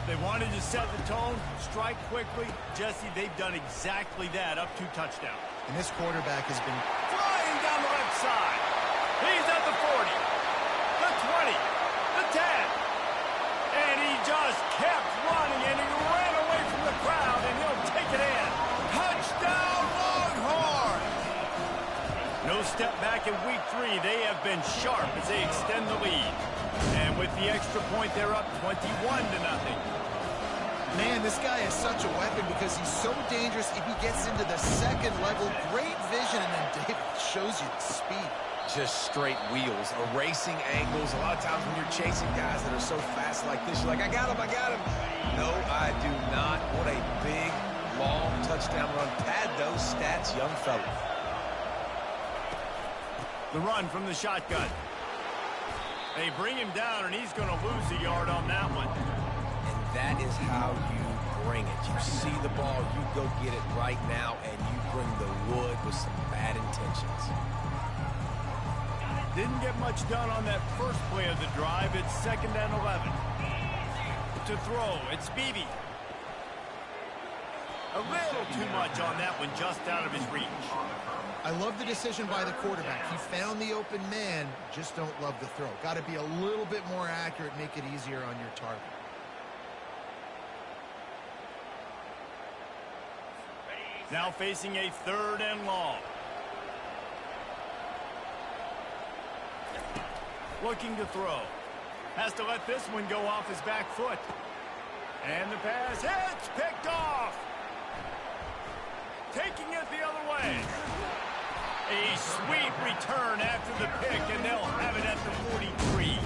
They wanted to set the tone, strike quickly. Jesse, they've done exactly that, up 2 touchdowns. And this quarterback has been Flying down the left side. He's at the 40, the 20, the 10. And he just kept running, and he ran away from the crowd, and he'll take it in. Touchdown, Longhorns! No step back in week 3. They have been sharp as they extend the lead. And with the extra point, they're up 21-0. Man, this guy is such a weapon because he's so dangerous if he gets into the second level. Great vision, and then David shows you the speed. Just straight wheels, erasing angles. A lot of times when you're chasing guys that are so fast like this, you're like, I got him, I got him. No, I do not. What a big, long touchdown run. Pad those stats, young fella. The run from the shotgun. They bring him down, and he's going to lose a yard on that one. And that is how you bring it. You see the ball, you go get it right now, and you bring the wood with some bad intentions. Didn't get much done on that first play of the drive. It's 2nd and 11. To throw, it's Beebe. A little too much on that one, just out of his reach. I love the decision by the quarterback. He found the open man, just don't love the throw. Got to be a little bit more accurate, make it easier on your target. Now facing a 3rd and long. Looking to throw. Has to let this one go off his back foot. And the pass hits, picked off. Taking it the other way. A sweet return after the pick, and they'll have it at the 43.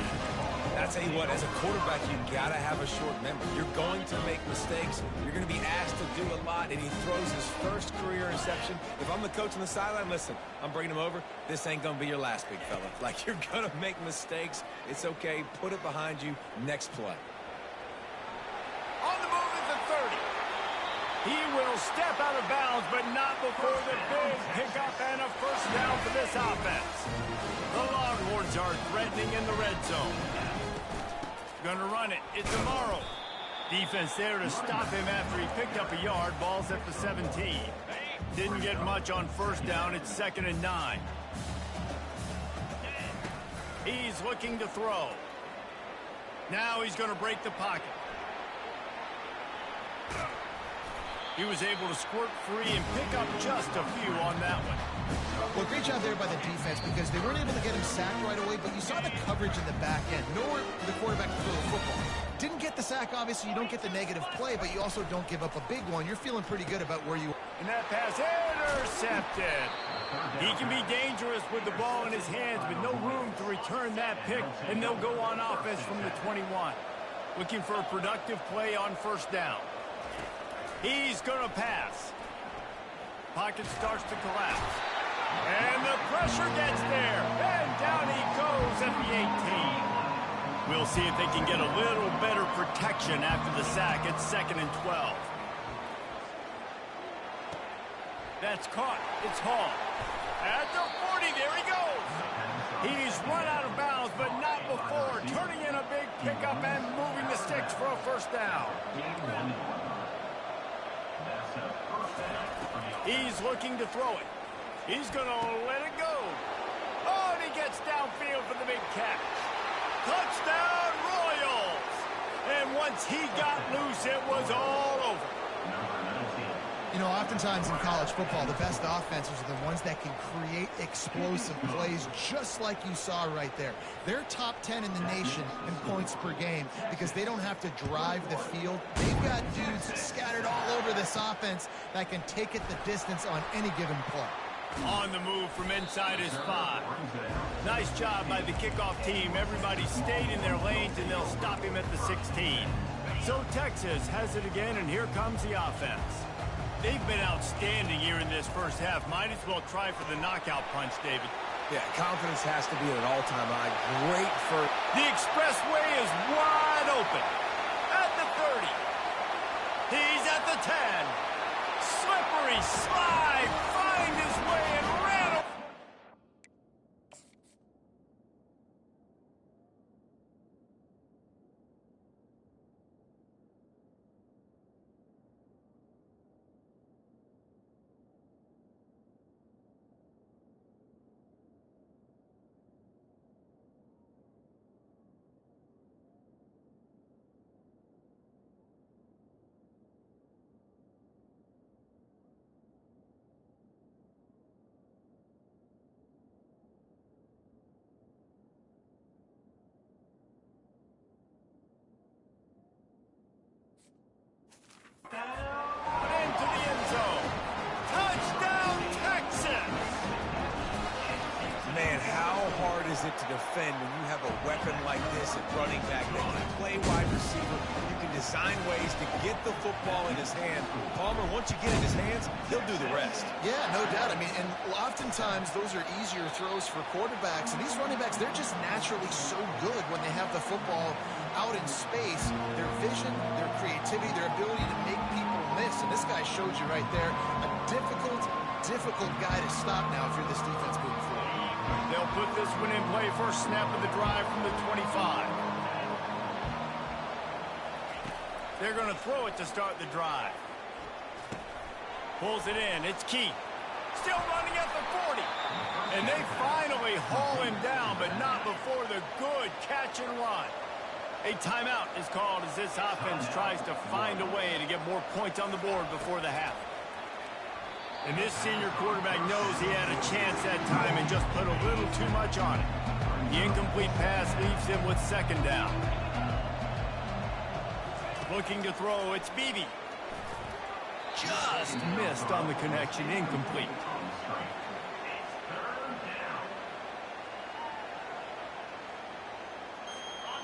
I tell you what, as a quarterback, you got to have a short memory. You're going to make mistakes. You're going to be asked to do a lot, and he throws his first career interception. If I'm the coach on the sideline, listen, I'm bringing him over. This ain't going to be your last, big fella. Like, you're going to make mistakes. It's okay. Put it behind you. Next play. On the move at the 30. He will step out of bounds, but not before the big pickup and a first down for this offense. The Longhorns are threatening in the red zone. Gonna run it. It's Amaro. Defense there to stop him after he picked up a yard. Ball's at the 17. Didn't get much on first down. It's 2nd and 9. He's looking to throw. Now he's going to break the pocket. He was able to squirt free and pick up just a few on that one. Well, great job there by the defense because they weren't able to get him sacked right away, but you saw the coverage in the back end. Nowhere the quarterback to throw the football. Didn't get the sack, obviously. You don't get the negative play, but you also don't give up a big one. You're feeling pretty good about where you are. And that pass intercepted. He can be dangerous with the ball in his hands, but no room to return that pick, and they'll go on offense from the 21. Looking for a productive play on first down. He's going to pass. Pocket starts to collapse. And the pressure gets there. And down he goes at the 18. We'll see if they can get a little better protection after the sack. It's 2nd and 12. That's caught. It's Hall. At the 40, there he goes. He's run out of bounds, but not before. Turning in a big pickup and moving the sticks for a first down. He's looking to throw it. He's going to let it go. for the big catch. Touchdown, Royals! And once he got loose, it was all over. You know, oftentimes in college football, the best offenses are the ones that can create explosive plays, just like you saw right there. They're top 10 in the nation in points per game because they don't have to drive the field. They've got dudes scattered all over this offense that can take it the distance on any given play. On the move from inside his 5. Nice job by the kickoff team. Everybody stayed in their lanes, and they'll stop him at the 16. So Texas has it again, and here comes the offense. They've been outstanding here in this first half. Might as well try for the knockout punch, David. Yeah, confidence has to be at an all-time high. Great for... The expressway is wide open. At the 30. He's at the 10. Slippery slide. Find his way and ran away. Into the end zone. Touchdown, Texas! Man, how hard is it to defend when you have a weapon like this at running back that can play wide receiver? You can design ways to get the football in his hand. Palmer, once you get in his hands, he'll do the rest. Yeah, no doubt. I mean, and oftentimes those are easier throws for quarterbacks. And these running backs, they're just naturally so good when they have the football out in space. Their vision, their creativity, their ability to make people miss. And this guy showed you right there, a difficult guy to stop now if you're this defense moving forward. They'll put this one in play. First snap of the drive from the 25. They're going to throw it to start the drive. Pulls it in. It's Keith. Still running at the 40. And they finally haul him down, but not before the good catch and run. A timeout is called as this offense tries to find a way to get more points on the board before the half. And this senior quarterback knows he had a chance that time and just put a little too much on it. The incomplete pass leaves him with second down. Looking to throw, it's Beebe. Just missed on the connection, incomplete.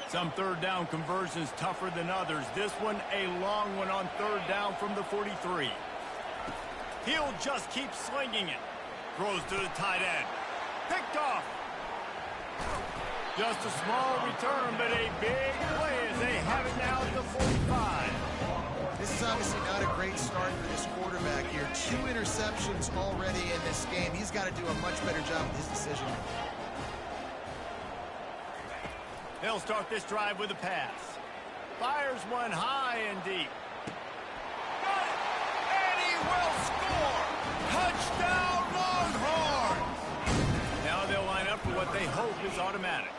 Some third down conversions tougher than others. This one a long one on third down from the 43. He'll just keep slinging it. Throws to the tight end. Picked off. Just a small return, but a big play as they have it now at the 45. This is obviously not a great start for this quarterback here. 2 interceptions already in this game. He's got to do a much better job with his decision. They'll start this drive with a pass. Fires one high and deep. Got it! And he will score! Touchdown, Longhorns! Now they'll line up for what they hope is automatic.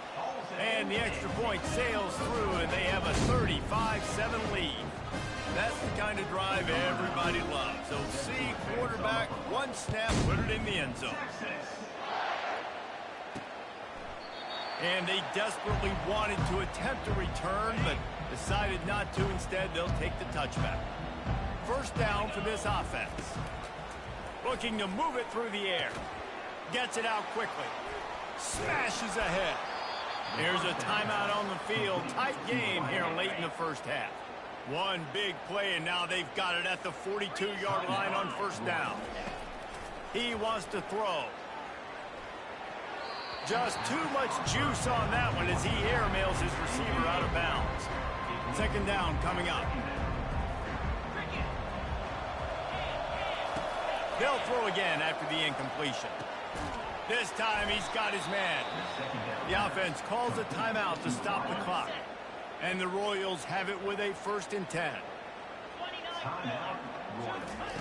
And the extra point sails through, and they have a 35-7 lead. That's the kind of drive everybody loves. So see quarterback, one snap, put it in the end zone. And they desperately wanted to attempt a return, but decided not to. Instead, they'll take the touchback. First down for this offense. Looking to move it through the air. Gets it out quickly. Smashes ahead. Here's a timeout on the field. Tight game here late in the first half. One big play, and now they've got it at the 42-yard line on first down. He wants to throw. Just too much juice on that one as he airmails his receiver out of bounds. Second down coming up. They'll throw again after the incompletion. This time he's got his man. The offense calls a timeout to stop the clock. And the Royals have it with a 1st and 10.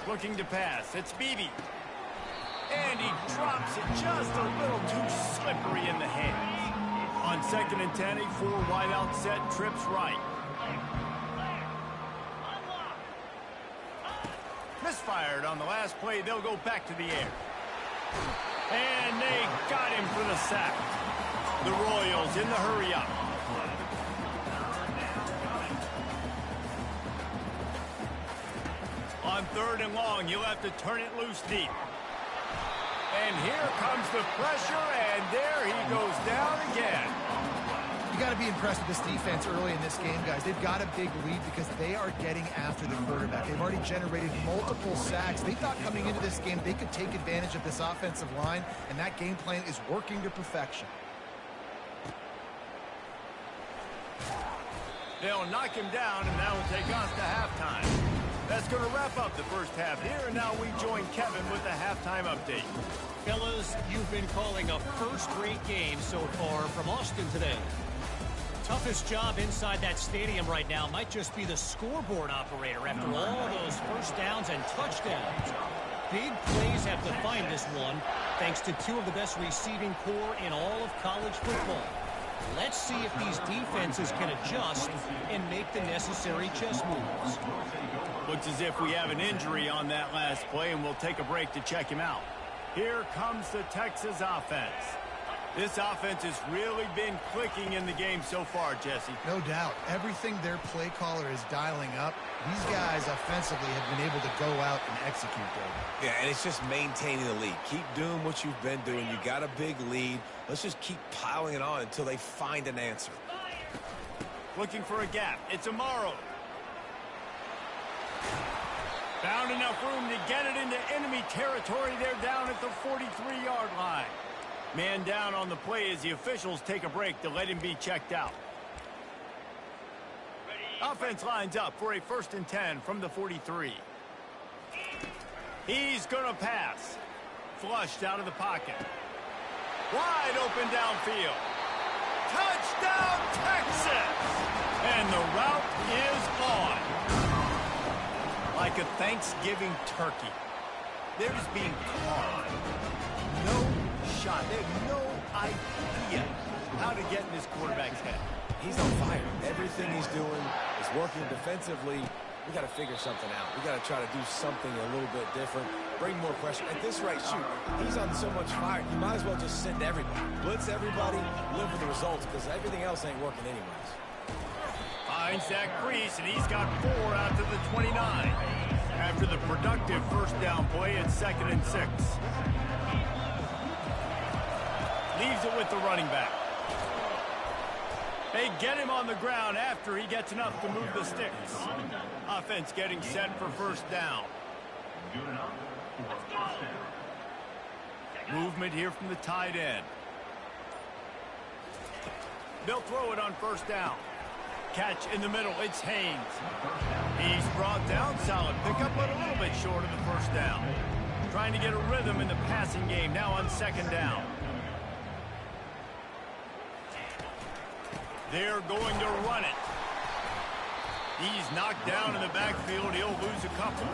Looking to pass. It's Beebe. And he drops it just a little too slippery in the hands. On 2nd and 10, a 4 wideout set trips right. Misfired on the last play. They'll go back to the air. And they got him for the sack. The Royals in the hurry-up. On 3rd and long, you'll have to turn it loose deep. And here comes the pressure, and there he goes down again. You got to be impressed with this defense early in this game, guys. They've got a big lead because they are getting after the quarterback. They've already generated multiple sacks. They thought coming into this game they could take advantage of this offensive line, and that game plan is working to perfection. They'll knock him down, and that will take us to halftime. That's going to wrap up the first half here, and now we join Kevin with the halftime update. Fellas, you've been calling a first-rate game so far from Austin today. Toughest job inside that stadium right now might just be the scoreboard operator after all those first downs and touchdowns. Big plays have defined this one, thanks to two of the best receiving corps in all of college football. Let's see if these defenses can adjust and make the necessary chess moves. Looks as if we have an injury on that last play, and we'll take a break to check him out. Here comes the Texas offense. This offense has really been clicking in the game so far, Jesse. No doubt. Everything their play caller is dialing up, these guys offensively have been able to go out and execute, Dave. Yeah, and it's just maintaining the lead. Keep doing what you've been doing. You got a big lead. Let's just keep piling it on until they find an answer. Looking for a gap. It's Amaro. Found enough room to get it into enemy territory. They're down at the 43-yard line. Man down on the play as the officials take a break to let him be checked out. Offense lines up for a 1st and 10 from the 43. He's going to pass. Flushed out of the pocket. Wide open downfield. Touchdown, Texas! And the route is on. Like a Thanksgiving turkey. They're just being carved. No shot. They have no idea how to get in this quarterback's head. He's on fire. Everything he's doing is working defensively. We got to figure something out. We got to try to do something a little bit different. Bring more pressure. At this rate, shoot, he's on so much fire. You might as well just send everybody. Blitz everybody, live with the results, because everything else ain't working anyways. Finds that crease, and he's got 4 out to the 29. After the productive first down play at 2nd and 6. Leaves it with the running back. They get him on the ground after he gets enough to move the sticks. Offense getting set for 1st down. Movement here from the tight end. They'll throw it on 1st down. Catch in the middle. It's Haynes. He's brought down. Solid pickup, but a little bit short of the 1st down. Trying to get a rhythm in the passing game now on 2nd down. They're going to run it. He's knocked down in the backfield. He'll lose a couple.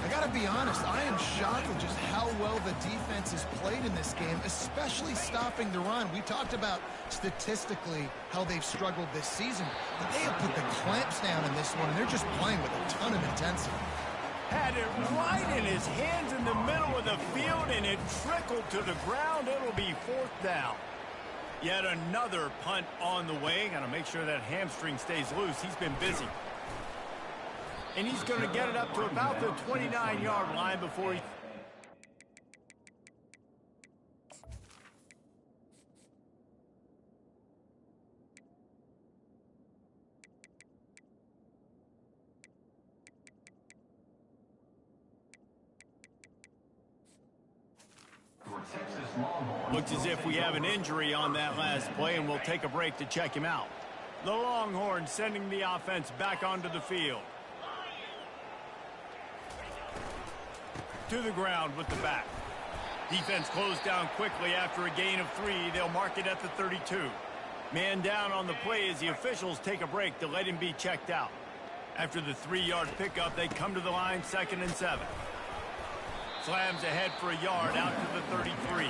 I got to be honest, I am shocked with just how well the defense has played in this game, especially stopping the run. We talked about statistically how they've struggled this season, but they have put the clamps down in this one, and they're just playing with a ton of intensity. Had it right in his hands in the middle of the field, and it trickled to the ground. It'll be 4th down. Yet another punt on the way. Got to make sure that hamstring stays loose. He's been busy. And he's going to get it up to about the 29-yard line before he... Looks as if we have an injury on that last play, and we'll take a break to check him out. The Longhorns sending the offense back onto the field. To the ground with the back. Defense closed down quickly after a gain of 3. They'll mark it at the 32. Man down on the play as the officials take a break to let him be checked out. After the 3-yard pickup, they come to the line 2nd and 7. Slams ahead for a yard out to the 33.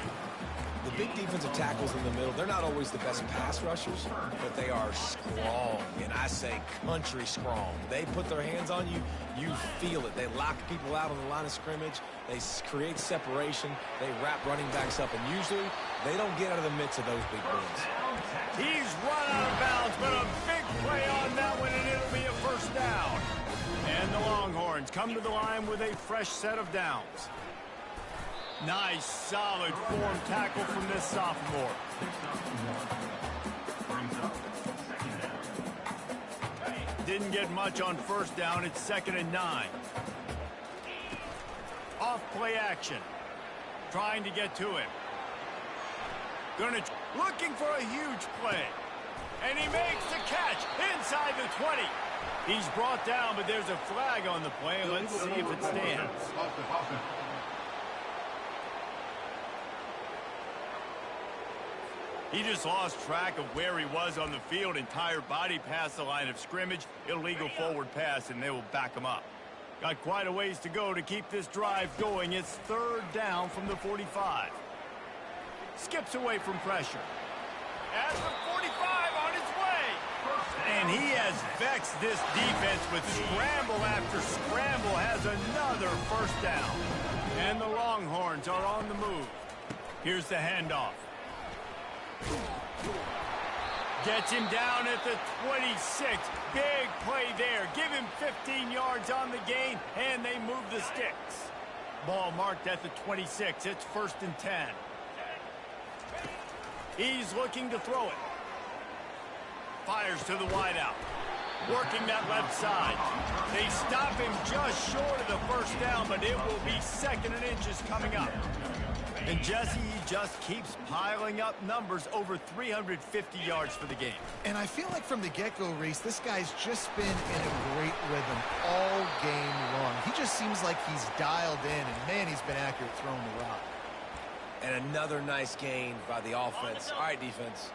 The big defensive tackles in the middle, they're not always the best pass rushers, but they are strong, and I say country strong. They put their hands on you, you feel it. They lock people out on the line of scrimmage. They create separation. They wrap running backs up, and usually they don't get out of the midst of those big boys. He's run out of bounds, but a big play on that one, and it'll be a first down. And the Longhorns come to the line with a fresh set of downs. Nice, solid form tackle from this sophomore. Didn't get much on first down. It's 2nd and 9. Off play action. Trying to get to him. Looking for a huge play. And he makes the catch inside the 20. He's brought down, but there's a flag on the play. Let's see if it stands. He just lost track of where he was on the field. Entire body past the line of scrimmage. Illegal forward pass, and they will back him up. Got quite a ways to go to keep this drive going. It's 3rd down from the 45. Skips away from pressure. At the 45 on his way. And he has vexed this defense with scramble after scramble. Has another first down. And the Longhorns are on the move. Here's the handoff. Gets him down at the 26. Big play there. Give him 15 yards on the gain, and they move the sticks. Ball marked at the 26. It's 1st and 10. He's looking to throw it. Fires to the wideout. Working that left side. They stop him just short of the first down, but it will be 2nd and inches coming up. And Jesse, he just keeps piling up numbers, over 350 yards for the game. And I feel like from the get-go, Reese, this guy's just been in a great rhythm all game long. He just seems like he's dialed in, and man, he's been accurate throwing the rock. And another nice gain by the offense. All right, defense,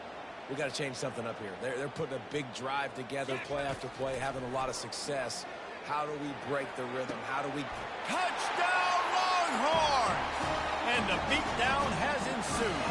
we got to change something up here. They're putting a big drive together, play after play, having a lot of success. How do we break the rhythm? How do we... Touchdown, Longhorns! And the beatdown has ensued.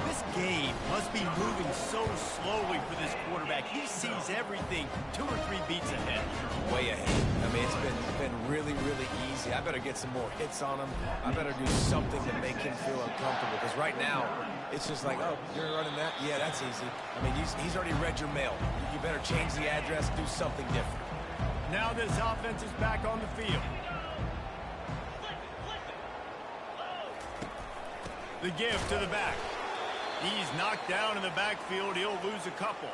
This game must be moving so slowly for this quarterback. He sees everything 2 or 3 beats ahead. Way ahead. I mean, it's been really, really easy. I better get some more hits on him. I better do something to make him feel uncomfortable. Because right now, it's just like, oh, you're running that? Yeah, that's easy. I mean, he's already read your mail. You better change the address, do something different. Now this offense is back on the field. The give to the back. He's knocked down in the backfield. He'll lose a couple.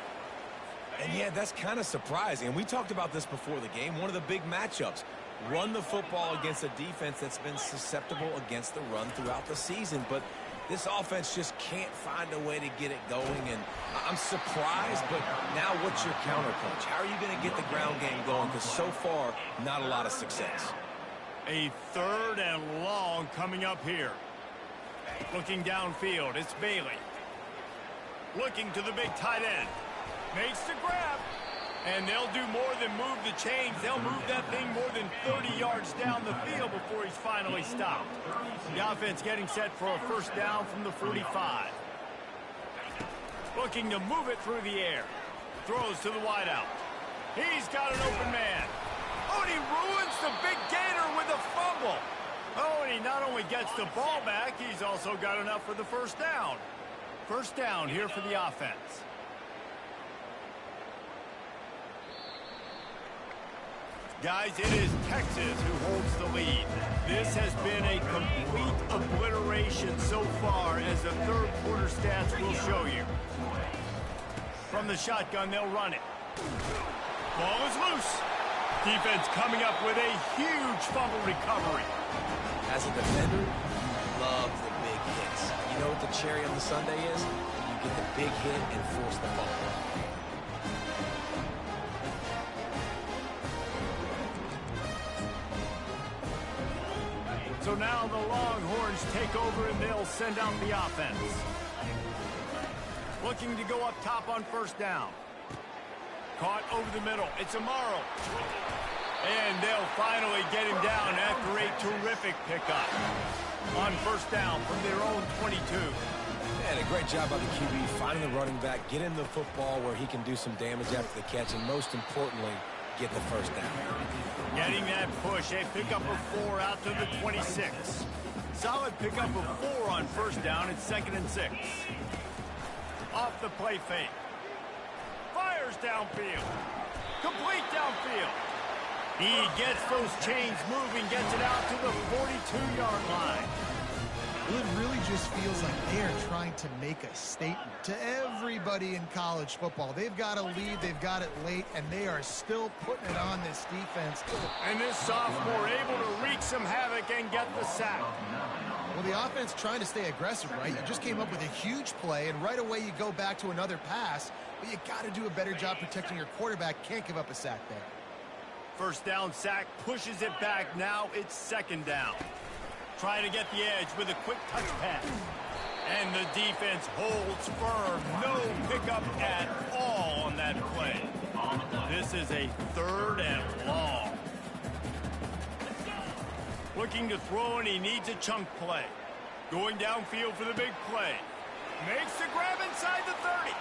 And yeah, that's kind of surprising. And we talked about this before the game. One of the big matchups. Run the football against a defense that's been susceptible against the run throughout the season. But this offense just can't find a way to get it going. And I'm surprised, but now what's your counterpunch? How are you going to get the ground game going? Because so far, not a lot of success. A 3rd and long coming up here. Looking downfield, it's Bailey. Looking to the big tight end. Makes the grab. And they'll do more than move the chains. They'll move that thing more than 30 yards down the field before he's finally stopped. The offense getting set for a first down from the 45. Looking to move it through the air. Throws to the wideout. He's got an open man. Oh, and he ruins the big gainer with a fumble. Oh, and he not only gets the ball back, he's also got enough for the first down. First down here for the offense. Guys, it is Texas who holds the lead. This has been a complete obliteration so far, as the 3rd quarter stats will show you. From the shotgun, they'll run it. Ball is loose. Defense coming up with a huge fumble recovery. As a defender, you love the big hits. You know what the cherry on the sundae is? You get the big hit and force the fumble. So now the Longhorns take over and they'll send out the offense. Looking to go up top on first down. Caught over the middle. It's Amaro. And they'll finally get him down after a terrific pickup. on first down from their own 22. And a great job by the QB finding the running back, getting the football where he can do some damage after the catch, and most importantly, get the first down. Getting that push, a pickup of 4 out to the 26. Solid pickup of 4 on first down. It's 2nd and 6. Off the play fake. Fires downfield. Complete downfield. He gets those chains moving, gets it out to the 42-yard line. Well, it really just feels like they are trying to make a statement to everybody in college football. They've got a lead, they've got it late, and they are still putting it on this defense. And this sophomore able to wreak some havoc and get the sack. Well, the offense trying to stay aggressive, right? You just came up with a huge play, and right away you go back to another pass, but you got to do a better job protecting your quarterback. Can't give up a sack there. First down sack, pushes it back. Now it's 2nd down. Trying to get the edge with a quick touch pass. And the defense holds firm. No pickup at all on that play. This is a 3rd and long. Looking to throw, and he needs a chunk play. Going downfield for the big play. Makes the grab inside the 30.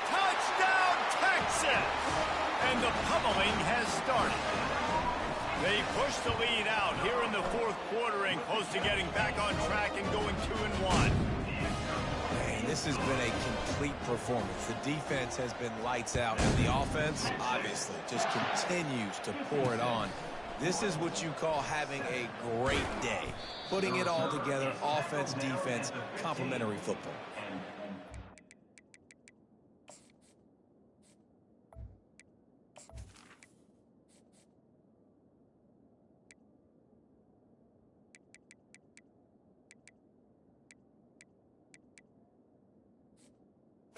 Touchdown, Texas! And the pummeling has started. They push the lead out here in the 4th quarter and close to getting back on track and going 2-1. Hey, this has been a complete performance. The defense has been lights out, and the offense, obviously, just continues to pour it on. This is what you call having a great day. Putting it all together, offense, defense, complementary football.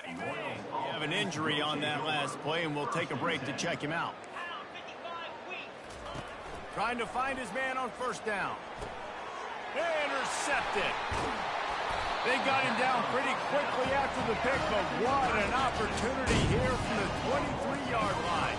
We have an injury on that last play, and we'll take a break to check him out. Trying to find his man on first down. Intercepted. They got him down pretty quickly after the pick, but what an opportunity here from the 23-yard line.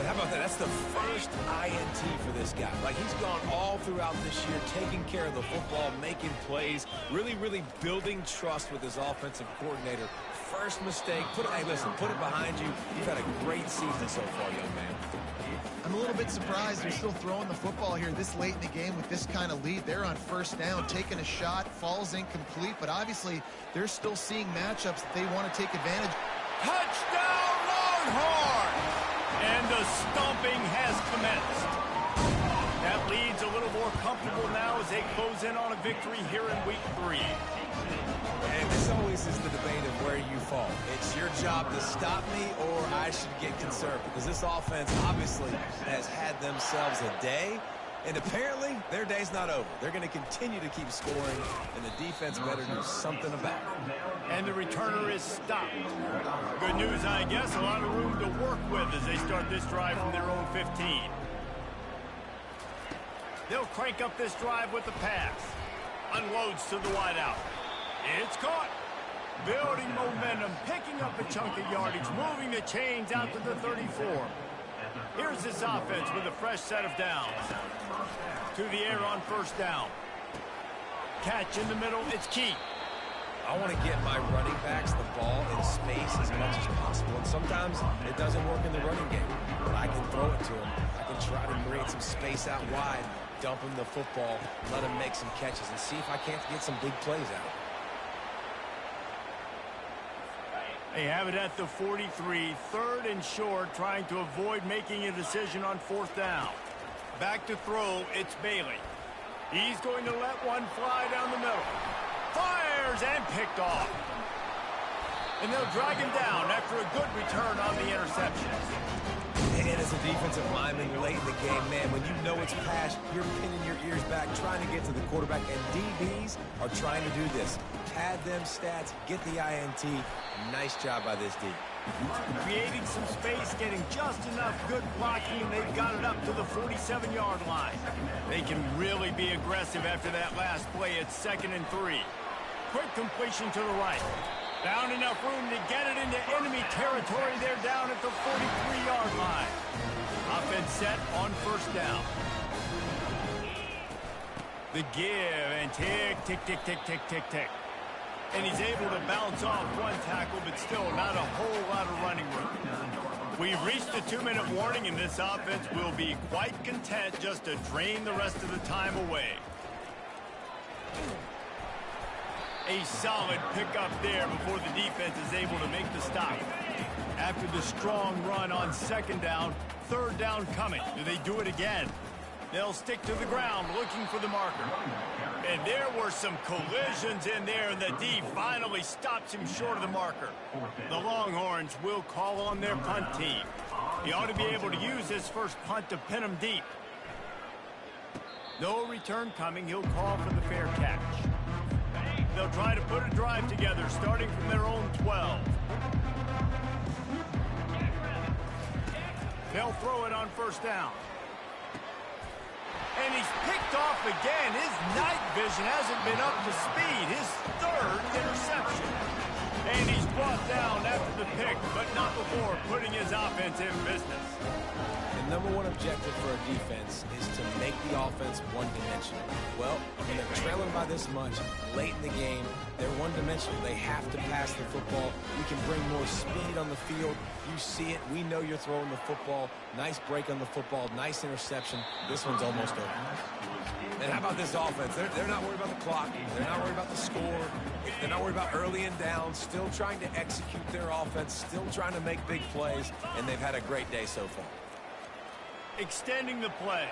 How about that? That's the first INT for this guy. Like, he's gone all throughout this year, taking care of the football, making plays, really building trust with his offensive coordinator. First mistake, hey, listen, put it behind you. You've had a great season so far, young man. I'm a little bit surprised they're still throwing the football here this late in the game with this kind of lead. They're on first down, taking a shot, falls incomplete, but obviously they're still seeing matchups that they want to take advantage. Touchdown, Longhorns! And the stomping has commenced. That lead's a little more comfortable now as they close in on a victory here in week 3. And this always is the debate of where you fall. It's your job to stop me, or I should get conservative. Because this offense obviously has had themselves a day, and apparently their day's not over. They're going to continue to keep scoring, and the defense better do something about it. And the returner is stopped. Good news, I guess. A lot of room to work with as they start this drive from their own 15. They'll crank up this drive with the pass. Unloads to the wideout. It's caught. Building momentum, picking up a chunk of yardage, moving the chains out to the 34. Here's this offense with a fresh set of downs. To the air on first down. Catch in the middle, it's key. I want to get my running backs the ball in space as much as possible. And sometimes it doesn't work in the running game. But I can throw it to them. I can try to create some space out wide, dump him the football, let him make some catches, and see if I can't get some big plays out of it. They have it at the 43, 3rd and short, trying to avoid making a decision on 4th down. Back to throw, it's Bailey. He's going to let one fly down the middle. Fires and picked off. And they'll drag him down after a good return on the interception. And as a defensive lineman late in the game, man, when you know it's pass, you're pinning your ears back, trying to get to the quarterback, and DBs are trying to do this. Pad them stats, get the INT. Nice job by this D. Creating some space, getting just enough good blocking, and they've got it up to the 47-yard line. They can really be aggressive after that last play. It's 2nd and 3. Quick completion to the right. Found enough room to get it into enemy territory. They're down at the 43-yard line. Offense set on first down. The give and tick, tick, tick, tick, tick, tick, tick. And he's able to bounce off one tackle, but still not a whole lot of running room. We've reached the 2-minute warning, and this offense will be quite content just to drain the rest of the time away. A solid pickup there before the defense is able to make the stop. After the strong run on second down, third down coming. Do they do it again? They'll stick to the ground looking for the marker. And there were some collisions in there, and the D finally stops him short of the marker. The Longhorns will call on their punt team. He ought to be able to use his first punt to pin him deep. No return coming. He'll call for the fair catch. They'll try to put a drive together, starting from their own 12. They'll throw it on first down. And he's picked off again. His night vision hasn't been up to speed. His third interception. And he's brought down after the pick, but not before putting his offense in business. The number one objective for a defense is to make the offense one-dimensional. Well, when they're trailing by this much late in the game, they're one-dimensional. They have to pass the football. We can bring more speed on the field. You see it. We know you're throwing the football. Nice break on the football. Nice interception. This one's almost over. And how about this offense? They're not worried about the clock. They're not worried about the score. They're not worried about early and down. Still trying to execute their offense. Still trying to make big plays. And they've had a great day so far. Extending the play.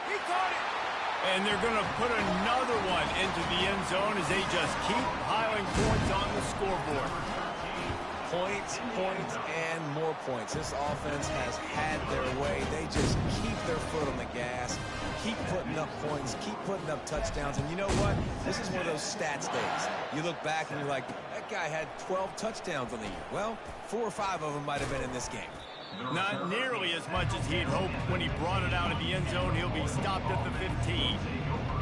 He caught it. And they're going to put another one into the end zone as they just keep piling points on the scoreboard. Points, points, and more points. This offense has had their way. They just keep their foot on the gas, keep putting up points, keep putting up touchdowns. And you know what? This is one of those stats days. You look back and you're like, that guy had 12 touchdowns on the year. Well, 4 or 5 of them might have been in this game. Not nearly as much as he'd hoped when he brought it out of the end zone. He'll be stopped at the 15.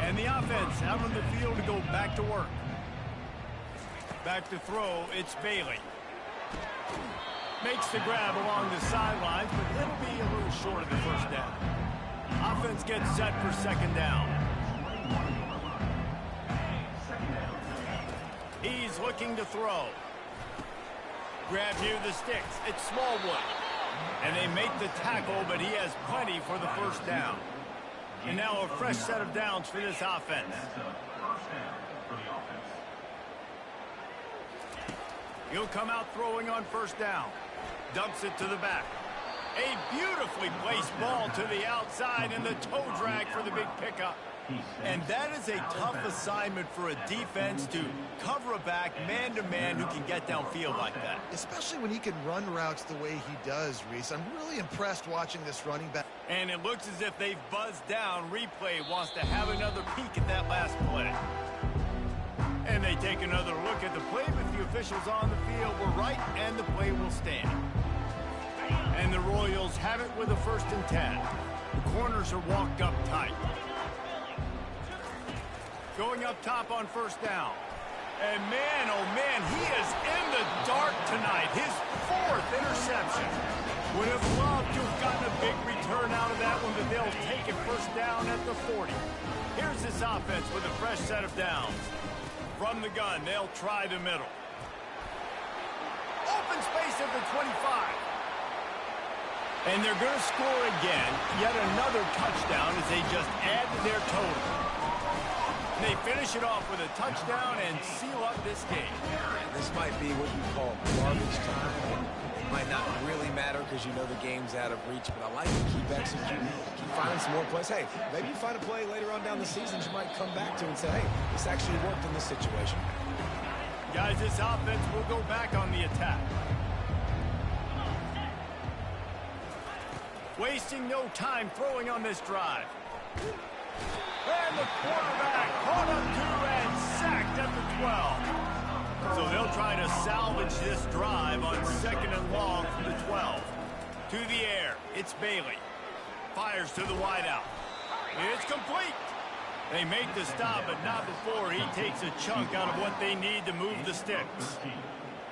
And the offense out on the field to go back to work. Back to throw, it's Bailey. Makes the grab along the sidelines, but it'll be a little short of the first down. Offense gets set for second down. He's looking to throw. Grab near the sticks. It's Smallwood. And they make the tackle, but he has plenty for the first down. And now a fresh set of downs for this offense. He'll come out throwing on first down. Dumps it to the back. A beautifully placed ball to the outside and the toe drag for the big pickup. And that is a tough assignment for a defense to cover a back man-to-man who can get downfield like that. Especially when he can run routes the way he does, Reese. I'm really impressed watching this running back. And it looks as if they've buzzed down. Replay wants to have another peek at that last play. And they take another look at the play, but the officials on the field were right, and the play will stand. And the Royals have it with a 1st and 10. The corners are walked up tight. Going up top on first down. And man, oh man, he is in the dark tonight. His 4th interception. Would have loved to have gotten a big return out of that one, but they'll take it first down at the 40. Here's this offense with a fresh set of downs. From the gun, they'll try the middle. Open space at the 25. And they're going to score again. Yet another touchdown as they just add to their total. They finish it off with a touchdown and seal up this game. This might be what you call garbage time. It might not really matter because you know the game's out of reach, but I like to keep executing, keep finding some more plays. Hey, maybe you find a play later on down the season you might come back to and say, hey, this actually worked in this situation. Guys, this offense will go back on the attack. Wasting no time throwing on this drive. And the quarterback caught up to and sacked at the 12. So they'll try to salvage this drive on 2nd and long from the 12. To the air, it's Bailey. Fires to the wideout. It's complete. They make the stop, but not before he takes a chunk out of what they need to move the sticks.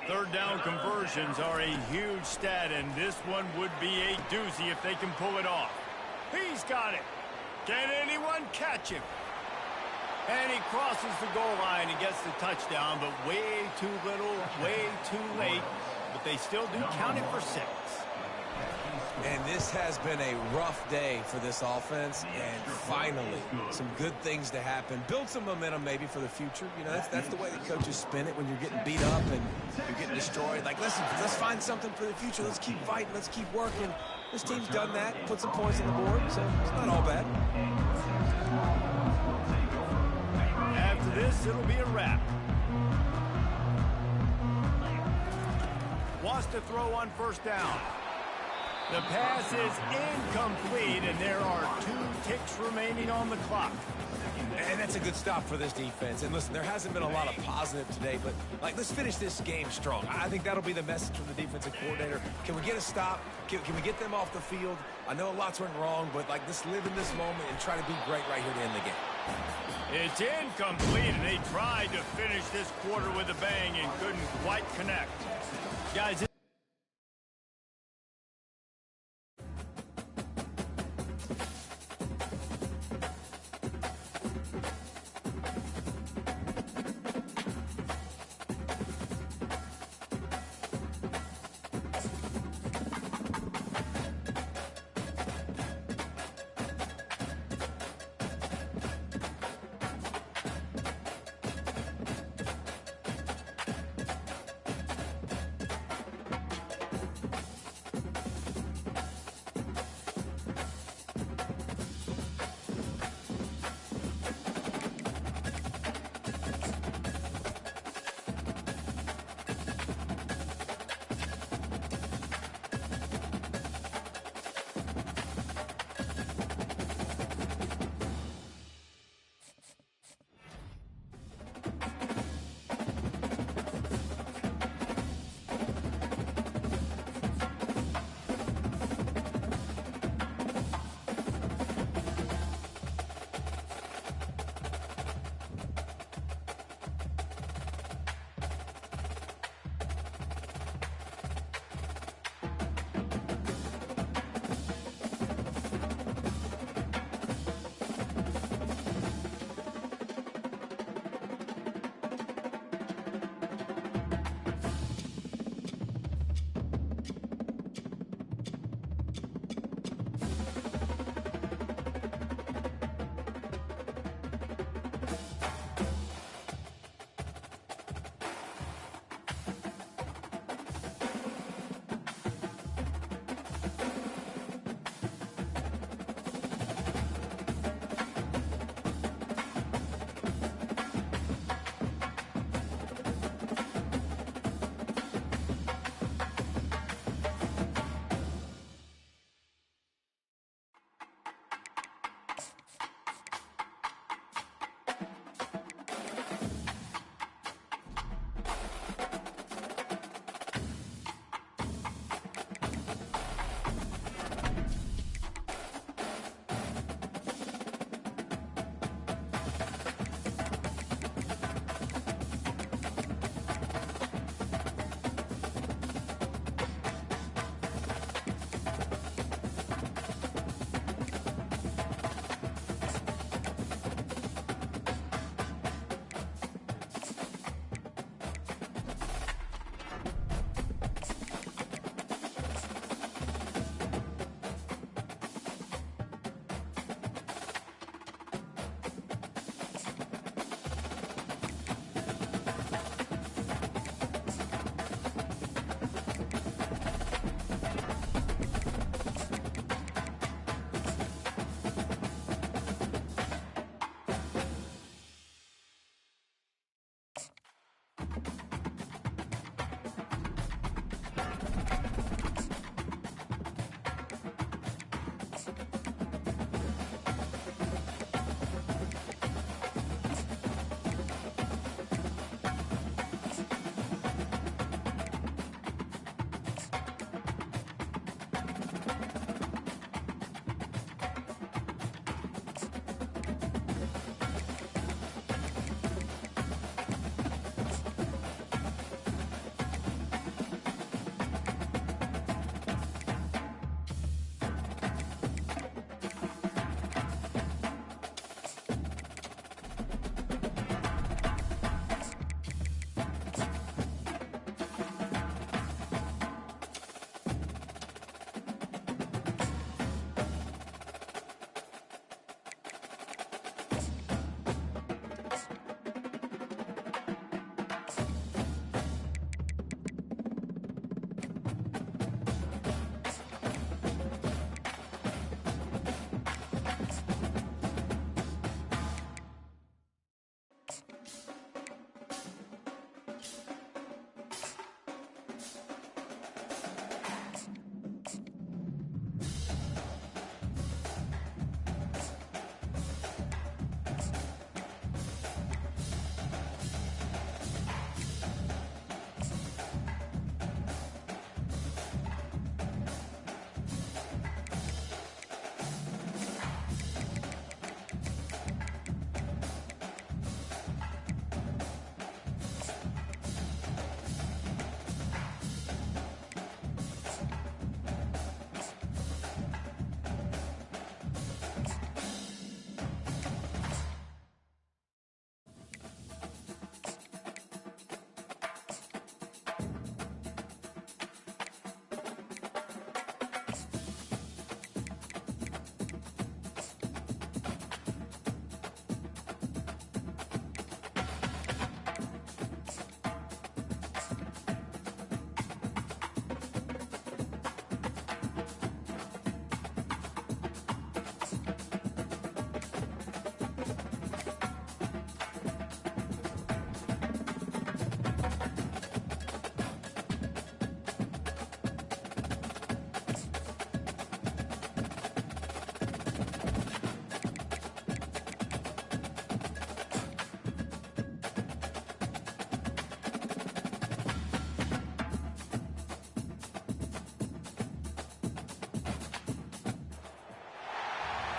3rd down conversions are a huge stat, and this one would be a doozy if they can pull it off. He's got it. Can anyone catch him? And he crosses the goal line and gets the touchdown, but way too little, way too late. But they still do count it for 6. And this has been a rough day for this offense, and finally, some good things to happen. Build some momentum maybe for the future. You know, that's the way the coaches spin it when you're getting beat up and you're getting destroyed. Like, listen, let's find something for the future. Let's keep fighting. Let's keep working. This team's done that, put some points on the board, so it's not all bad. After this, it'll be a wrap. Wants to throw on first down. The pass is incomplete, and there are 2 ticks remaining on the clock. And that's a good stop for this defense. And listen, there hasn't been a lot of positive today, but, like, let's finish this game strong. I think that'll be the message from the defensive coordinator. Can we get a stop? Can we get them off the field? I know lots went wrong, but, like, let's live in this moment and try to be great right here to end the game. It's incomplete, and they tried to finish this quarter with a bang and couldn't quite connect. Guys,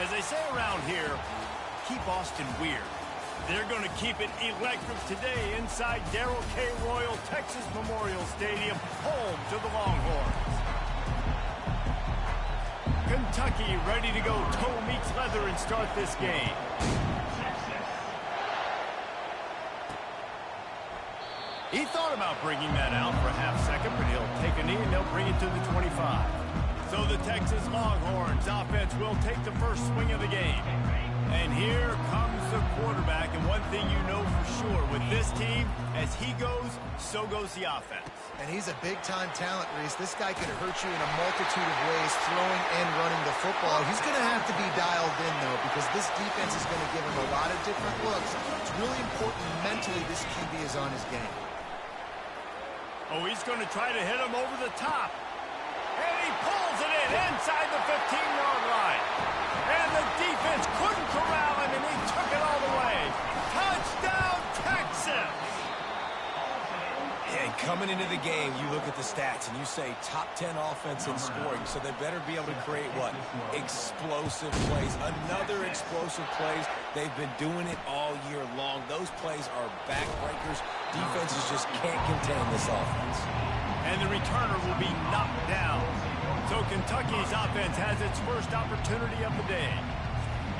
As they say around here, keep Austin weird. They're going to keep it electric today inside Darrell K. Royal Texas Memorial Stadium, home to the Longhorns. Kentucky ready to go toe meets leather and start this game. He thought about bringing that out for a half second, but he'll take a knee and they'll bring it to the 25. So the Texas Longhorns offense will take the first swing of the game. And here comes the quarterback. And one thing you know for sure, with this team, as he goes, so goes the offense. And he's a big-time talent, Reese. This guy can hurt you in a multitude of ways, throwing and running the football. He's going to have to be dialed in, though, because this defense is going to give him a lot of different looks. It's really important mentally this QB is on his game. Oh, he's going to try to hit him over the top. And he pulls it in inside the 15-yard line. And the defense couldn't corral him, and he took it all the way. Touchdown, Texas! And coming into the game, you look at the stats, and you say top 10 offense in scoring, so they better be able to create what? Explosive plays. Another explosive plays. They've been doing it all year long. Those plays are backbreakers. Defenses just can't contain this offense. And the returner will be knocked down. So Kentucky's offense has its first opportunity of the day.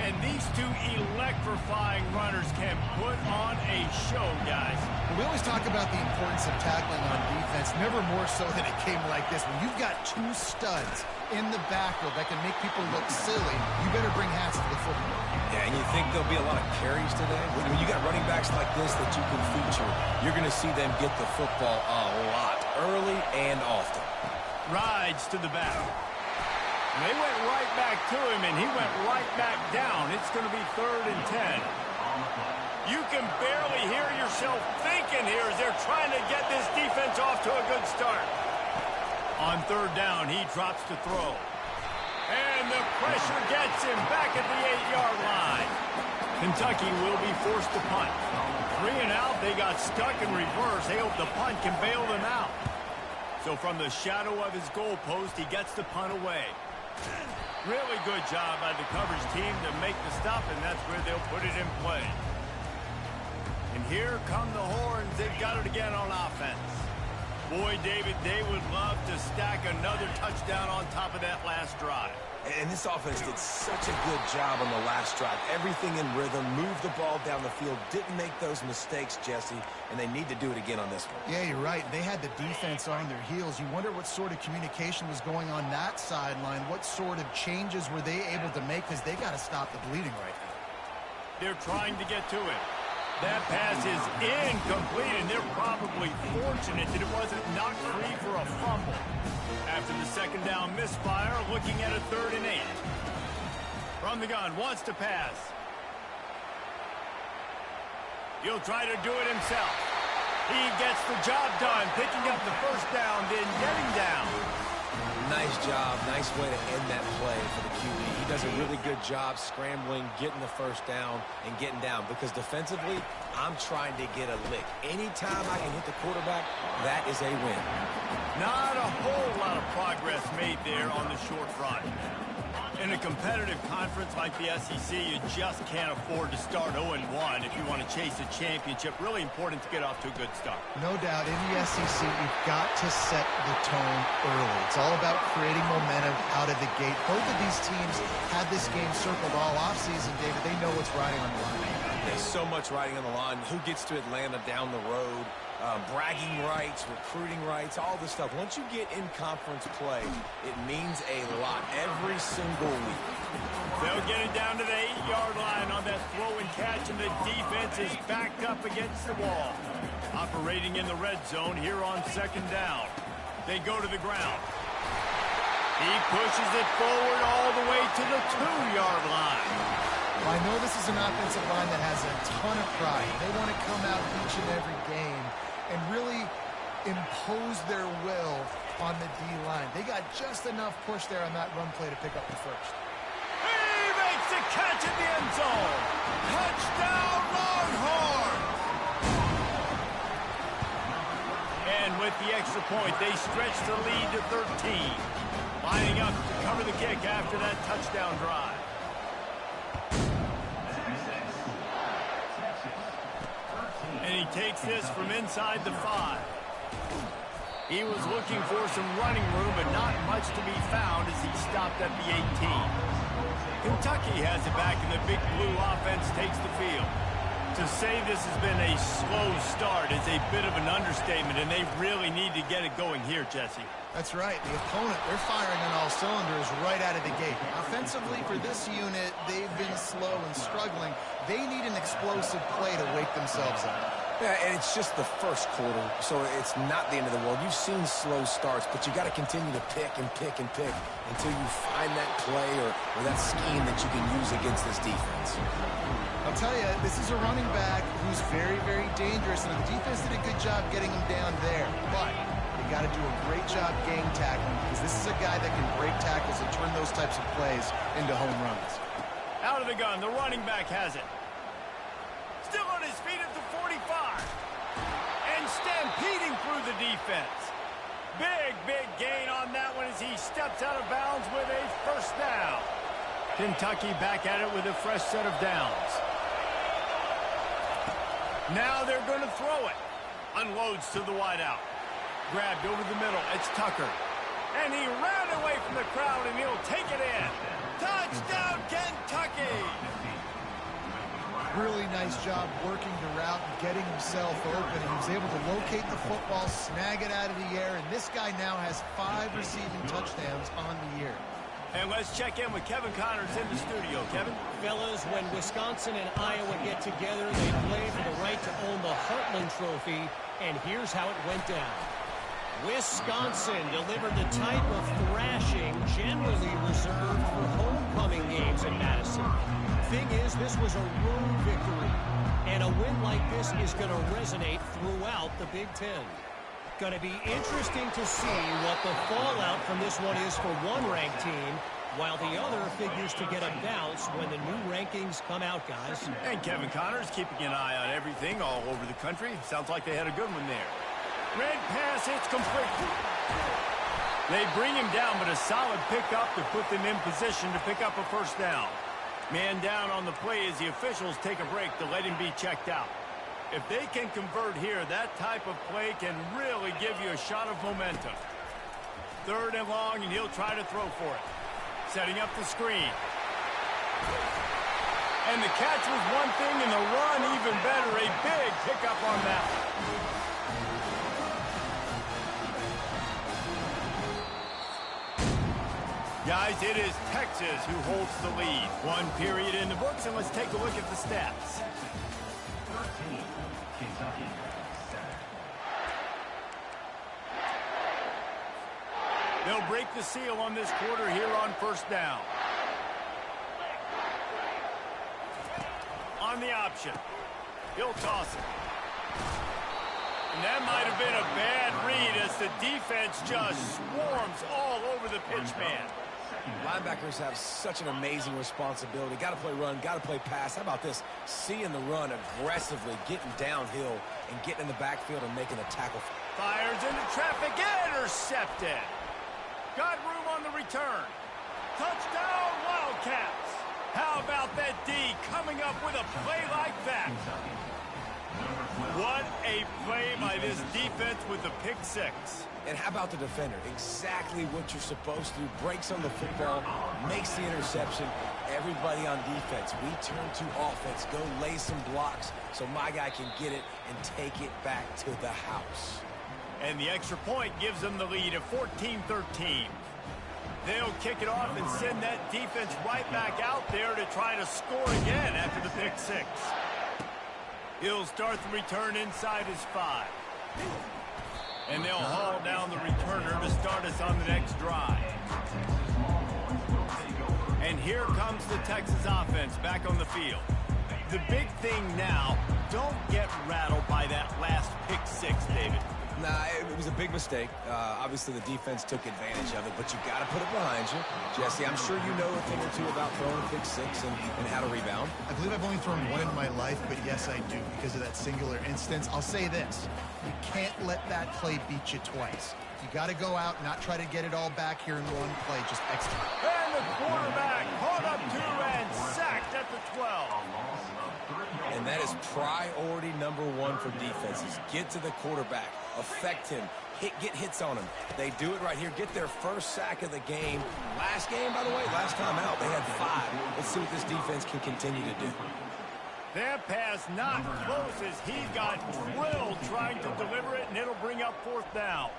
And these two electrifying runners can put on a show, guys. We always talk about the importance of tackling on defense, never more so than it came like this. When you've got two studs in the backfield that can make people look silly, you better bring hats to the football. Yeah, and you think there'll be a lot of carries today? When you got running backs like this that you can feature, you're going to see them get the football a lot, early and often. Rides to the back. And they went right back to him, and he went right back down. It's going to be 3rd and 10. You can barely hear yourself thinking here as they're trying to get this defense off to a good start. On 3rd down, he drops to throw. And the pressure gets him back at the 8-yard line. Kentucky will be forced to punt. 3 and out, they got stuck in reverse. They hope the punt can bail them out. So from the shadow of his goalpost, he gets the punt away. Really good job by the coverage team to make the stop, and that's where they'll put it in play. And here come the Horns. They've got it again on offense. Boy, David, they would love to stack another touchdown on top of that last drive. And this offense did such a good job on the last drive. Everything in rhythm, moved the ball down the field, didn't make those mistakes, Jesse, and they need to do it again on this one. Yeah, you're right. They had the defense on their heels. You wonder what sort of communication was going on that sideline. What sort of changes were they able to make, because they got to stop the bleeding right now. They're trying to get to it. That pass is incomplete, and they're probably fortunate that it wasn't knocked free for a fumble. After the 2nd down misfire, looking at a 3rd and 8. From the gun, wants to pass. He'll try to do it himself. He gets the job done, picking up the 1st down, then getting down. Nice job. Nice way to end that play for the QB. He does a really good job scrambling, getting the 1st down, and getting down. Because defensively, I'm trying to get a lick. Anytime I can hit the quarterback, that is a win. Not a whole lot of progress made there on the short run. In a competitive conference like the SEC, you just can't afford to start 0-1 if you want to chase a championship. Really important to get off to a good start. No doubt, in the SEC, you've got to set the tone early. It's all about creating momentum out of the gate. Both of these teams had this game circled all offseason, David. They know what's riding on the line. There's so much riding on the line. Who gets to Atlanta down the road? Bragging rights, recruiting rights, all this stuff. Once you get in conference play, it means a lot every single week. They'll get it down to the 8-yard line on that throw and catch, and the defense is backed up against the wall. Operating in the red zone here on 2nd down. They go to the ground. He pushes it forward all the way to the 2-yard line. Well, I know this is an offensive line that has a ton of pride. They want to come out each and every game and really impose their will on the D-line. They got just enough push there on that run play to pick up the 1st. He makes the catch in the end zone. Touchdown, Longhorns! And with the extra point, they stretch the lead to 13. Lining up to cover the kick after that touchdown drive. And he takes this from inside the 5. He was looking for some running room, but not much to be found as he stopped at the 18. Kentucky has it back, and the Big Blue offense takes the field. To say this has been a slow start is a bit of an understatement, and they really need to get it going here, Jesse. That's right. The opponent, they're firing on all cylinders right out of the gate. Offensively, for this unit, they've been slow and struggling. They need an explosive play to wake themselves up. Yeah, and it's just the first quarter, so it's not the end of the world. You've seen slow starts, but you got to continue to pick and pick and pick until you find that play or that scheme that you can use against this defense. I'll tell you, this is a running back who's very, very dangerous, and the defense did a good job getting him down there. But they got to do a great job gang tackling, because this is a guy that can break tackles and turn those types of plays into home runs. Out of the gun, the running back has it. Still on his feet at the 45. And stampeding through the defense. Big, big gain on that one as he steps out of bounds with a first down. Kentucky back at it with a fresh set of downs. Now they're going to throw it. Unloads to the wideout. Grabbed over the middle. It's Tucker. And he ran away from the crowd, and he'll take it in. Touchdown, Kentucky! Really nice job working the route and getting himself open. He was able to locate the football, snag it out of the air, and this guy now has 5 receiving touchdowns on the year. And let's check in with Kevin Connors in the studio. Kevin? Fellas, when Wisconsin and Iowa get together, they play for the right to own the Heartland Trophy, and here's how it went down. Wisconsin delivered the type of thrashing generally reserved for homecoming games in Madison. Thing is, this was a road victory, and a win like this is going to resonate throughout the Big Ten. Going to be interesting to see what the fallout from this one is for one ranked team, while the other figures to get a bounce when the new rankings come out, guys. And Kevin Connors keeping an eye on everything all over the country. Sounds like they had a good one there. Red pass, it's complete. They bring him down, but a solid pickup to put them in position to pick up a first down. Man down on the play as the officials take a break to let him be checked out. If they can convert here, that type of play can really give you a shot of momentum. 3rd and long, and he'll try to throw for it. Setting up the screen. And the catch was one thing, and the run even better. A big pickup on that. Guys, it is Texas who holds the lead. 1 period in the books, and let's take a look at the stats. 13, Kentucky, 7. They'll break the seal on this quarter here on first down. On the option. He'll toss it. And that might have been a bad read as the defense just swarms all over the pitch man. Linebackers have such an amazing responsibility. Got to play run, got to play pass. How about this? Seeing the run aggressively, getting downhill, and getting in the backfield and making a tackle. Fires into traffic, intercepted. Got room on the return. Touchdown, Wildcats. How about that D coming up with a play like that? What a play by this defense with the pick 6. And how about the defender? Exactly what you're supposed to do. Breaks on the football, makes the interception. Everybody on defense, we turn to offense. Go lay some blocks so my guy can get it and take it back to the house. And the extra point gives them the lead of 14-13. They'll kick it off and send that defense right back out there to try to score again after the pick 6. He'll start the return inside his 5. And they'll haul down the returner to start us on the next drive. And here comes the Texas offense back on the field. The big thing now, don't get rattled by that last pick 6, David. Nah, it was a big mistake. Obviously, the defense took advantage of it, but you got to put it behind you. Jesse, I'm sure you know a thing or two about throwing a pick 6 and how to rebound. I believe I've only thrown one in my life, but yes, I do, because of that singular instance. I'll say this. You can't let that play beat you twice. You got to go out, not try to get it all back here in one play, just execute. And the quarterback caught up to and sacked at the 12. And that is priority number one for defenses. Get to the quarterback. Affect him. Get hits on him. They do it right here. Get their first sack of the game. Last game, by the way, last time out, they had 5. Let's see what this defense can continue to do. That pass not close as he got drilled trying to deliver it, and it'll bring up 4th down.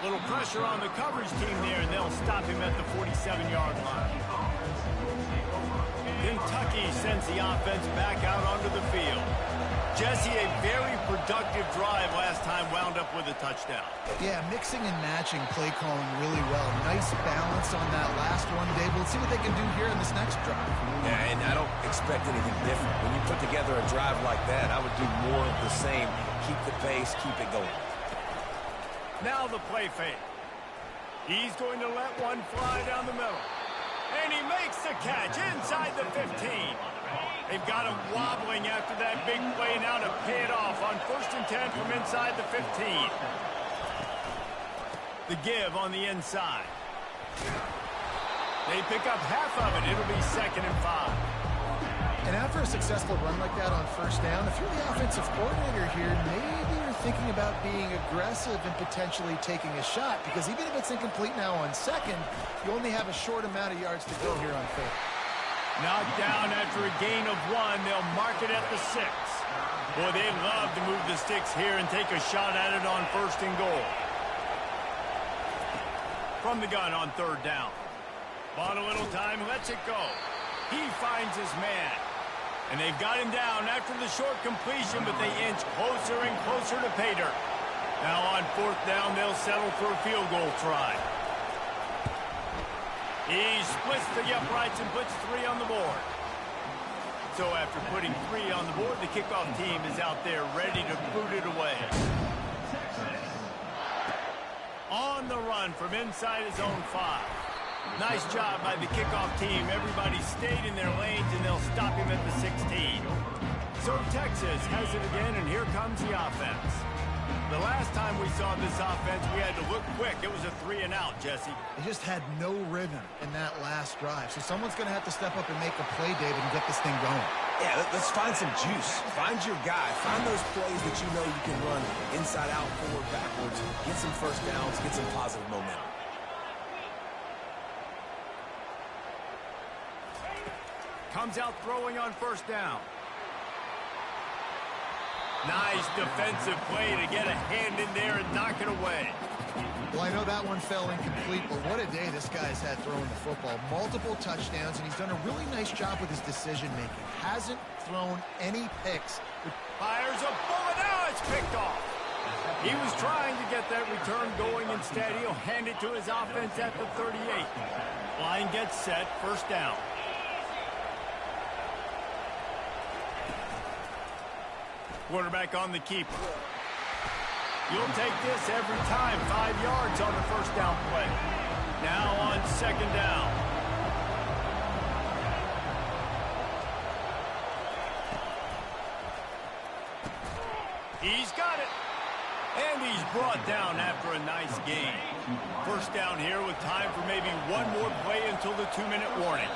Little pressure on the coverage team there, and they'll stop him at the 47-yard line. Kentucky sends the offense back out onto the field. Jesse, a very productive drive last time wound up with a touchdown. Yeah, mixing and matching play calling really well. Nice balance on that last one, Dave. We'll see what they can do here in this next drive. Yeah, and I don't expect anything different. When you put together a drive like that, I would do more of the same. Keep the pace, keep it going. Now the play fake. He's going to let one fly down the middle. And he makes the catch inside the 15. They've got him wobbling after that big play now to pay it off on 1st and 10 from inside the 15. The give on the inside. They pick up half of it. It'll be 2nd and 5. And after a successful run like that on 1st down, if you're the offensive coordinator here, maybe you're thinking about being aggressive and potentially taking a shot, because even if it's incomplete now on 2nd, you only have a short amount of yards to go here on 3rd. Knocked down after a gain of 1. They'll mark it at the 6. Boy, they'd love to move the sticks here and take a shot at it on 1st and goal. From the gun on 3rd down. Bought a little time, lets it go. He finds his man. And they've got him down after the short completion, but they inch closer and closer to pay dirt. Now on 4th down, they'll settle for a field goal try. He splits the uprights and puts 3 on the board. So after putting 3 on the board, the kickoff team is out there ready to boot it away. On the run from inside his own 5. Nice job by the kickoff team. Everybody stayed in their lanes, and they'll stop him at the 16. So Texas has it again, and here comes the offense. The last time we saw this offense, we had to look quick. It was a 3 and out, Jesse. They just had no rhythm in that last drive. So someone's going to have to step up and make a play, David, and get this thing going. Yeah, let's find some juice. Find your guy. Find those plays that you know you can run inside out, forward, backwards. Get some 1st downs. Get some positive momentum. Comes out throwing on 1st down. Nice defensive play to get a hand in there and knock it away. Well, I know that one fell incomplete, but what a day this guy's had throwing the football. Multiple touchdowns, and he's done a really nice job with his decision-making. Hasn't thrown any picks. Fires a bullet. Now it's picked off. He was trying to get that return going. Instead, he'll hand it to his offense at the 38. Line gets set. 1st down. Quarterback on the keeper. You'll take this every time. 5 yards on the 1st down play. Now on 2nd down. He's got it. And he's brought down after a nice gain. 1st down here with time for maybe one more play until the 2-minute warning.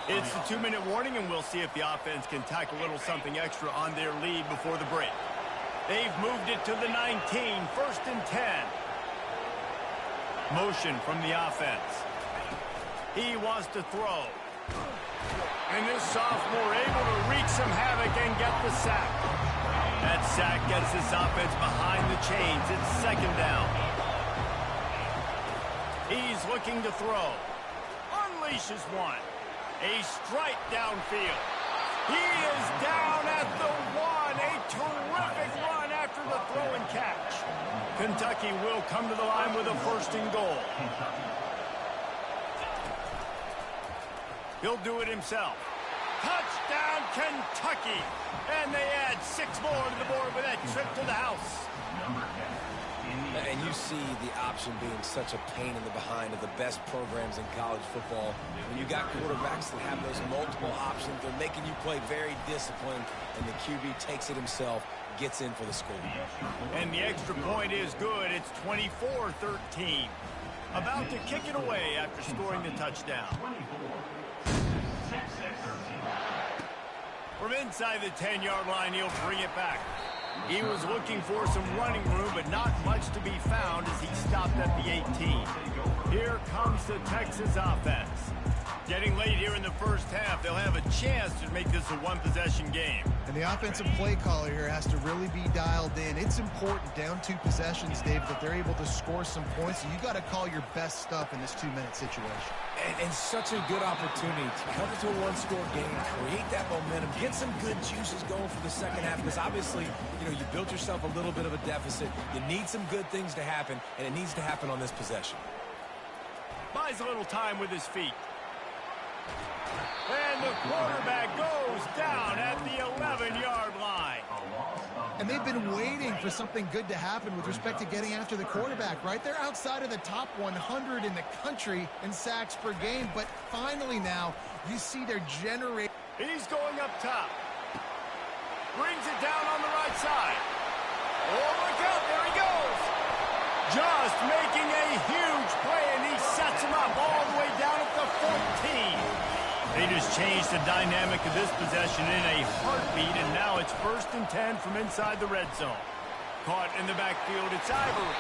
It's the 2-minute warning, and we'll see if the offense can tack a little something extra on their lead before the break. They've moved it to the 19, 1st and 10. Motion from the offense. He wants to throw. And this sophomore able to wreak some havoc and get the sack. That sack gets this offense behind the chains. It's 2nd down. He's looking to throw. Unleashes one. A strike downfield. He is down at the 1. A terrific run after the throw and catch. Kentucky will come to the line with a 1st and goal. He'll do it himself. Touchdown, Kentucky. And they add 6 more to the board with that trip to the house. And you see the option being such a pain in the behind of the best programs in college football. When you got quarterbacks that have those multiple options, they're making you play very disciplined, and the QB takes it himself, gets in for the score. And the extra point is good. It's 24-13. about to kick it away after scoring the touchdown. From inside the 10-yard line, he'll bring it back. He was looking for some running room, but not much to be found as he stopped at the 18. Here comes the Texas offense. Getting late here in the first half, they'll have a chance to make this a one-possession game. And the offensive play caller here has to really be dialed in. It's important, down 2 possessions, Dave, that they're able to score some points. So you got to call your best stuff in this 2-minute situation. And such a good opportunity to come into a one-score game, create that momentum, get some good juices going for the second half, because obviously, you built yourself a little bit of a deficit. You need some good things to happen, and it needs to happen on this possession. Buys a little time with his feet. And the quarterback goes down at the 11-yard line. And they've been waiting for something good to happen with respect to getting after the quarterback, right? They're outside of the top 100 in the country in sacks per game, but finally now you see they're generating. He's going up top. Brings it down on the right side. Oh, look out, there he goes. Just making a huge play, and he sets him up all the way down at the 14. They just changed the dynamic of this possession in a heartbeat, and now it's 1st and 10 from inside the red zone. Caught in the backfield, it's Ivory.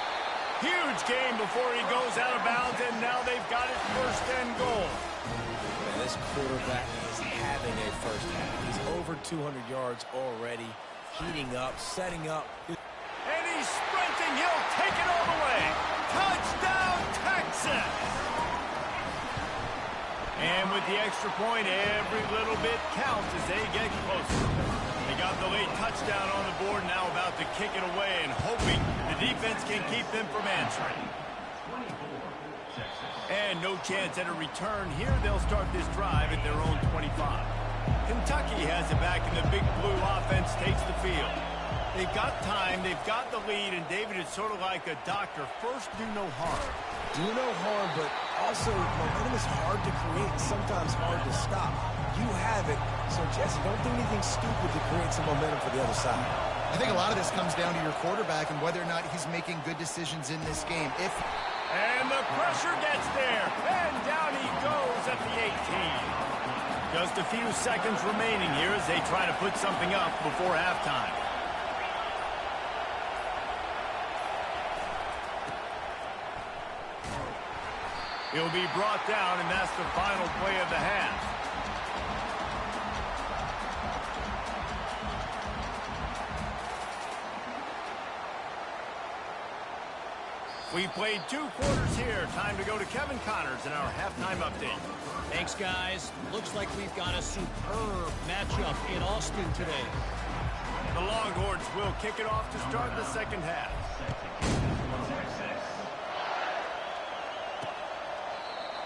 Huge game before he goes out of bounds, and now they've got it 1st and goal. Man, this quarterback is having a first half. He's over 200 yards already, heating up, setting up. And he's sprinting. He'll take it all the way. Touchdown, Texas! And with the extra point, every little bit counts as they get closer. They got the late touchdown on the board, now about to kick it away and hoping the defense can keep them from answering. And no chance at a return here. They'll start this drive at their own 25. Kentucky has it back, and the Big Blue offense takes the field. They've got time, they've got the lead, and David, it's sort of like a doctor. First, do no harm. Do no harm, but also momentum is hard to create and sometimes hard to stop. You have it, so Jesse, don't do anything stupid to create some momentum for the other side. I think a lot of this comes down to your quarterback and whether or not he's making good decisions in this game. And the pressure gets there, and down he goes at the 18. Just a few seconds remaining here as they try to put something up before halftime. He'll be brought down, and that's the final play of the half. We played 2 quarters here. Time to go to Kevin Connors in our halftime update. Thanks, guys. Looks like we've got a superb matchup in Austin today. The Longhorns will kick it off to start the second half.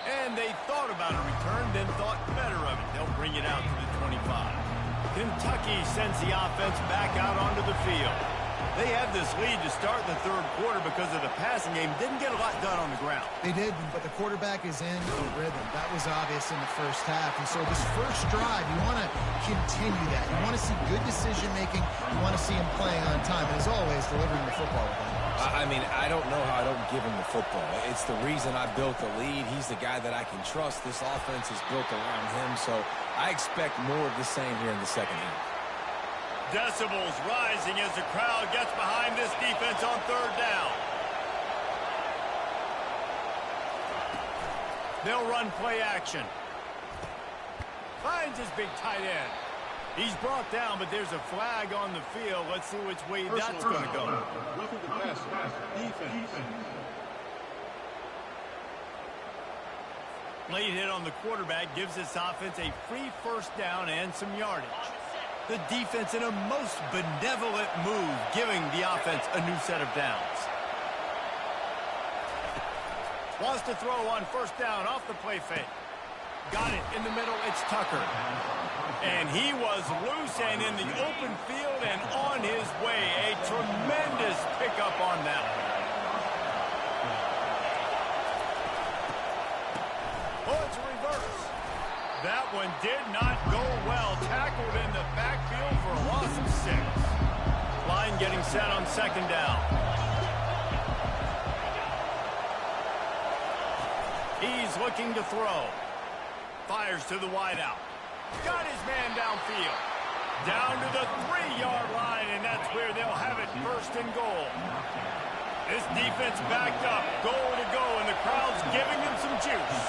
And they thought about a return, then thought better of it. They'll bring it out to the 25. Kentucky sends the offense back out onto the field. They had this lead to start the 3rd quarter because of the passing game. Didn't get a lot done on the ground. They did, but the quarterback is in the rhythm. That was obvious in the first half. And so this first drive, you want to continue that. You want to see good decision-making. You want to see him playing on time. And as always, delivering the football with him. I mean, I don't know how I don't give him the football. It's the reason I built the lead. He's the guy that I can trust. This offense is built around him, so I expect more of the same here in the second half. Decibels rising as the crowd gets behind this defense on 3rd down. They'll run play action. Finds his big tight end. He's brought down, but there's a flag on the field. Let's see which way that's going to go. Roughing the passer. Defense. Late hit on the quarterback gives this offense a free 1st down and some yardage. The defense in a most benevolent move, giving the offense a new set of downs. Wants to throw on 1st down off the play fake. Got it in the middle. It's Tucker. And he was loose and in the open field and on his way. A tremendous pickup on that one. Oh, it's a reverse. That one did not go well. Tackled in the backfield for a loss of 6. Line getting set on 2nd down. He's looking to throw. Fires to the wideout. Got his man downfield. Down to the 3-yard line, and that's where they'll have it, first and goal. This defense backed up, goal to go, and the crowd's giving them some juice.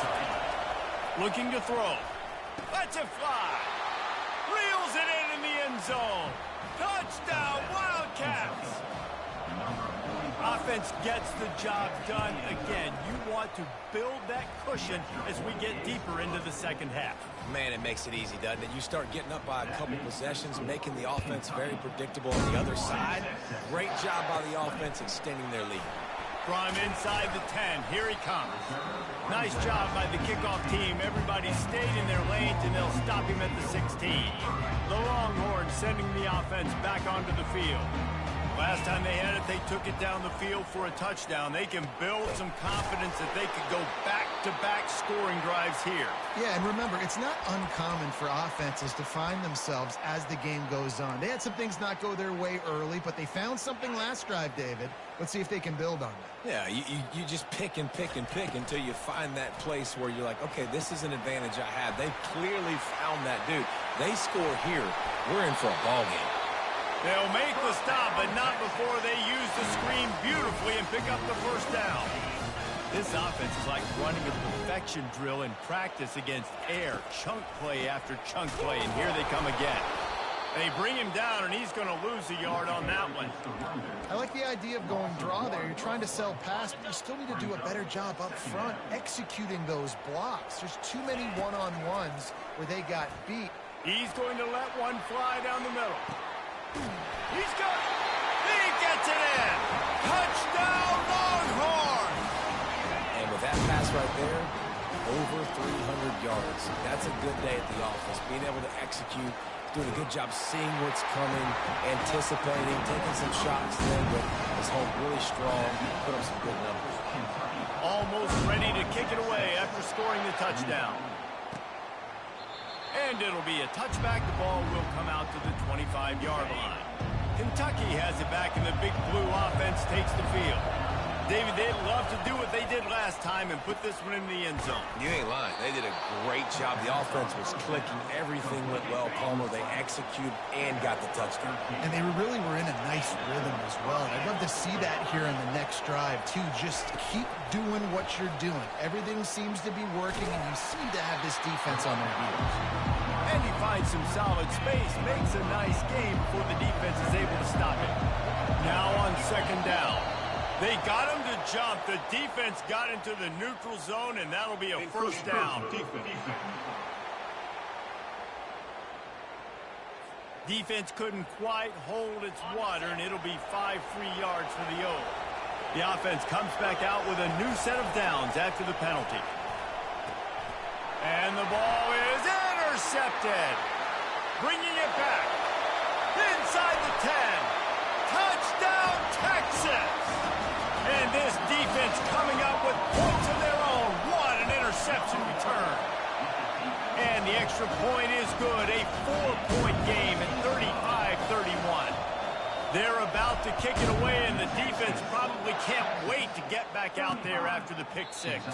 Looking to throw. Lets it fly. Reels it in the end zone. Touchdown, Wildcats. Offense gets the job done. Again, you want to build that cushion as we get deeper into the second half. Man, it makes it easy, doesn't it? You start getting up by a couple possessions, making the offense very predictable on the other side. Great job by the offense extending their lead. From inside the 10, here he comes. Nice job by the kickoff team. Everybody stayed in their lanes, and they'll stop him at the 16. The Longhorns sending the offense back onto the field. Last time they had it, they took it down the field for a touchdown. They can build some confidence that they could go back-to-back scoring drives here. Yeah, and remember, it's not uncommon for offenses to find themselves as the game goes on. They had some things not go their way early, but they found something last drive, David. Let's see if they can build on that. Yeah, you just pick and pick and pick until you find that place where you're like, okay, this is an advantage I have. They clearly found that, dude. They score here. We're in for a ball game. They'll make the stop, but not before they use the screen beautifully and pick up the first down. This offense is like running a perfection drill in practice against air. Chunk play after chunk play, and here they come again. They bring him down, and he's going to lose a yard on that one. I like the idea of going draw there. You're trying to sell pass, but you still need to do a better job up front executing those blocks. There's too many one-on-ones where they got beat. He's going to let one fly down the middle. He's got it. He gets it in. Touchdown, Longhorn. And with that pass right there, over 300 yards. That's a good day at the office. Being able to execute, doing a good job seeing what's coming, anticipating, taking some shots there, but is home really strong, put up some good numbers. Almost ready to kick it away after scoring the touchdown. And it'll be a touchback. The ball will come out to the 25-yard line. Kentucky has it back, and the big blue offense takes the field. David, they'd love to do what they did last time and put this one in the end zone. You ain't lying. They did a great job. The offense was clicking. Everything went well, Palmer. They executed and got the touchdown. And they really were in a nice rhythm as well. I'd love to see that here in the next drive, too. Just keep doing what you're doing. Everything seems to be working, and you seem to have this defense on their heels. And he finds some solid space, makes a nice game before the defense is able to stop it. Now on second down. They got him to jump. The defense got into the neutral zone, and that'll be a first down. Defense couldn't quite hold its water, and it'll be 5 free yards for the O. The offense comes back out with a new set of downs after the penalty. And the ball is intercepted. Bringing it back. Inside the 10. Touchdown, Texas! And this defense coming up with points of their own. What an interception return. And the extra point is good. A 4-point game at 35-31. They're about to kick it away, and the defense probably can't wait to get back out there after the pick six.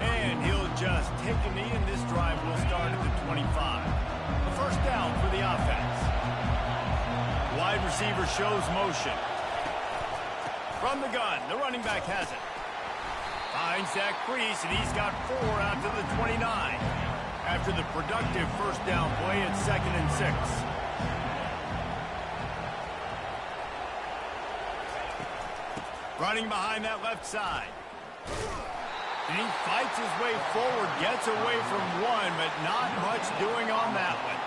And he'll just take a knee, and this drive will start at the 25. A first down for the offense. Wide receiver shows motion. From the gun, the running back has it. Finds that crease, and he's got 4 out to the 29. After the productive first down play at 2nd and 6. Running behind that left side. And he fights his way forward, gets away from one, but not much doing on that one.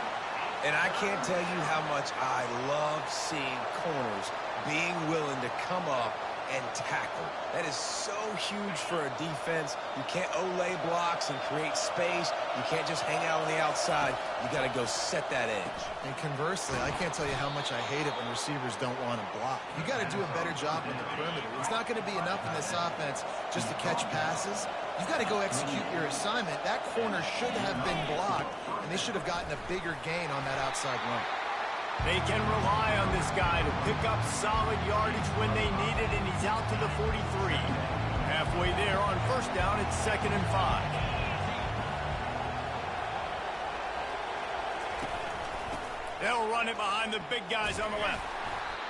And I can't tell you how much I love seeing corners being willing to come up and tackle. That is so huge for a defense. You can't olay blocks and create space. You can't just hang out on the outside. You got to go set that edge. And conversely, I can't tell you how much I hate it when receivers don't want to block. You got to do a better job on the perimeter. It's not going to be enough in this offense just to catch passes. You've got to go execute your assignment. That corner should have been blocked, and they should have gotten a bigger gain on that outside run. They can rely on this guy to pick up solid yardage when they need it, and he's out to the 43. Halfway there on first down, it's 2nd and 5. They'll run it behind the big guys on the left.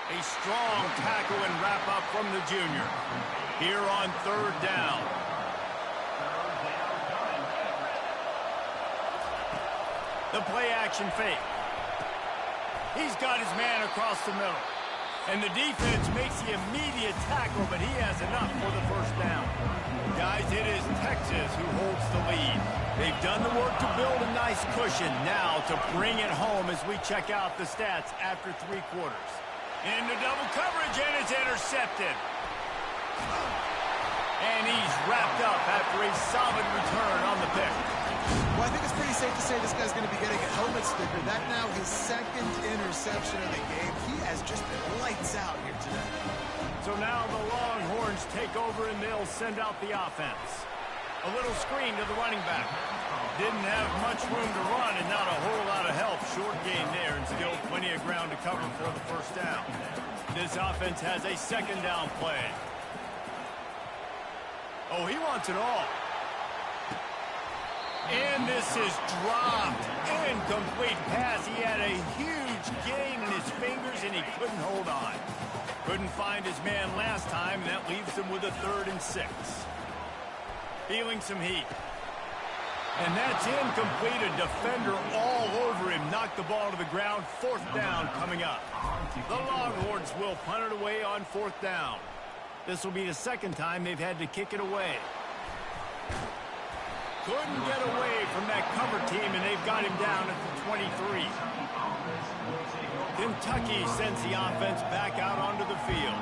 A strong tackle and wrap up from the junior. Here on 3rd down. The play action fake. He's got his man across the middle. And the defense makes the immediate tackle, but he has enough for the first down. Guys, it is Texas who holds the lead. They've done the work to build a nice cushion. Now to bring it home as we check out the stats after 3 quarters. Into double coverage, and it's intercepted. And he's wrapped up after a solid return on the pick. Well, I think it's pretty safe to say this guy's going to be getting a helmet sticker. That now his 2nd interception of the game. He has just been lights out here today. So now the Longhorns take over and they'll send out the offense. A little screen to the running back. Didn't have much room to run and not a whole lot of help. Short gain there and still plenty of ground to cover for the first down. This offense has a 2nd down play. Oh, he wants it all. And this is dropped. Incomplete pass. He had a huge gain in his fingers, and he couldn't hold on. Couldn't find his man last time, and that leaves him with a 3rd and 6. Feeling some heat. And that's incomplete. A defender all over him. Knocked the ball to the ground. 4th down coming up. The Longhorns will punt it away on 4th down. This will be the 2nd time they've had to kick it away. Couldn't get away from that cover team, and they've got him down at the 23. Kentucky sends the offense back out onto the field.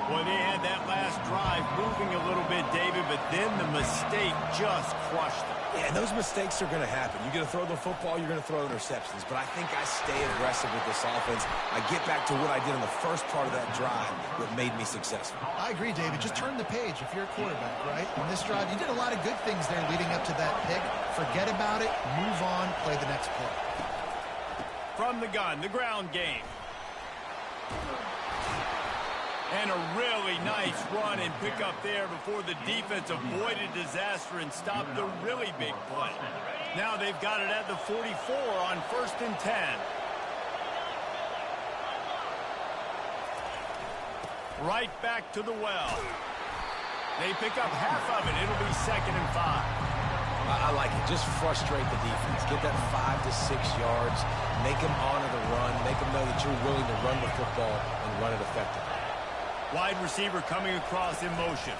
Well, they had that last drive moving a little bit, David, but then the mistake just crushed them. Yeah, and those mistakes are going to happen. You're going to throw the football, you're going to throw interceptions. But I think I stay aggressive with this offense. I get back to what I did in the first part of that drive that made me successful. I agree, David. Just turn the page if you're a quarterback, right? On this drive, you did a lot of good things there leading up to that pick. Forget about it, move on, play the next play. From the gun, the ground game. And a really nice run and pick up there before the defense avoided disaster and stopped the really big play. Now they've got it at the 44 on 1st and 10. Right back to the well. They pick up half of it. It'll be 2nd and 5. I like it. Just frustrate the defense. Get that 5 to 6 yards. Make them honor the run. Make them know that you're willing to run the football and run it effectively. Wide receiver coming across in motion.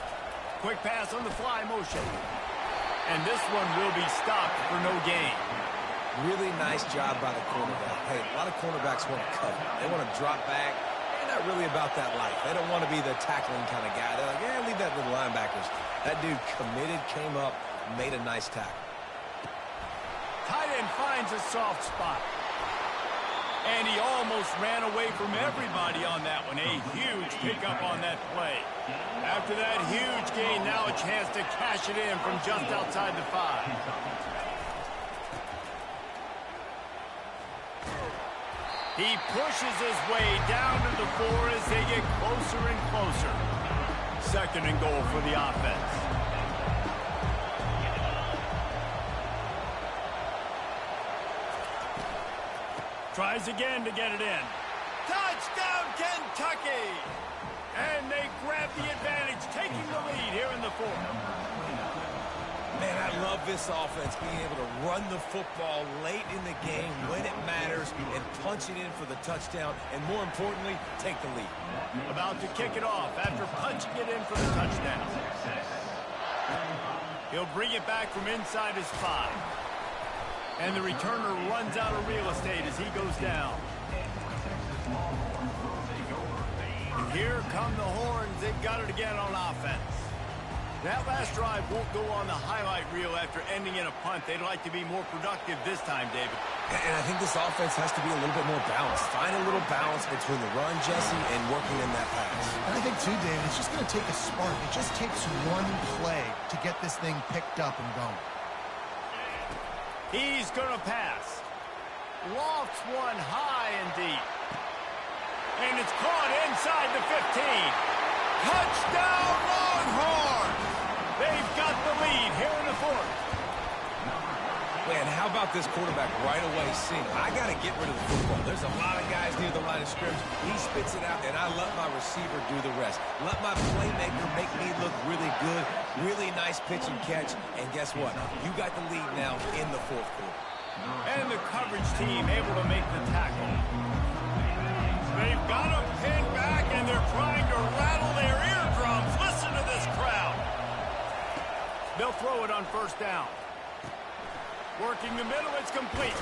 Quick pass on the fly motion. And this one will be stopped for no gain. Really nice job by the cornerback. Hey, a lot of cornerbacks want to cover. They want to drop back. They're not really about that life. They don't want to be the tackling kind of guy. They're like, yeah, leave that to the linebackers. That dude committed, came up, made a nice tackle. Tight end finds a soft spot. And he almost ran away from everybody on that one. A huge pickup on that play. After that huge gain, now a chance to cash it in from just outside the 5. He pushes his way down to the 4 as they get closer and closer. 2nd and goal for the offense. Tries again to get it in. Touchdown, Kentucky! And they grab the advantage, taking the lead here in the 4th. Man, I love this offense, being able to run the football late in the game when it matters and punch it in for the touchdown, and more importantly, take the lead. About to kick it off after punching it in for the touchdown. He'll bring it back from inside his 5. And the returner runs out of real estate as he goes down. And here come the Horns. They've got it again on offense. That last drive won't go on the highlight reel after ending in a punt. They'd like to be more productive this time, David. And I think this offense has to be a little bit more balanced. Find a little balance between the run, Jesse, and working in that pass. And I think, too, David, it's just going to take a spark. It just takes one play to get this thing picked up and going. He's going to pass. Lofts one high and deep. And it's caught inside the 15. Touchdown, Longhorns! lead here in the fourth. Man, how about this quarterback right away seeing, I got to get rid of the football. There's a lot of guys near the line of scrimmage. He spits it out, and I let my receiver do the rest. Let my playmaker make me look really good. Really nice pitch and catch. And guess what? You got the lead now in the fourth quarter. And the coverage team able to make the tackle. They've got him pinned back, and they're trying to rattle their eardrums. Listen to this crowd. They'll throw it on first down. Working the middle, it's complete.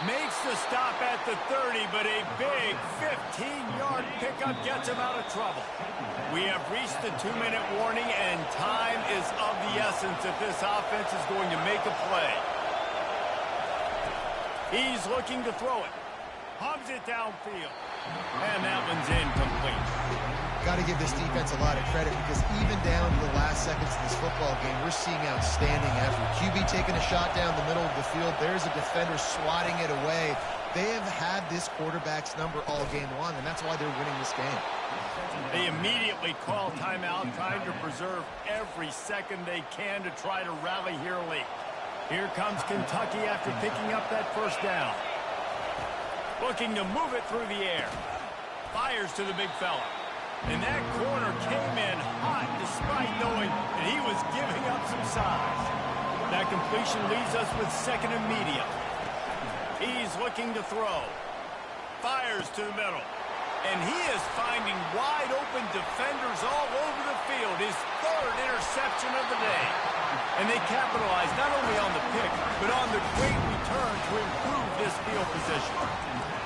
Makes the stop at the 30, but a big 15-yard pickup gets him out of trouble. We have reached the 2-minute warning, and time is of the essence if this offense is going to make a play. He's looking to throw it. Hubs it downfield. And that one's incomplete. Got to give this defense a lot of credit because even down to the last seconds of this football game, we're seeing outstanding effort. QB taking a shot down the middle of the field. There's a defender swatting it away. They have had this quarterback's number all game long, and that's why they're winning this game. They immediately call timeout, trying to preserve every second they can to try to rally here late. Here comes Kentucky after picking up that first down. Looking to move it through the air. Fires to the big fella. And that corner came in hot despite knowing that he was giving up some size. That completion leaves us with second and medium. He's looking to throw. Fires to the middle. And he is finding wide open defenders all over the field. His third interception of the day. And they capitalize not only on the pick, but on the great return to improve this field position.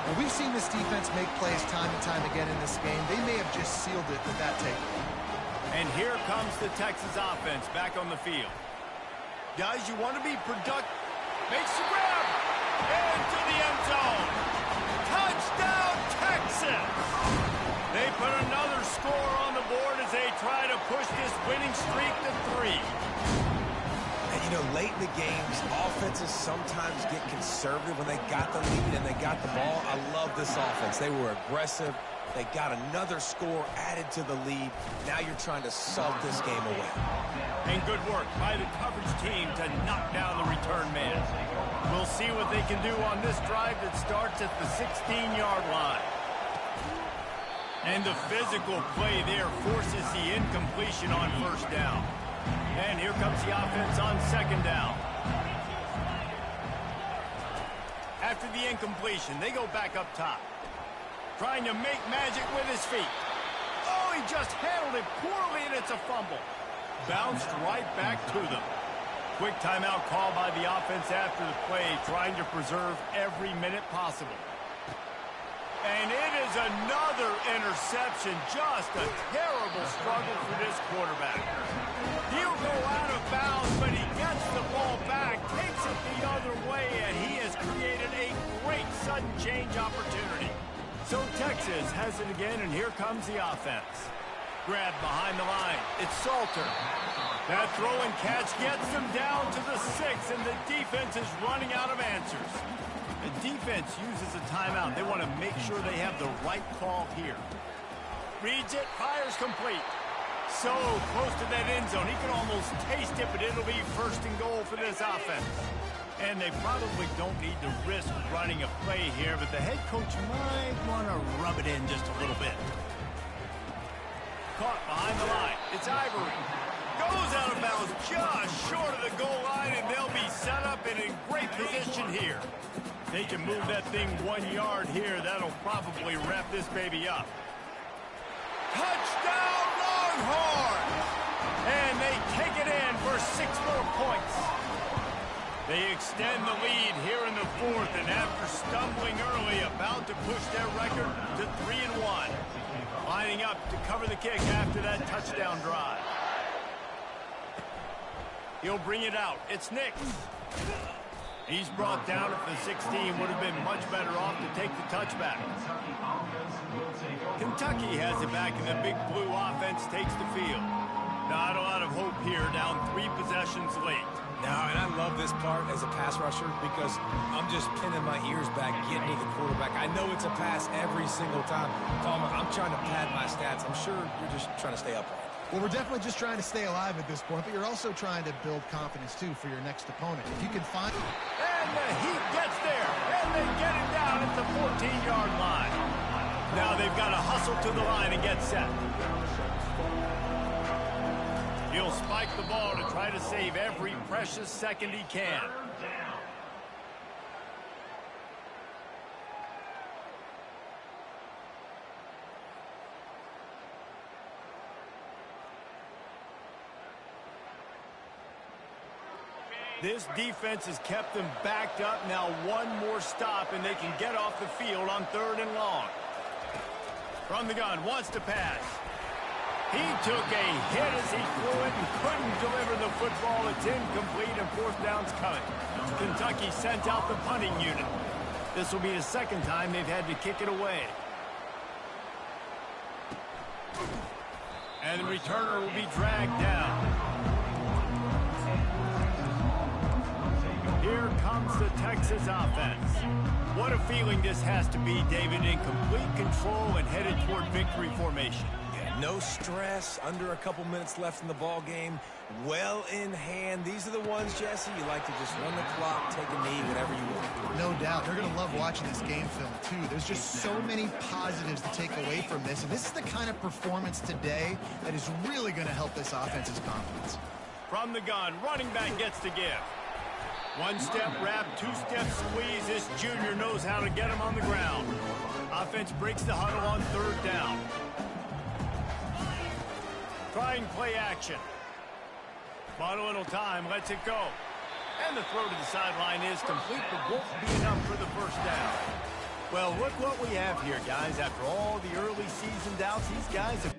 Well, we've seen this defense make plays time and time again in this game. They may have just sealed it with that takeaway. And here comes the Texas offense back on the field. Guys, you want to be productive. Makes the grab. Into the end zone. Touchdown, Texas! They put another score on the board as they try to push this winning streak to 3. And, you know, late in the games, offenses sometimes get conservative when they got the lead and they got the ball. I love this offense. They were aggressive. They got another score added to the lead. Now you're trying to salt this game away. And good work by the coverage team to knock down the return man. We'll see what they can do on this drive that starts at the 16-yard line. And the physical play there forces the incompletion on first down. And here comes the offense on second down. After the incompletion, they go back up top. Trying to make magic with his feet. Oh, he just handled it poorly, and it's a fumble. Bounced right back to them. Quick timeout call by the offense after the play, trying to preserve every minute possible. And it is another interception. Just a terrible struggle for this quarterback. He'll go out of bounds, but he gets the ball back, takes it the other way, and he has created a great sudden change opportunity. So Texas has it again, and here comes the offense. Grab behind the line. It's Salter. That throw and catch gets them down to the 6, and the defense is running out of answers. The defense uses a timeout. They want to make sure they have the right call here. Reads it, fires complete. So close to that end zone. He can almost taste it, but it'll be first and goal for this offense. And they probably don't need to risk running a play here, but the head coach might want to rub it in just a little bit. Caught behind the line. It's Ivory. Goes out of bounds just short of the goal line, and they'll be set up in a great position here. They can move that thing 1 yard here. That'll probably wrap this baby up. Touchdown, Longhorns! And they take it in for 6 more points. They extend the lead here in the fourth, and after stumbling early, about to push their record to 3-1. Lining up to cover the kick after that touchdown drive. He'll bring it out. It's Nix. He's brought down at the 16. Would have been much better off to take the touchback. Kentucky has it back, and the big blue offense takes the field. Not a lot of hope here, down 3 possessions late. No, and I love this part as a pass rusher because I'm just pinning my ears back, getting to the quarterback. I know it's a pass every single time. Palmer, I'm trying to pad my stats. I'm sure you're just trying to stay upright. Well, we're definitely just trying to stay alive at this point, but you're also trying to build confidence, too, for your next opponent. If you can find... And the Heat gets there, and they get him down at the 14-yard line. Now they've got to hustle to the line and get set. He'll spike the ball to try to save every precious second he can. This defense has kept them backed up. Now one more stop, and they can get off the field on 3rd and long. From the gun, wants to pass. He took a hit as he threw it and couldn't deliver the football. It's incomplete, and 4th down's coming. Kentucky sent out the punting unit. This will be the 2nd time they've had to kick it away. And the returner will be dragged down. Here comes the Texas offense. What a feeling this has to be, David, in complete control and headed toward victory formation. Yeah, no stress, under a couple minutes left in the ball game, well in hand. These are the ones, Jesse, you like to just run the clock, take a knee, whatever you want. No doubt. They're going to love watching this game film, too. There's just so many positives to take away from this, and this is the kind of performance today that is really going to help this offense's confidence. From the gun, running back gets to give. 1-step wrap, 2-step squeeze. This junior knows how to get him on the ground. Offense breaks the huddle on 3rd down. Trying play action. Bought a little time, lets it go. And the throw to the sideline is complete, but won't be enough for the 1st down. Well, look what we have here, guys. After all the early season doubts, these guys have...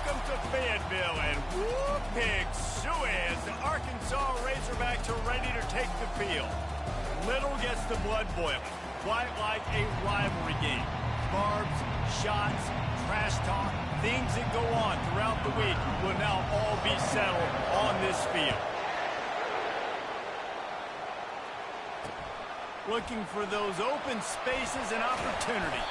Welcome to Fayetteville, and whoop, pig suey as the Arkansas Razorbacks are ready to take the field. Little gets the blood boiling, quite like a rivalry game. Barbs, shots, trash talk, things that go on throughout the week will now all be settled on this field. Looking for those open spaces and opportunity.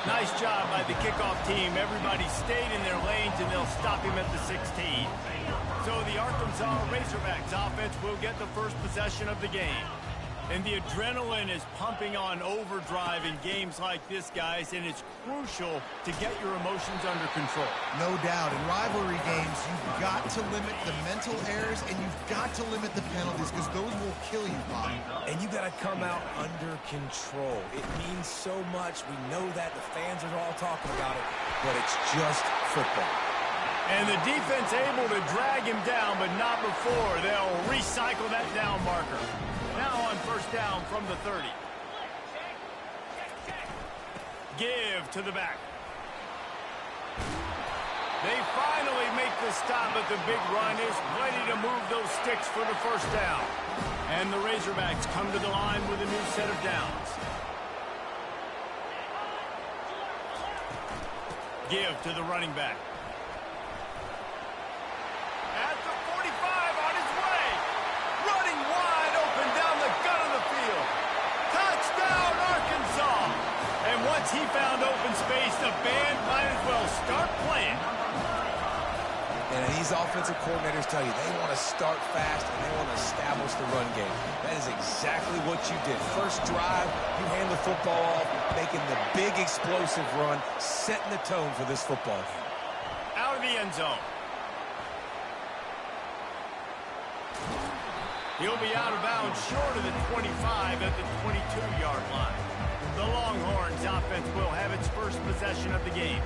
Nice job by the kickoff team. Everybody stayed in their lanes, and they'll stop him at the 16. So the Arkansas Razorbacks offense will get the first possession of the game. And the adrenaline is pumping on overdrive in games like this, guys, and it's crucial to get your emotions under control. No doubt. In rivalry games, you've got to limit the mental errors, and you've got to limit the penalties because those will kill you, Bob. And you got to come out under control. It means so much. We know that. The fans are all talking about it, but it's just football. And the defense able to drag him down, but not before. They'll recycle that down marker. Now on first down from the 30. Give to the back. They finally make the stop, but the big run is ready to move those sticks for the first down. And the Razorbacks come to the line with a new set of downs. Give to the running back. At the 45, on his way. Running wide open down the gut of the field. Touchdown, Arkansas! And once he found open space, the band might as well start playing. And these offensive coordinators tell you they want to start fast and they want to establish the run game. That is exactly what you did. First drive, you hand the football off, making the big explosive run, setting the tone for this football game. Out of the end zone. He'll be out of bounds short of the 25 at the 22-yard line. The Longhorns offense will have its first possession of the game.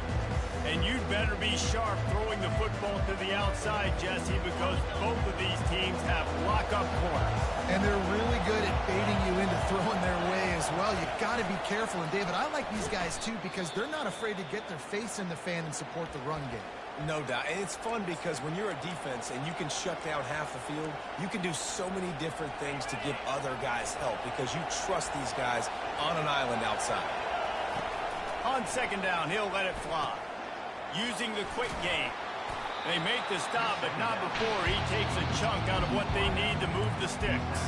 And you'd better be sharp throwing the football to the outside, Jesse, because both of these teams have lock-up corners. And they're really good at baiting you into throwing their way as well. You've got to be careful. And, David, I like these guys, too, because they're not afraid to get their face in the fan and support the run game. No doubt. And it's fun because when you're a defense and you can shut down half the field, you can do so many different things to give other guys help because you trust these guys on an island outside. On second down, he'll let it fly. Using the quick game. They make the stop, but not before he takes a chunk out of what they need to move the sticks.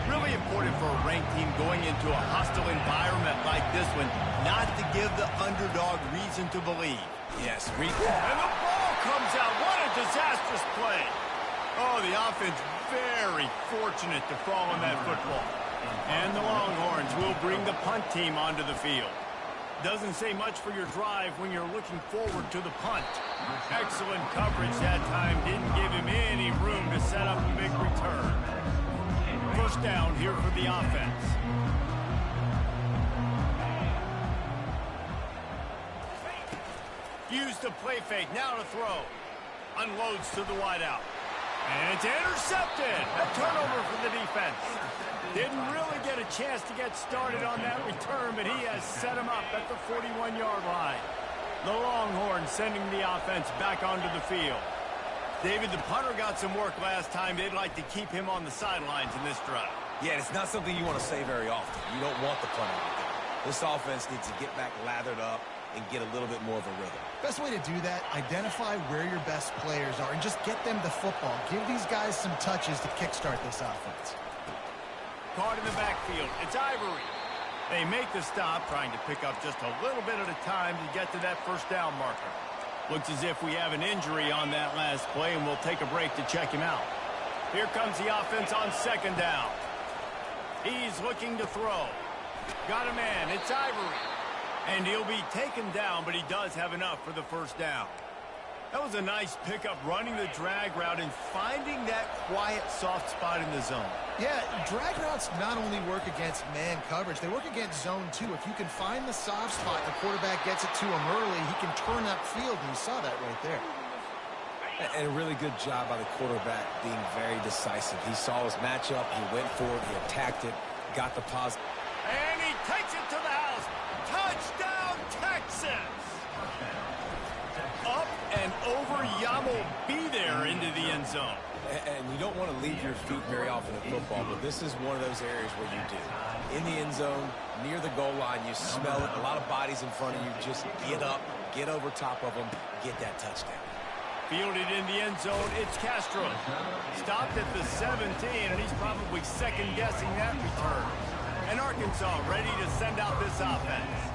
Really important for a ranked team going into a hostile environment like this one, not to give the underdog reason to believe. Yes, and the ball comes out. What a disastrous play. Oh, the offense very fortunate to fall on that football. And the Longhorns will bring the punt team onto the field. Doesn't say much for your drive when you're looking forward to the punt. Excellent coverage that time. Didn't give him any room to set up a big return. First down here for the offense. Use the play fake. Now to throw. Unloads to the wideout. And it's intercepted. A turnover for the defense. Didn't really get a chance to get started on that return, but he has set him up at the 41-yard line. The Longhorns sending the offense back onto the field. David, the punter got some work last time. They'd like to keep him on the sidelines in this drive. Yeah, it's not something you want to say very often. You don't want the punter out there. This offense needs to get back lathered up and get a little bit more of a rhythm. Best way to do that, identify where your best players are and just get them the football. Give these guys some touches to kickstart this offense. Caught in the backfield. It's Ivory. They make the stop, trying to pick up just a little bit at a time to get to that first down marker. Looks as if we have an injury on that last play, and we'll take a break to check him out. Here comes the offense on second down. He's looking to throw. Got a man. It's Ivory. And he'll be taken down, but he does have enough for the first down. That was a nice pickup, running the drag route and finding that quiet, soft spot in the zone. Yeah, drag routes not only work against man coverage, they work against zone too. If you can find the soft spot, the quarterback gets it to him early, he can turn upfield, and you saw that right there. And a really good job by the quarterback being very decisive. He saw his matchup, he went for it, he attacked it, got the positive. And he takes it to the house. Touchdown, Texas! Up and over. Yamo be there into the end zone. And you don't want to leave your feet very often in football, but this is one of those areas where you do. In the end zone, near the goal line, you smell it. A lot of bodies in front of you. Just get up, get over top of them, get that touchdown. Fielded in the end zone, it's Castro. Stopped at the 17, and he's probably second-guessing that return. And Arkansas ready to send out this offense.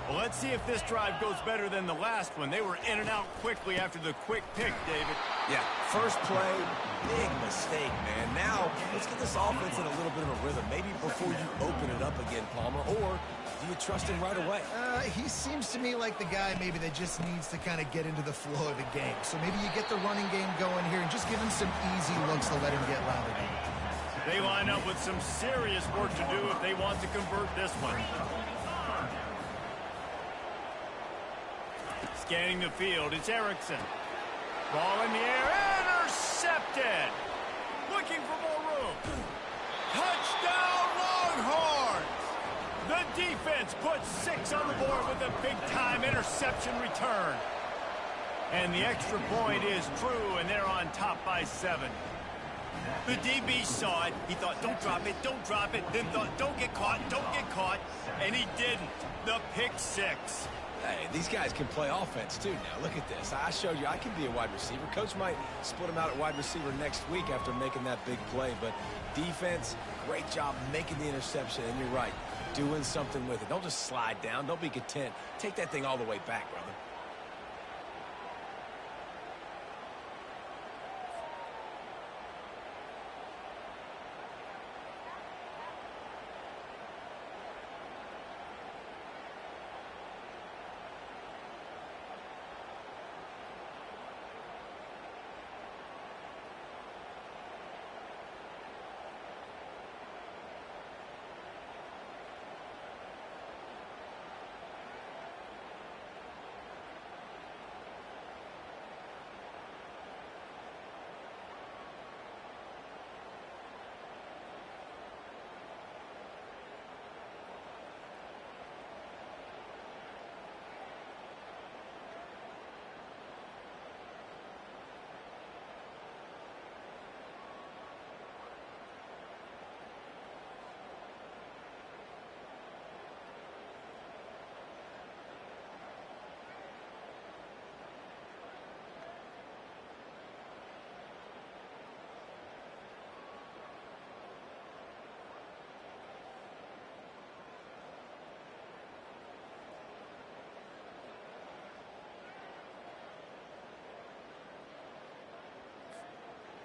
Well, let's see if this drive goes better than the last one. They were in and out quickly after the quick pick, David. Yeah, first play, big mistake, man. Now, let's get this offense in a little bit of a rhythm. Maybe before you open it up again, Palmer, or do you trust him right away? He seems to me like the guy maybe that just needs to kind of get into the flow of the game. So maybe you get the running game going here and just give him some easy looks to let him get lathered in. They line up with some serious work to do if they want to convert this one. Scanning the field, it's Erickson. Ball in the air, intercepted. Looking for more room. Touchdown, Longhorns! The defense puts 6 on the board with a big-time interception return. And the extra point is true, and they're on top by 7. The DB saw it. He thought, don't drop it, then thought, don't get caught, and he didn't. The pick 6. Hey, these guys can play offense, too, now. Look at this. I showed you I can be a wide receiver. Coach might split him out at wide receiver next week after making that big play. But defense, great job making the interception. And you're right, doing something with it. Don't just slide down. Don't be content. Take that thing all the way back, brother.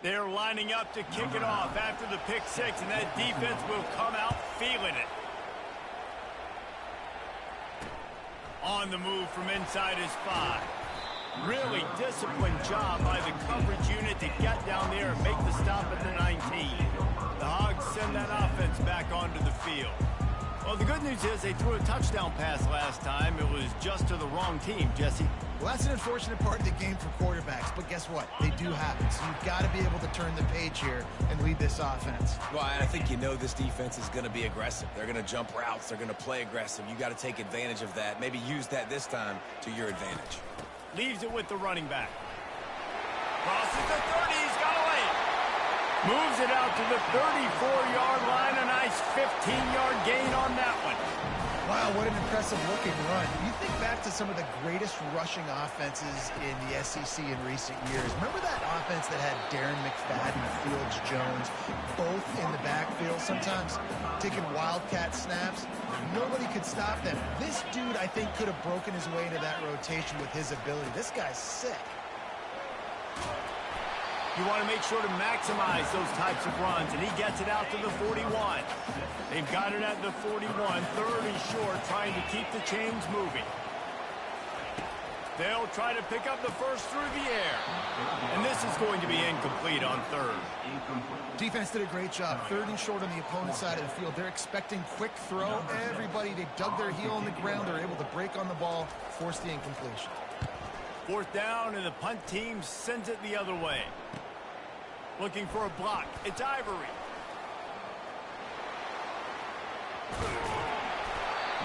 They're lining up to kick it off after the pick 6, and that defense will come out feeling it. On the move from inside his 5. Really disciplined job by the coverage unit to get down there and make the stop at the 19. The Hogs send that offense back onto the field. Well, the good news is they threw a touchdown pass last time. It was just to the wrong team, Jesse. Well, that's an unfortunate part of the game for quarterbacks, but guess what? They do happen, so you've got to be able to turn the page here and lead this offense. Well, I think you know this defense is going to be aggressive. They're going to jump routes. They're going to play aggressive. You got to take advantage of that. Maybe use that this time to your advantage. Leaves it with the running back. Crosses the 30. He's got away. Moves it out to the 34-yard line. A nice 15-yard gain on that one. Wow, what an impressive-looking run. You think back to some of the greatest rushing offenses in the SEC in recent years. Remember that offense that had Darren McFadden, Felix Jones, both in the backfield, sometimes taking wildcat snaps? Nobody could stop them. This dude, I think, could have broken his way into that rotation with his ability. This guy's sick. You want to make sure to maximize those types of runs, and he gets it out to the 41. They've got it at the 41, 3rd and short, trying to keep the chains moving. They'll try to pick up the first through the air. And this is going to be incomplete on 3rd. Defense did a great job. 3rd and short on the opponent's side of the field. They're expecting quick throw. Everybody, they dug their heel on the ground. They're able to break on the ball, force the incompletion. 4th down, and the punt team sends it the other way. Looking for a block. It's Ivory.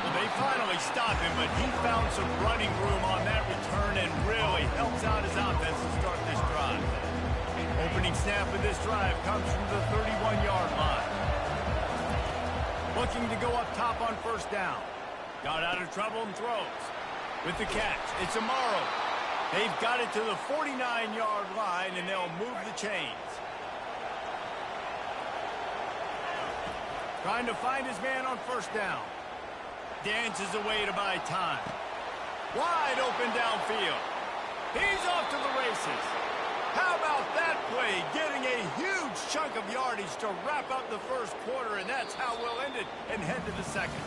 Well, they finally stopped him, but he found some running room on that return and really helps out his offense to start this drive. Opening snap of this drive comes from the 31-yard line. Looking to go up top on first down. Got out of trouble and throws. With the catch, it's Amaro. They've got it to the 49-yard line, and they'll move the chains. Trying to find his man on first down. Dances away to buy time. Wide open downfield. He's off to the races. How about that play? Getting a huge chunk of yardage to wrap up the first quarter, and that's how we'll end it and head to the second.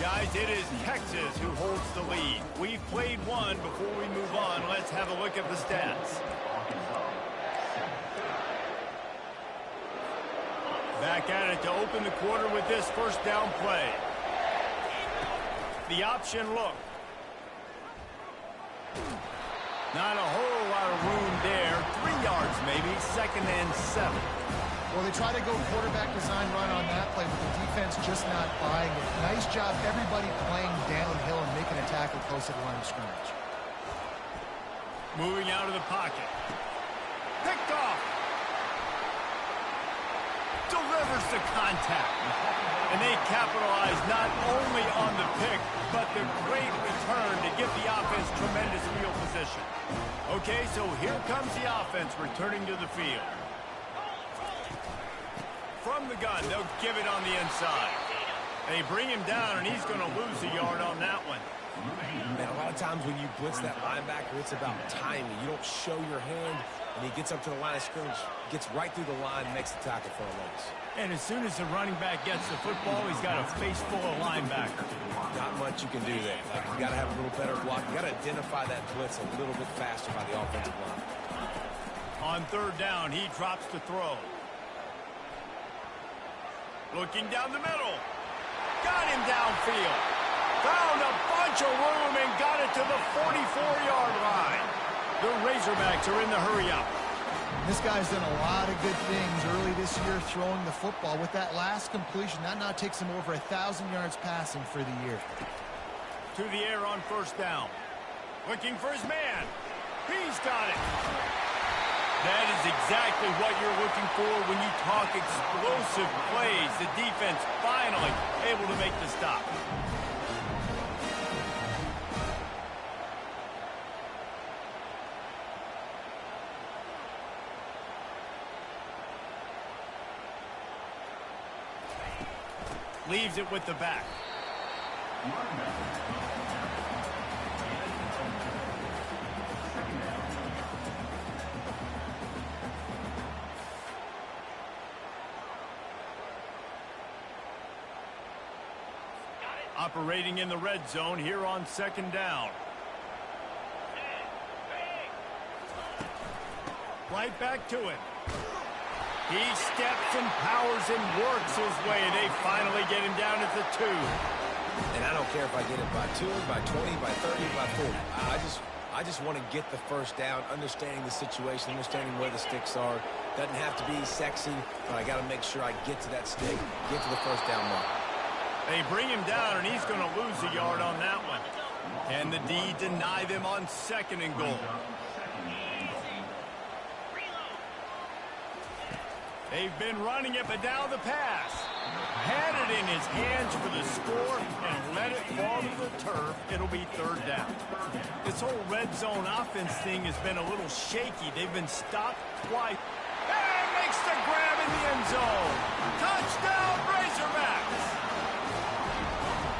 Guys, it is Texas who holds the lead. We've played one. Before we move on, let's have a look at the stats. Back at it to open the quarter with this first down play. The option look. Not a whole lot of room there. 3 yards maybe, 2nd and 7. Well, they try to go quarterback design run on that play, but the defense just not buying it. Nice job, everybody playing downhill and making a tackle close to the line of scrimmage. Moving out of the pocket. Picked off. Delivers the contact. And they capitalize not only on the pick, but the great return to give the offense tremendous field position. Okay, so here comes the offense returning to the field. From the gun, they'll give it on the inside. They bring him down, and he's going to lose a yard on that one. Man, a lot of times when you blitz that linebacker, it's about timing. You don't show your hand, and he gets up to the line of scrimmage, gets right through the line, makes the tackle for a loss. And as soon as the running back gets the football, he's got a face full of linebackers. Not much you can do there. Like, you got to have a little better block. You got to identify that blitz a little bit faster by the offensive line. On third down, he drops to throw. Looking down the middle. Got him downfield. Found a bunch of room and got it to the 44-yard line. The Razorbacks are in the hurry-up. This guy's done a lot of good things early this year throwing the football. With that last completion, that now takes him over 1,000 yards passing for the year. To the air on first down. Looking for his man. He's got it. That is exactly what you're looking for when you talk explosive plays. The defense finally able to make the stop. Leaves it with the back. Operating in the red zone here on second down. Right back to it. He steps and powers and works his way. They finally get him down at the 2. And I don't care if I get it by 2, by 20, by 30, by 40. I just want to get the first down, understanding the situation, understanding where the sticks are. Doesn't have to be sexy, but I got to make sure I get to that stick, get to the first down mark. They bring him down, and he's going to lose a yard on that one. Can the D deny them on 2nd and goal? They've been running it, but now the pass. Had it in his hands for the score and let it fall to the turf. It'll be third down. This whole red zone offense thing has been a little shaky. They've been stopped twice. And makes the grab in the end zone. Touchdown, Razorbacks.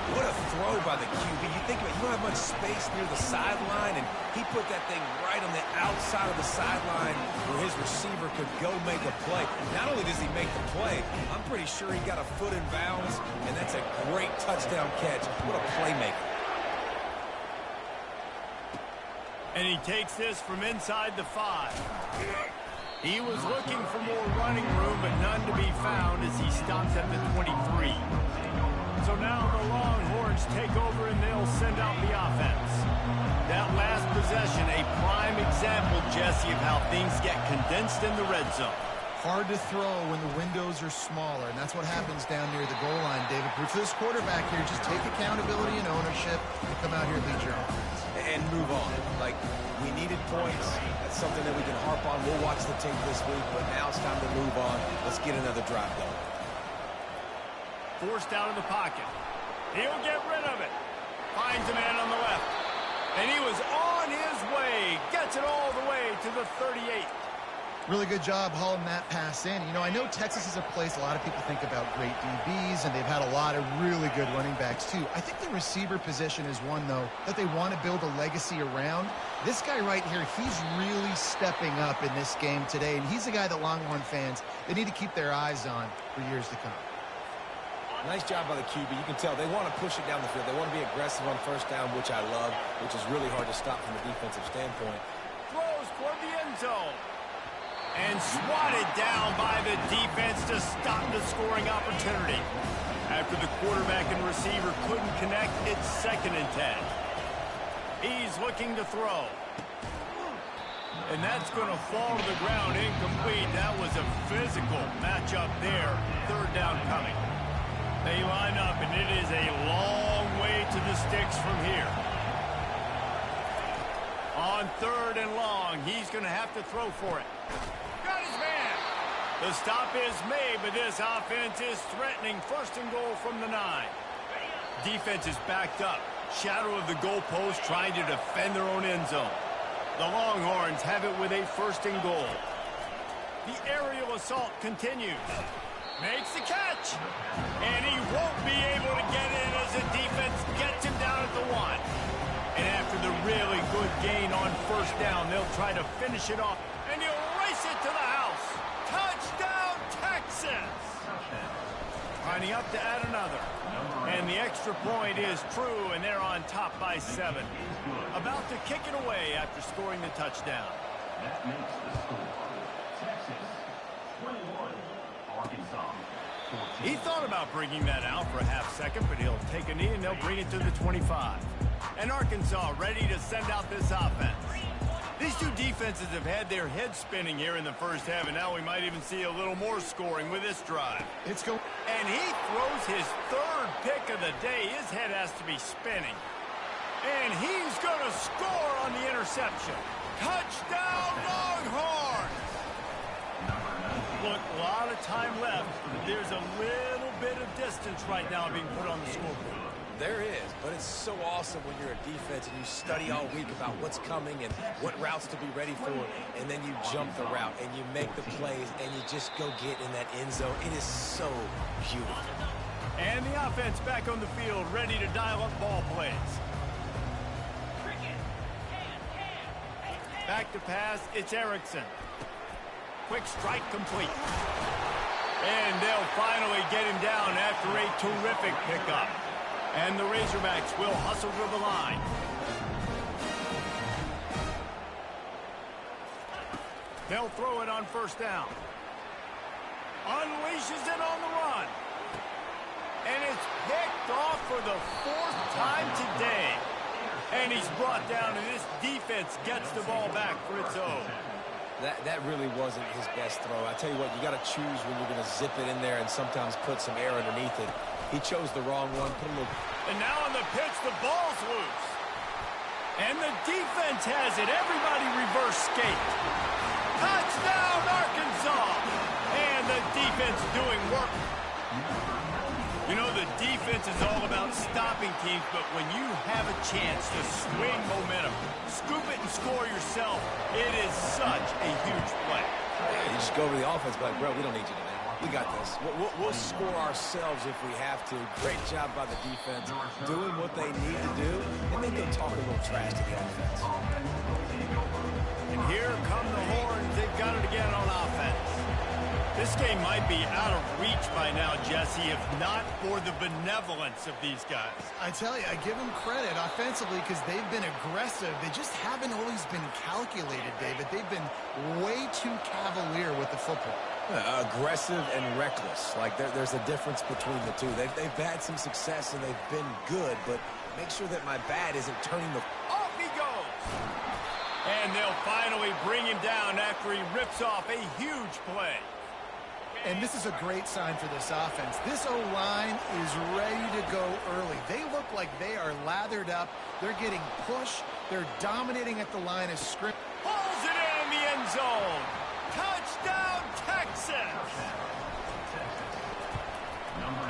What a throw by the QB. You think about it, you don't have much space near the sideline, and he put that thing right on the outside of the sideline where his receiver could go make a play. Not only does he make the play, I'm pretty sure he got a foot in bounds, and that's a great touchdown catch. What a playmaker. And he takes this from inside the 5. He was looking for more running room, but none to be found as he stops at the 23. So now the Longhorns take over and they'll send out the offense. That last possession, a prime example, Jesse, of how things get condensed in the red zone. Hard to throw when the windows are smaller, and that's what happens down near the goal line, David. But for this quarterback here, just take accountability and ownership and come out here and lead your offense. And move on. Like, we needed points. That's something that we can harp on. We'll watch the tape this week, but now it's time to move on. Let's get another drive going. Forced out of the pocket. He'll get rid of it. Finds a man on the left. And he was on his way. Gets it all the way to the 38. Really good job hauling that pass in. You know, I know Texas is a place a lot of people think about great DBs, and they've had a lot of really good running backs, too. I think the receiver position is one, though, that they want to build a legacy around. This guy right here, he's really stepping up in this game today, and he's a guy that Longhorn fans, they need to keep their eyes on for years to come. Nice job by the QB. You can tell they want to push it down the field. They want to be aggressive on first down, which I love, which is really hard to stop from a defensive standpoint. Throws toward the end zone. And swatted down by the defense to stop the scoring opportunity. After the quarterback and receiver couldn't connect, it's 2nd and 10. He's looking to throw. And that's going to fall to the ground incomplete. That was a physical matchup there. 3rd down coming. They line up, and it is a long way to the sticks from here. On 3rd and long, he's going to have to throw for it. Got his man. The stop is made, but this offense is threatening 1st and goal from the 9. Defense is backed up. Shadow of the goalpost trying to defend their own end zone. The Longhorns have it with a 1st and goal. The aerial assault continues. Makes the catch. And he won't be able to get in as the defense gets him down at the 1. And after the really good gain on 1st down, they'll try to finish it off. And he'll race it to the house. Touchdown, Texas! Lining up to add another. And the extra point is true, and they're on top by 7. About to kick it away after scoring the touchdown. That makes the score. Texas 21, Arkansas 14. He thought about bringing that out for a half second, but he'll take a knee and they'll bring it to the 25. And Arkansas ready to send out this offense. These two defenses have had their heads spinning here in the first half, and now we might even see a little more scoring with this drive. And he throws his 3rd pick of the day. His head has to be spinning. And he's going to score on the interception. Touchdown, Longhorns! Look, a lot of time left. There's a little bit of distance right now being put on the scoreboard. There is, but it's so awesome when you're a defense and you study all week about what's coming and what routes to be ready for, and then you jump the route and you make the plays and you just go get in that end zone. It is so beautiful. And the offense back on the field, ready to dial up ball plays. Back to pass, it's Erickson. Quick strike complete. And they'll finally get him down after a terrific pickup. And the Razorbacks will hustle to the line. They'll throw it on 1st down. Unleashes it on the run. And it's picked off for the 4th time today. And he's brought down, and this defense gets the ball back for its own. That really wasn't his best throw. I tell you what, you got to choose when you're going to zip it in there and sometimes put some air underneath it. He chose the wrong one. And now on the pitch, the ball's loose. And the defense has it. Everybody reverse skate. Touchdown, Arkansas! And the defense doing work. You know, the defense is all about stopping teams, but when you have a chance to swing momentum, scoop it and score yourself, it is such a huge play. Yeah, you just go over the offense, but bro, we don't need you today. We got this. We'll score ourselves if we have to. Great job by the defense, doing what they need to do, and then go talk a little trash to the offense. And here come the Horns. They've got it again on offense. This game might be out of reach by now, Jesse, if not for the benevolence of these guys. I tell you, I give them credit offensively because they've been aggressive. They just haven't always been calculated, David. They've been way too cavalier with the football. Aggressive and reckless. Like, there's a difference between the two. They've had some success and they've been good, but make sure that my bat isn't turning the... Off he goes! And they'll finally bring him down after he rips off a huge play. And this is a great sign for this offense. This O-line is ready to go early. They look like they are lathered up. They're getting pushed. They're dominating at the line of scrimmage. Pulls it in the end zone. Touchdown, Texas!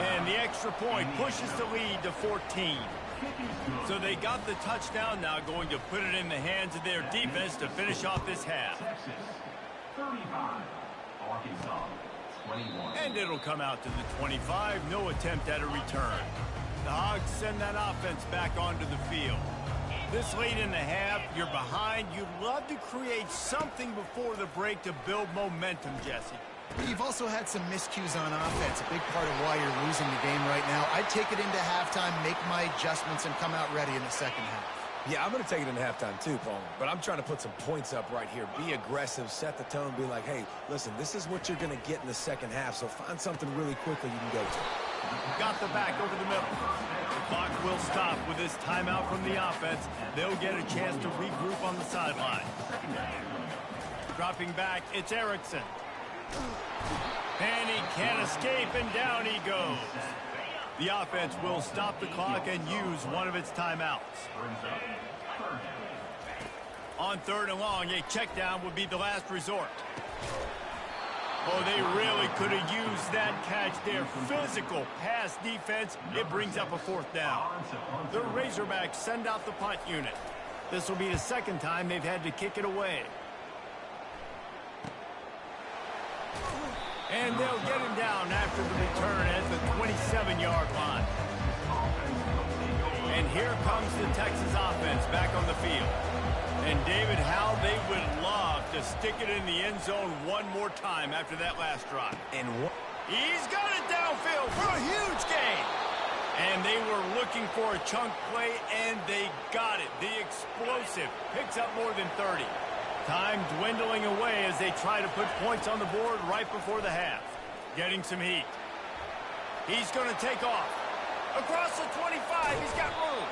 And the extra point pushes the lead to 14. So they got the touchdown, now going to put it in the hands of their defense to finish off this half. Texas, 35. Arkansas, 21. And it'll come out to the 25. No attempt at a return. The Hogs send that offense back onto the field. This late in the half, you're behind. You'd love to create something before the break to build momentum, Jesse. You've also had some miscues on offense, a big part of why you're losing the game right now. I'd take it into halftime, make my adjustments, and come out ready in the second half. Yeah, I'm going to take it into halftime too, Paul. But I'm trying to put some points up right here. Be aggressive, set the tone, be like, hey, listen, this is what you're going to get in the second half, so find something really quickly you can go to. Got the back over the middle. The clock will stop with this timeout from the offense. They'll get a chance to regroup on the sideline. Dropping back, it's Erickson. And he can't escape, and down he goes. The offense will stop the clock and use one of its timeouts. On third and long, a check down would be the last resort. Oh, they really could have used that catch there. Physical pass defense. It brings up a fourth down. The Razorbacks send out the punt unit. This will be the second time they've had to kick it away. And they'll get him down after the return at the 27-yard line. And here comes the Texas offense back on the field. And David, how they would love to stick it in the end zone one more time after that last drive. And he's got it downfield for a huge gain. And they were looking for a chunk play, and they got it. The explosive picks up more than 30. Time dwindling away as they try to put points on the board right before the half. Getting some heat. He's going to take off. Across the 25, he's got room.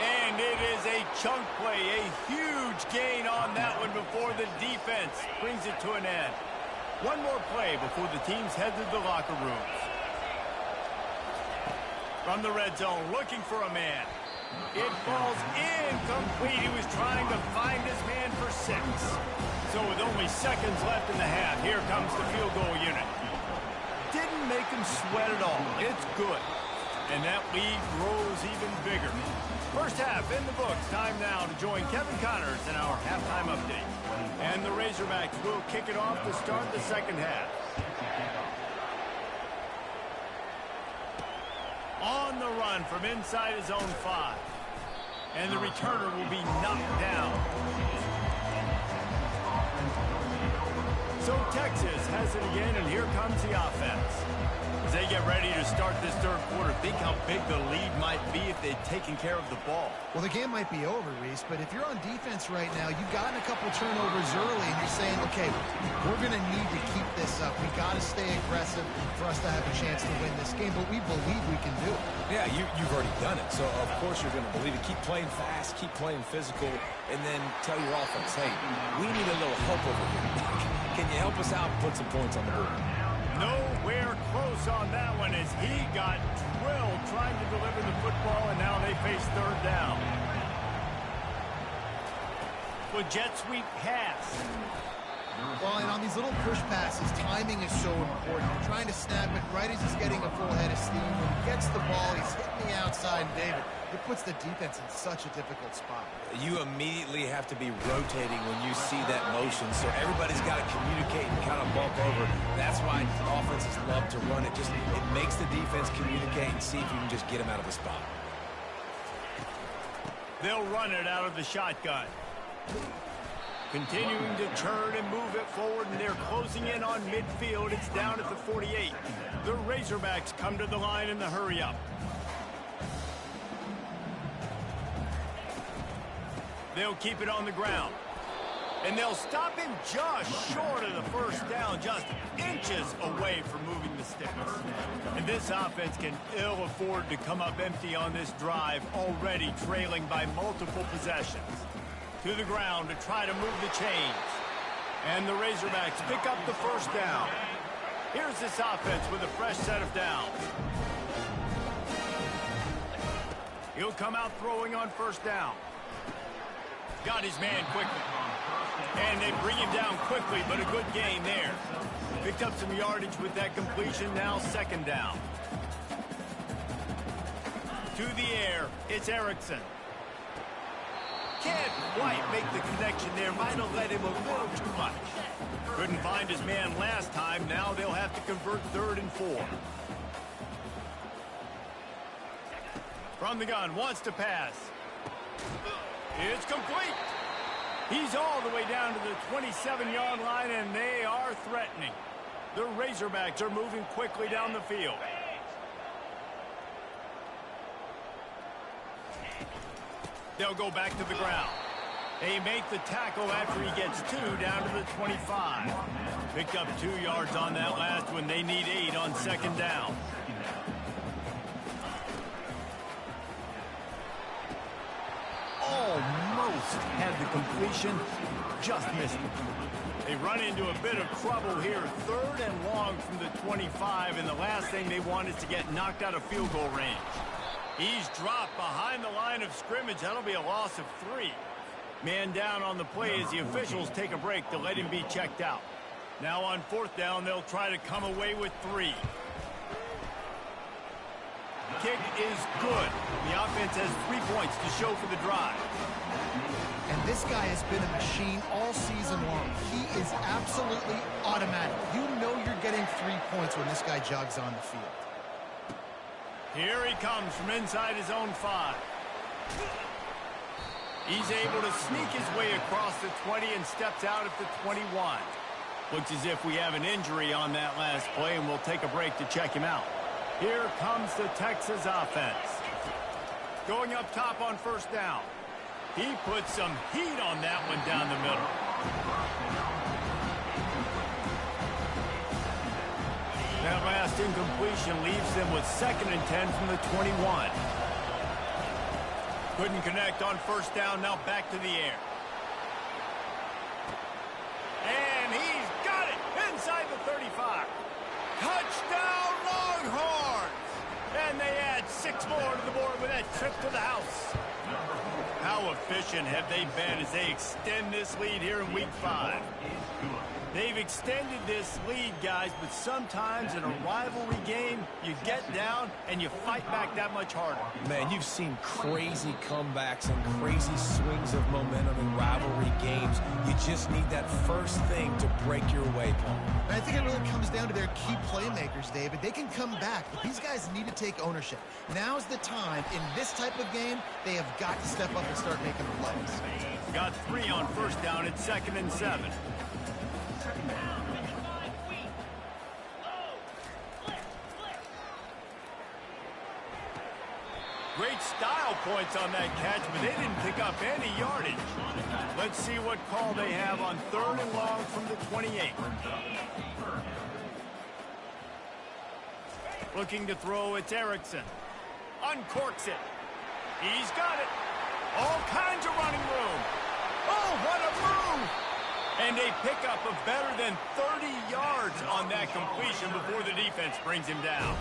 And it is a chunk play, a huge gain on that one before the defense brings it to an end. One more play before the teams head to the locker rooms. From the red zone, looking for a man. It falls incomplete. He was trying to find his man for 6. So with only seconds left in the half, here comes the field goal unit. Didn't make him sweat at all. It's good. And that lead grows even bigger. First half in the books. Time now to join Kevin Connors in our halftime update. And the Razorbacks will kick it off to start the second half. On the run from inside his own 5. And the returner will be knocked down. So Texas has it again, and here comes the offense. As they get ready to start this third quarter, think how big the lead might be if they'd taken care of the ball. Well, the game might be over, Reese, but if you're on defense right now, you've gotten a couple turnovers early, and you're saying, okay, we're going to need to keep this up. We got to stay aggressive for us to have a chance to win this game, but we believe we can do it. Yeah, you've already done it, so of course you're going to believe it. Keep playing fast, keep playing physical, and then tell your offense, hey, we need a little help over here. Can you help us out and put some points on the board? Nowhere close on that one as he got drilled trying to deliver the football, and now they face third down. With jet sweep pass. Well, and on these little push passes, timing is so important. You're trying to snap it right as he's getting a full head of steam. When he gets the ball, he's hitting the outside, and David, it puts the defense in such a difficult spot. You immediately have to be rotating when you see that motion, so everybody's got to communicate and kind of bump over. That's why offenses love to run it. It makes the defense communicate and see if you can just get them out of the spot. They'll run it out of the shotgun. Continuing to turn and move it forward, and they're closing in on midfield. It's down at the 48. The Razorbacks come to the line in the hurry-up. They'll keep it on the ground. And they'll stop him just short of the first down, just inches away from moving the sticks. And this offense can ill afford to come up empty on this drive, already trailing by multiple possessions. To the ground to try to move the chains. And the Razorbacks pick up the first down. Here's this offense with a fresh set of downs. He'll come out throwing on first down. Got his man quickly. And they bring him down quickly, but a good gain there. Picked up some yardage with that completion, now second down. To the air, it's Erickson. Can't quite make the connection there. Might have let him a little too much. Couldn't find his man last time. Now they'll have to convert 3rd and 4. From the gun, wants to pass. It's complete. He's all the way down to the 27-yard line, and they are threatening. The Razorbacks are moving quickly down the field. They'll go back to the ground. They make the tackle after he gets 2 down to the 25. Picked up 2 yards on that last one. They need 8 on second down. Almost had the completion, just missed it. They run into a bit of trouble here. 3rd and long from the 25, and the last thing they want is to get knocked out of field goal range. He's dropped behind the line of scrimmage. That'll be a loss of 3. Man down on the play as the officials take a break to let him be checked out. Now on 4th down, they'll try to come away with 3. Kick is good. The offense has 3 points to show for the drive. And this guy has been a machine all season long. He is absolutely automatic. You know you're getting 3 points when this guy jogs on the field. Here he comes from inside his own 5. He's able to sneak his way across the 20 and steps out at the 21. Looks as if we have an injury on that last play, and we'll take a break to check him out. Here comes the Texas offense. Going up top on first down. He put some heat on that one down the middle. That last incompletion leaves them with 2nd and 10 from the 21. Couldn't connect on first down, now back to the air. And he's got it inside the 35. Touchdown Longhorns! And they add 6 more to the board with that trip to the house. How efficient have they been as they extend this lead here in Week 5? They've extended this lead, guys, but sometimes in a rivalry game, you get down and you fight back that much harder. Man, you've seen crazy comebacks and crazy swings of momentum in rivalry games. You just need that first thing to break your way, Paul. And I think it really comes down to their key playmakers, David. They can come back, but these guys need to take ownership. Now's the time. In this type of game, they have got to step up and start making the plays. Got 3 on first down at 2nd and 7. Great style points on that catch, but they didn't pick up any yardage. Let's see what call they have on 3rd and long from the 28. Looking to throw, it's Erickson. Uncorks it. He's got it. All kinds of running room. Oh, what a move! And a pickup of better than 30 yards on that completion before the defense brings him down.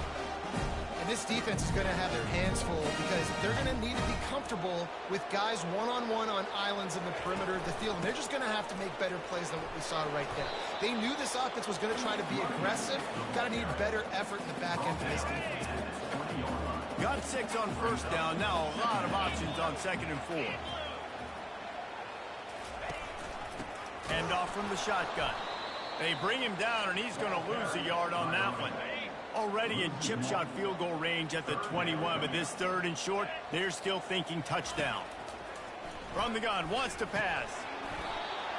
And this defense is going to have their hands full because they're going to need to be comfortable with guys one-on-one on islands in the perimeter of the field. And they're just going to have to make better plays than what we saw right there. They knew this offense was going to try to be aggressive. Got to need better effort in the back end for this defense. Got 6 on first down. Now a lot of options on 2nd and 4. Hand off from the shotgun. They bring him down, and he's going to lose a yard on that one. Already in chip shot field goal range at the 21, but this 3rd and short, they're still thinking touchdown. From the gun, wants to pass.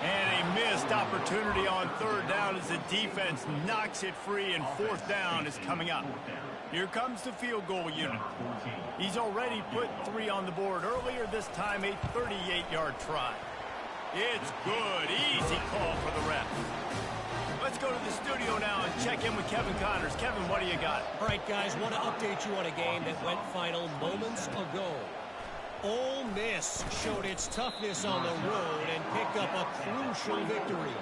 And a missed opportunity on 3rd down as the defense knocks it free, and 4th down is coming up. Here comes the field goal unit. He's already put 3 on the board earlier, this time a 38-yard try. It's good. Easy call for the ref. Let's go to the studio now and check in with Kevin Connors. Kevin, what do you got? All right, guys, want to update you on a game that went final moments ago. Ole Miss showed its toughness on the road and picked up a crucial victory.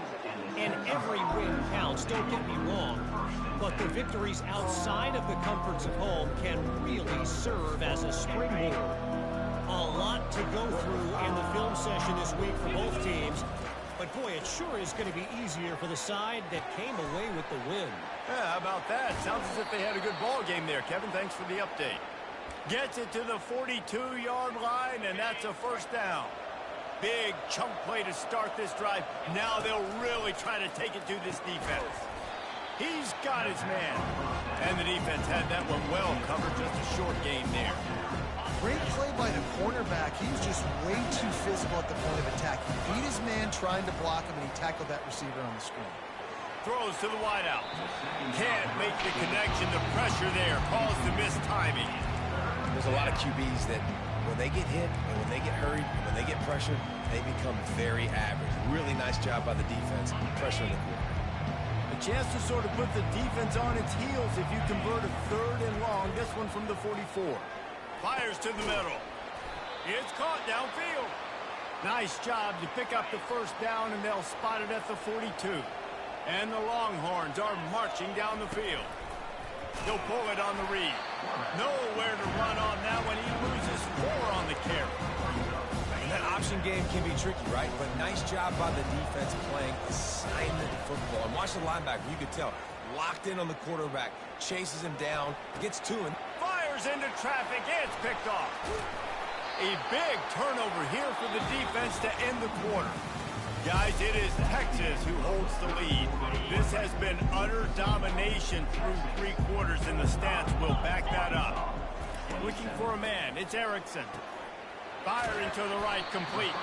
And every win counts, don't get me wrong. but the victories outside of the comforts of home can really serve as a springboard. A lot to go through in the film session this week for both teams. But, boy, it sure is going to be easier for the side that came away with the win. Yeah, how about that? Sounds as if they had a good ball game there, Kevin. Thanks for the update. Gets it to the 42-yard line, and that's a first down. Big chunk play to start this drive. Now they'll really try to take it to this defense. He's got his man. And the defense had that one well covered. Just a short game there. Great play by the cornerback. He was just way too physical at the point of attack. He beat his man trying to block him, and he tackled that receiver on the screen. Throws to the wideout. Can't make the connection. The pressure there caused the missed timing. There's a lot of QBs that when they get hit and when they get hurried and when they get pressured, they become very average. Really nice job by the defense, pressuring the quarterback. A chance to sort of put the defense on its heels if you convert a 3rd and long. This one from the 44. Fires to the middle. It's caught downfield. Nice job to pick up the first down, and they'll spot it at the 42. And the Longhorns are marching down the field. He'll pull it on the read. Nowhere to run on that one. He loses 4 on the carry. And that option game can be tricky, right? But nice job by the defense playing assignment football. And watch the linebacker. You could tell. Locked in on the quarterback. Chases him down. Gets to him. Fires into traffic. It's picked off. A big turnover here for the defense to end the quarter. Guys, it is Texas who holds the lead. This has been utter domination through 3 quarters, and the stats will back that up. Looking for a man. It's Erickson. Firing to the right, complete.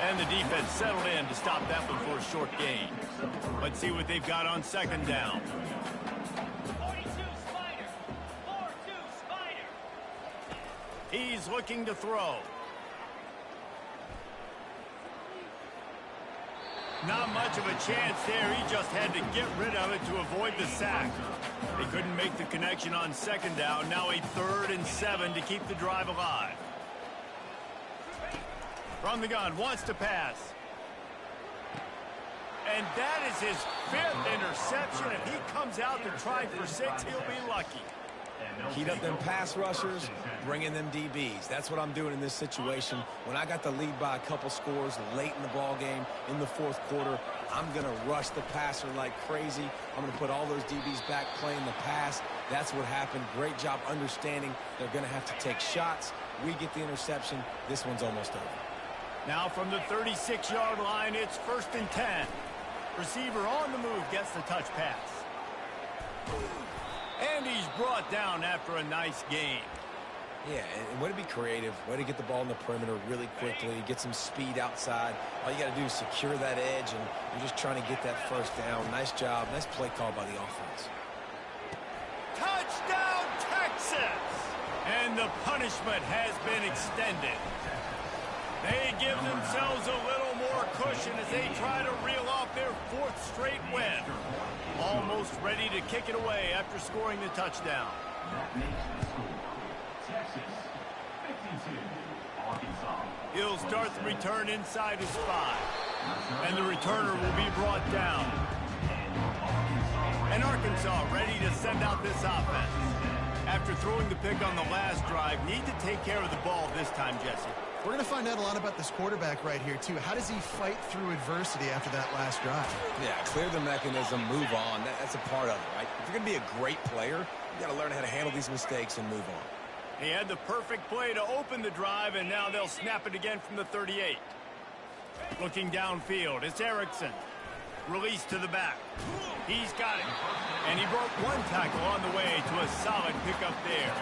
And the defense settled in to stop that one for a short gain. Let's see what they've got on 2nd down. 42 Spider. 4-2 Spider. He's looking to throw. Not much of a chance there. He just had to get rid of it to avoid the sack. They couldn't make the connection on 2nd down. Now a 3rd and 7 to keep the drive alive. From the gun, wants to pass. And that is his 5th interception. If he comes out to try for 6, he'll be lucky. Heat up them pass rushers, bring in them DBs. That's what I'm doing in this situation. When I got the lead by a couple scores late in the ball game, in the 4th quarter, I'm going to rush the passer like crazy. I'm going to put all those DBs back playing the pass. That's what happened. Great job understanding they're going to have to take shots. We get the interception. This one's almost over. Now from the 36-yard line, it's 1st and 10. Receiver on the move gets the touch pass. And he's brought down after a nice gain. Yeah, and way to be creative, way to get the ball in the perimeter really quickly, get some speed outside. All you got to do is secure that edge, and you're just trying to get that first down. Nice job. Nice play call by the offense. Touchdown, Texas! And the punishment has been extended. They give themselves a little more cushion as they try to reel off their 4th straight win. Almost ready to kick it away after scoring the touchdown. That makes the score. Texas 52, Arkansas. He'll start the return inside his 5. And the returner will be brought down. And Arkansas ready to send out this offense. After throwing the pick on the last drive, need to take care of the ball this time, Jesse. We're going to find out a lot about this quarterback right here, too. How does he fight through adversity after that last drive? Yeah, clear the mechanism, move on. That's a part of it, right? If you're going to be a great player, you got to learn how to handle these mistakes and move on. He had the perfect play to open the drive, and now they'll snap it again from the 38. Looking downfield, it's Erickson. Release to the back. He's got it. And he broke 1 tackle on the way to a solid pickup there.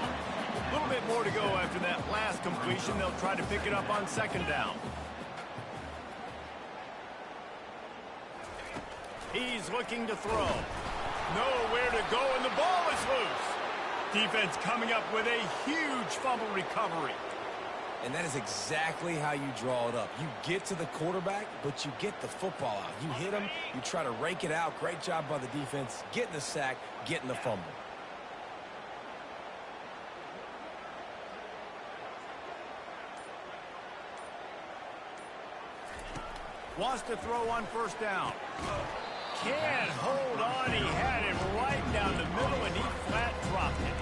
A little bit more to go after that last completion. They'll try to pick it up on 2nd down. He's looking to throw. Nowhere to go, and the ball is loose. Defense coming up with a huge fumble recovery. And that is exactly how you draw it up. You get to the quarterback, but you get the football out. You hit him, you try to rake it out. Great job by the defense. Getting the sack, getting the fumble. Wants to throw on 1st down. can't hold on. He had it right down the middle, and he flat dropped it.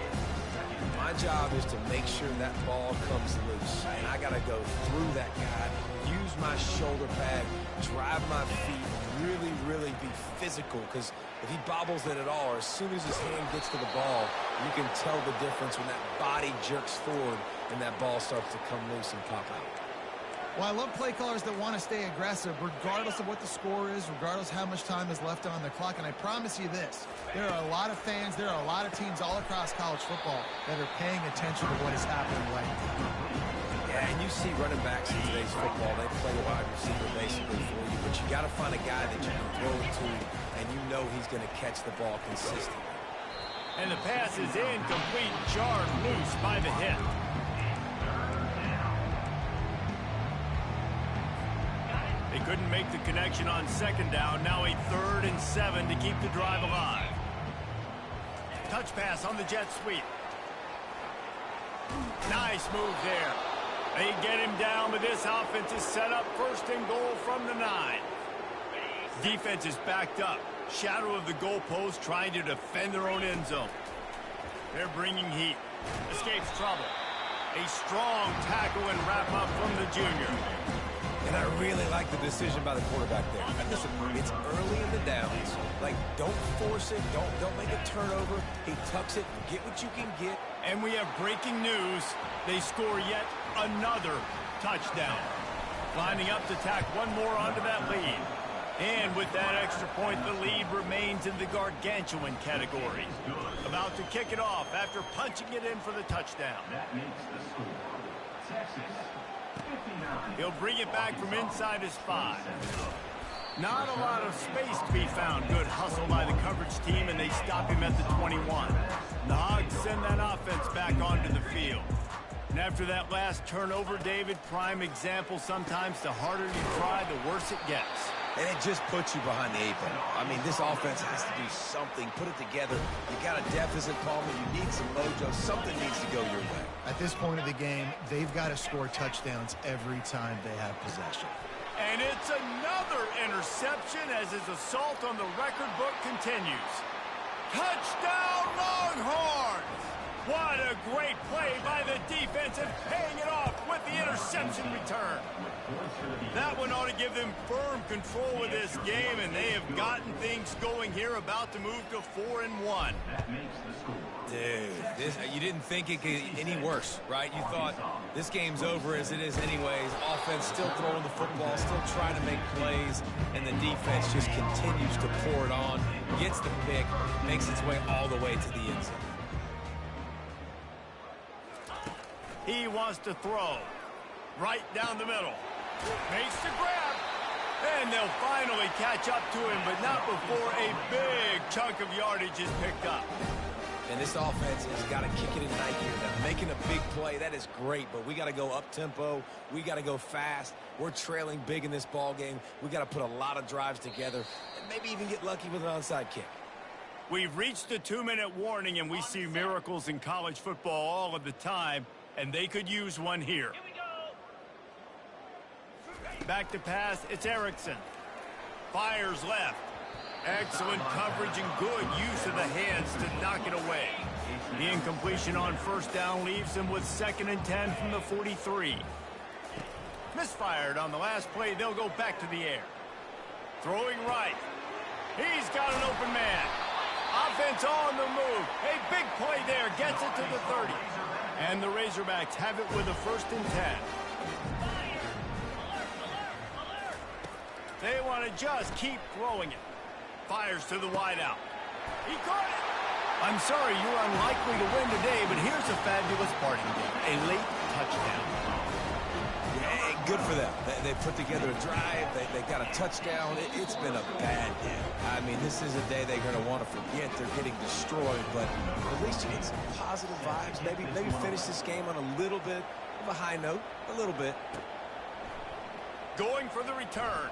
My job is to make sure that ball comes loose, and I got to go through that guy, use my shoulder pad, drive my feet, really be physical, because if he bobbles it at all, or as soon as his hand gets to the ball, you can tell the difference when that body jerks forward and that ball starts to come loose and pop out. Well, I love play callers that want to stay aggressive regardless of what the score is, regardless how much time is left on the clock. And I promise you this, there are a lot of fans, there are a lot of teams all across college football that are paying attention to what is happening right now. Yeah, and you see running backs in today's football, they play wide receiver basically for you, but you got to find a guy that you can throw it to, and you know he's going to catch the ball consistently. And the pass is incomplete, jarred loose by the hit. They couldn't make the connection on second down. Now a 3rd and 7 to keep the drive alive. Touch pass on the jet sweep. Nice move there. They get him down, but this offense is set up 1st and goal from the 9. Defense is backed up. Shadow of the goalpost, trying to defend their own end zone. They're bringing heat. Escapes trouble. A strong tackle and wrap up from the junior. And I really like the decision by the quarterback there. Listen, it's early in the downs. Like, don't force it. Don't make a turnover. He tucks it. Get what you can get. And we have breaking news. They score yet another touchdown. Lining up to tack one more onto that lead. And with that extra point, the lead remains in the gargantuan category. About to kick it off after punching it in for the touchdown. That makes the score. Texas. He'll bring it back from inside his 5. Not a lot of space to be found. Good hustle by the coverage team, and they stop him at the 21. The Hogs send that offense back onto the field. And after that last turnover, David, prime example, sometimes the harder you try, the worse it gets. And it just puts you behind the 8 ball. I mean, this offense has to do something. Put it together. You got a deficit, Palmer. You need some mojo. Something needs to go your way. At this point of the game, they've got to score touchdowns every time they have possession. And it's another interception as his assault on the record book continues. Touchdown, Longhorns! What a great play by the defense and paying it off with the interception return. That one ought to give them firm control of this game, and they have gotten things going here, about to move to 4-1. Dude, you didn't think it could get any worse, right? You thought this game's over as it is anyways. Offense still throwing the football, still trying to make plays, and the defense just continues to pour it on, gets the pick, makes its way all the way to the end zone. He wants to throw right down the middle. Makes the grab. And they'll finally catch up to him, but not before a big chunk of yardage is picked up. And this offense has got to kick it in high gear. Now, making a big play, that is great, but we got to go up-tempo. We got to go fast. We're trailing big in this ball game. We got to put a lot of drives together and maybe even get lucky with an onside kick. We've reached the 2-minute warning, and we see miracles in college football all of the time, and they could use one here. Back to pass, it's Erickson. Fires left. Excellent coverage and good use of the hands to knock it away. The incompletion on 1st down leaves him with 2nd and 10 from the 43. Misfired on the last play, they'll go back to the air. Throwing right. He's got an open man. Offense on the move. A big play there, gets it to the 30. And the Razorbacks have it with a 1st and 10. They want to just keep throwing it. Fires to the wideout. He caught it. I'm sorry, you're unlikely to win today, but here's a fabulous parting game. A late touchdown. Yeah, good for them. They put together a drive. They got a touchdown. It's been a bad day. I mean, this is a day they're going to want to forget. They're getting destroyed, but at least you get some positive vibes. Maybe finish this game on a little bit of a high note. A little bit. Going for the return.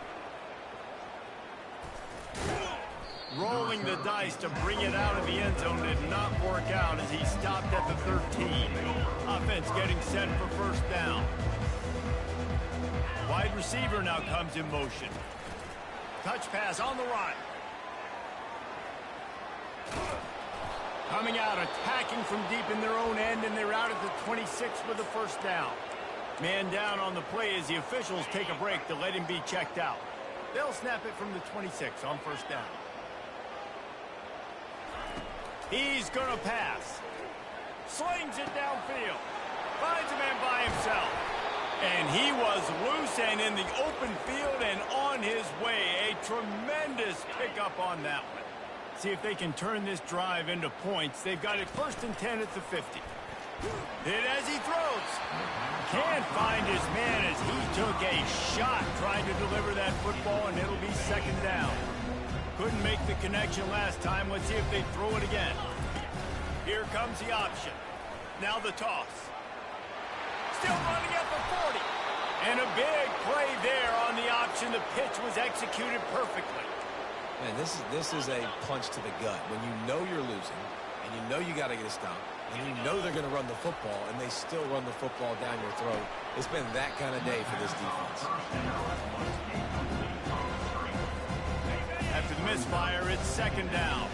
Rolling the dice to bring it out of the end zone did not work out as he stopped at the 13. Offense getting set for 1st down. Wide receiver now comes in motion. Touch pass on the run. Coming out, attacking from deep in their own end, and they're out at the 26 with a first down. Man down on the play as the officials take a break to let him be checked out. They'll snap it from the 26 on first down. He's going to pass. Slings it downfield. Finds a man by himself. And he was loose and in the open field and on his way. A tremendous pickup on that one. See if they can turn this drive into points. They've got it 1st and 10 at the 50. Hit as he throws. Can't find his man as he took a shot trying to deliver that football, and it'll be 2nd down. Couldn't make the connection last time. Let's see if they throw it again. Here comes the option. Now the toss. Still running at the 40. And a big play there on the option. The pitch was executed perfectly. Man, this is a punch to the gut. When you know you're losing, and you know you got to get a stop, and you know they're going to run the football, and they still run the football down your throat. It's been that kind of day for this defense. After the misfire, it's 2nd down.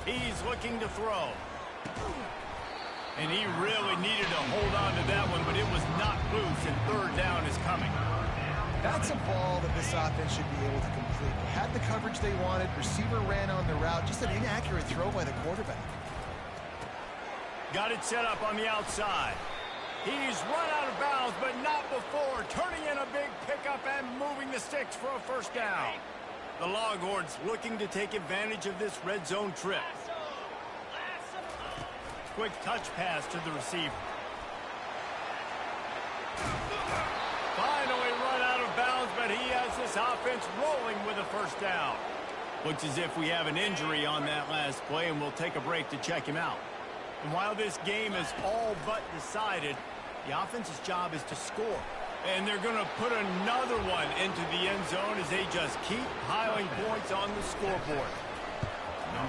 He's looking to throw. And he really needed to hold on to that one, but it was not loose, and 3rd down is coming. That's a ball that this offense should be able to complete. Had the coverage they wanted, receiver ran on the route, just an inaccurate throw by the quarterback. Got it set up on the outside. He's run out of bounds, but not before turning in a big pickup and moving the sticks for a first down. The Longhorns looking to take advantage of this red zone trip. Quick touch pass to the receiver. Finally run out of bounds, but he has this offense rolling with a first down. Looks as if we have an injury on that last play, and we'll take a break to check him out. And while this game is all but decided, the offense's job is to score. And they're going to put another one into the end zone as they just keep piling points on the scoreboard.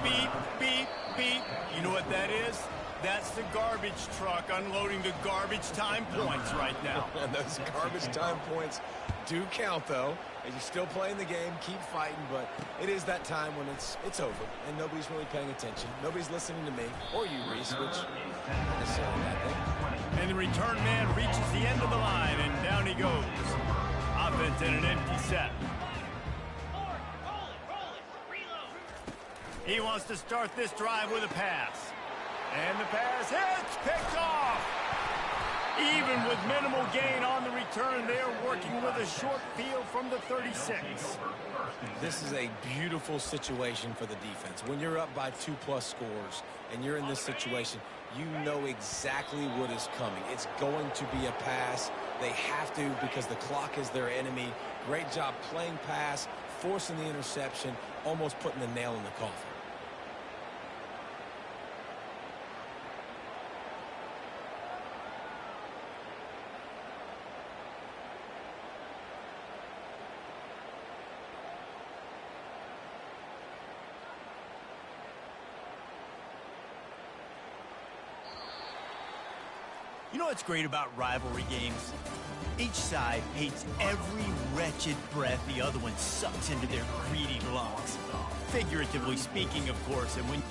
Beep, beep, beep. You know what that is? That's the garbage truck unloading the garbage time points right now. Those garbage time points do count, though. You're still playing the game, keep fighting, but it is that time when it's over, and nobody's really paying attention. Nobody's listening to me, or you, Reese, which isn't necessarily a bad thing. And the return man reaches the end of the line, and down he goes. Offense in an empty set. He wants to start this drive with a pass. And the pass hits, picked off. Even with minimal gain on the return, they're working with a short field from the 36. This is a beautiful situation for the defense. When you're up by 2+ scores and you're in this situation, you know exactly what is coming. It's going to be a pass. They have to because the clock is their enemy. Great job playing pass, forcing the interception, almost putting the nail in the coffin. You know what's great about rivalry games? Each side hates every wretched breath the other one sucks into their greedy lungs. Figuratively speaking, of course, and when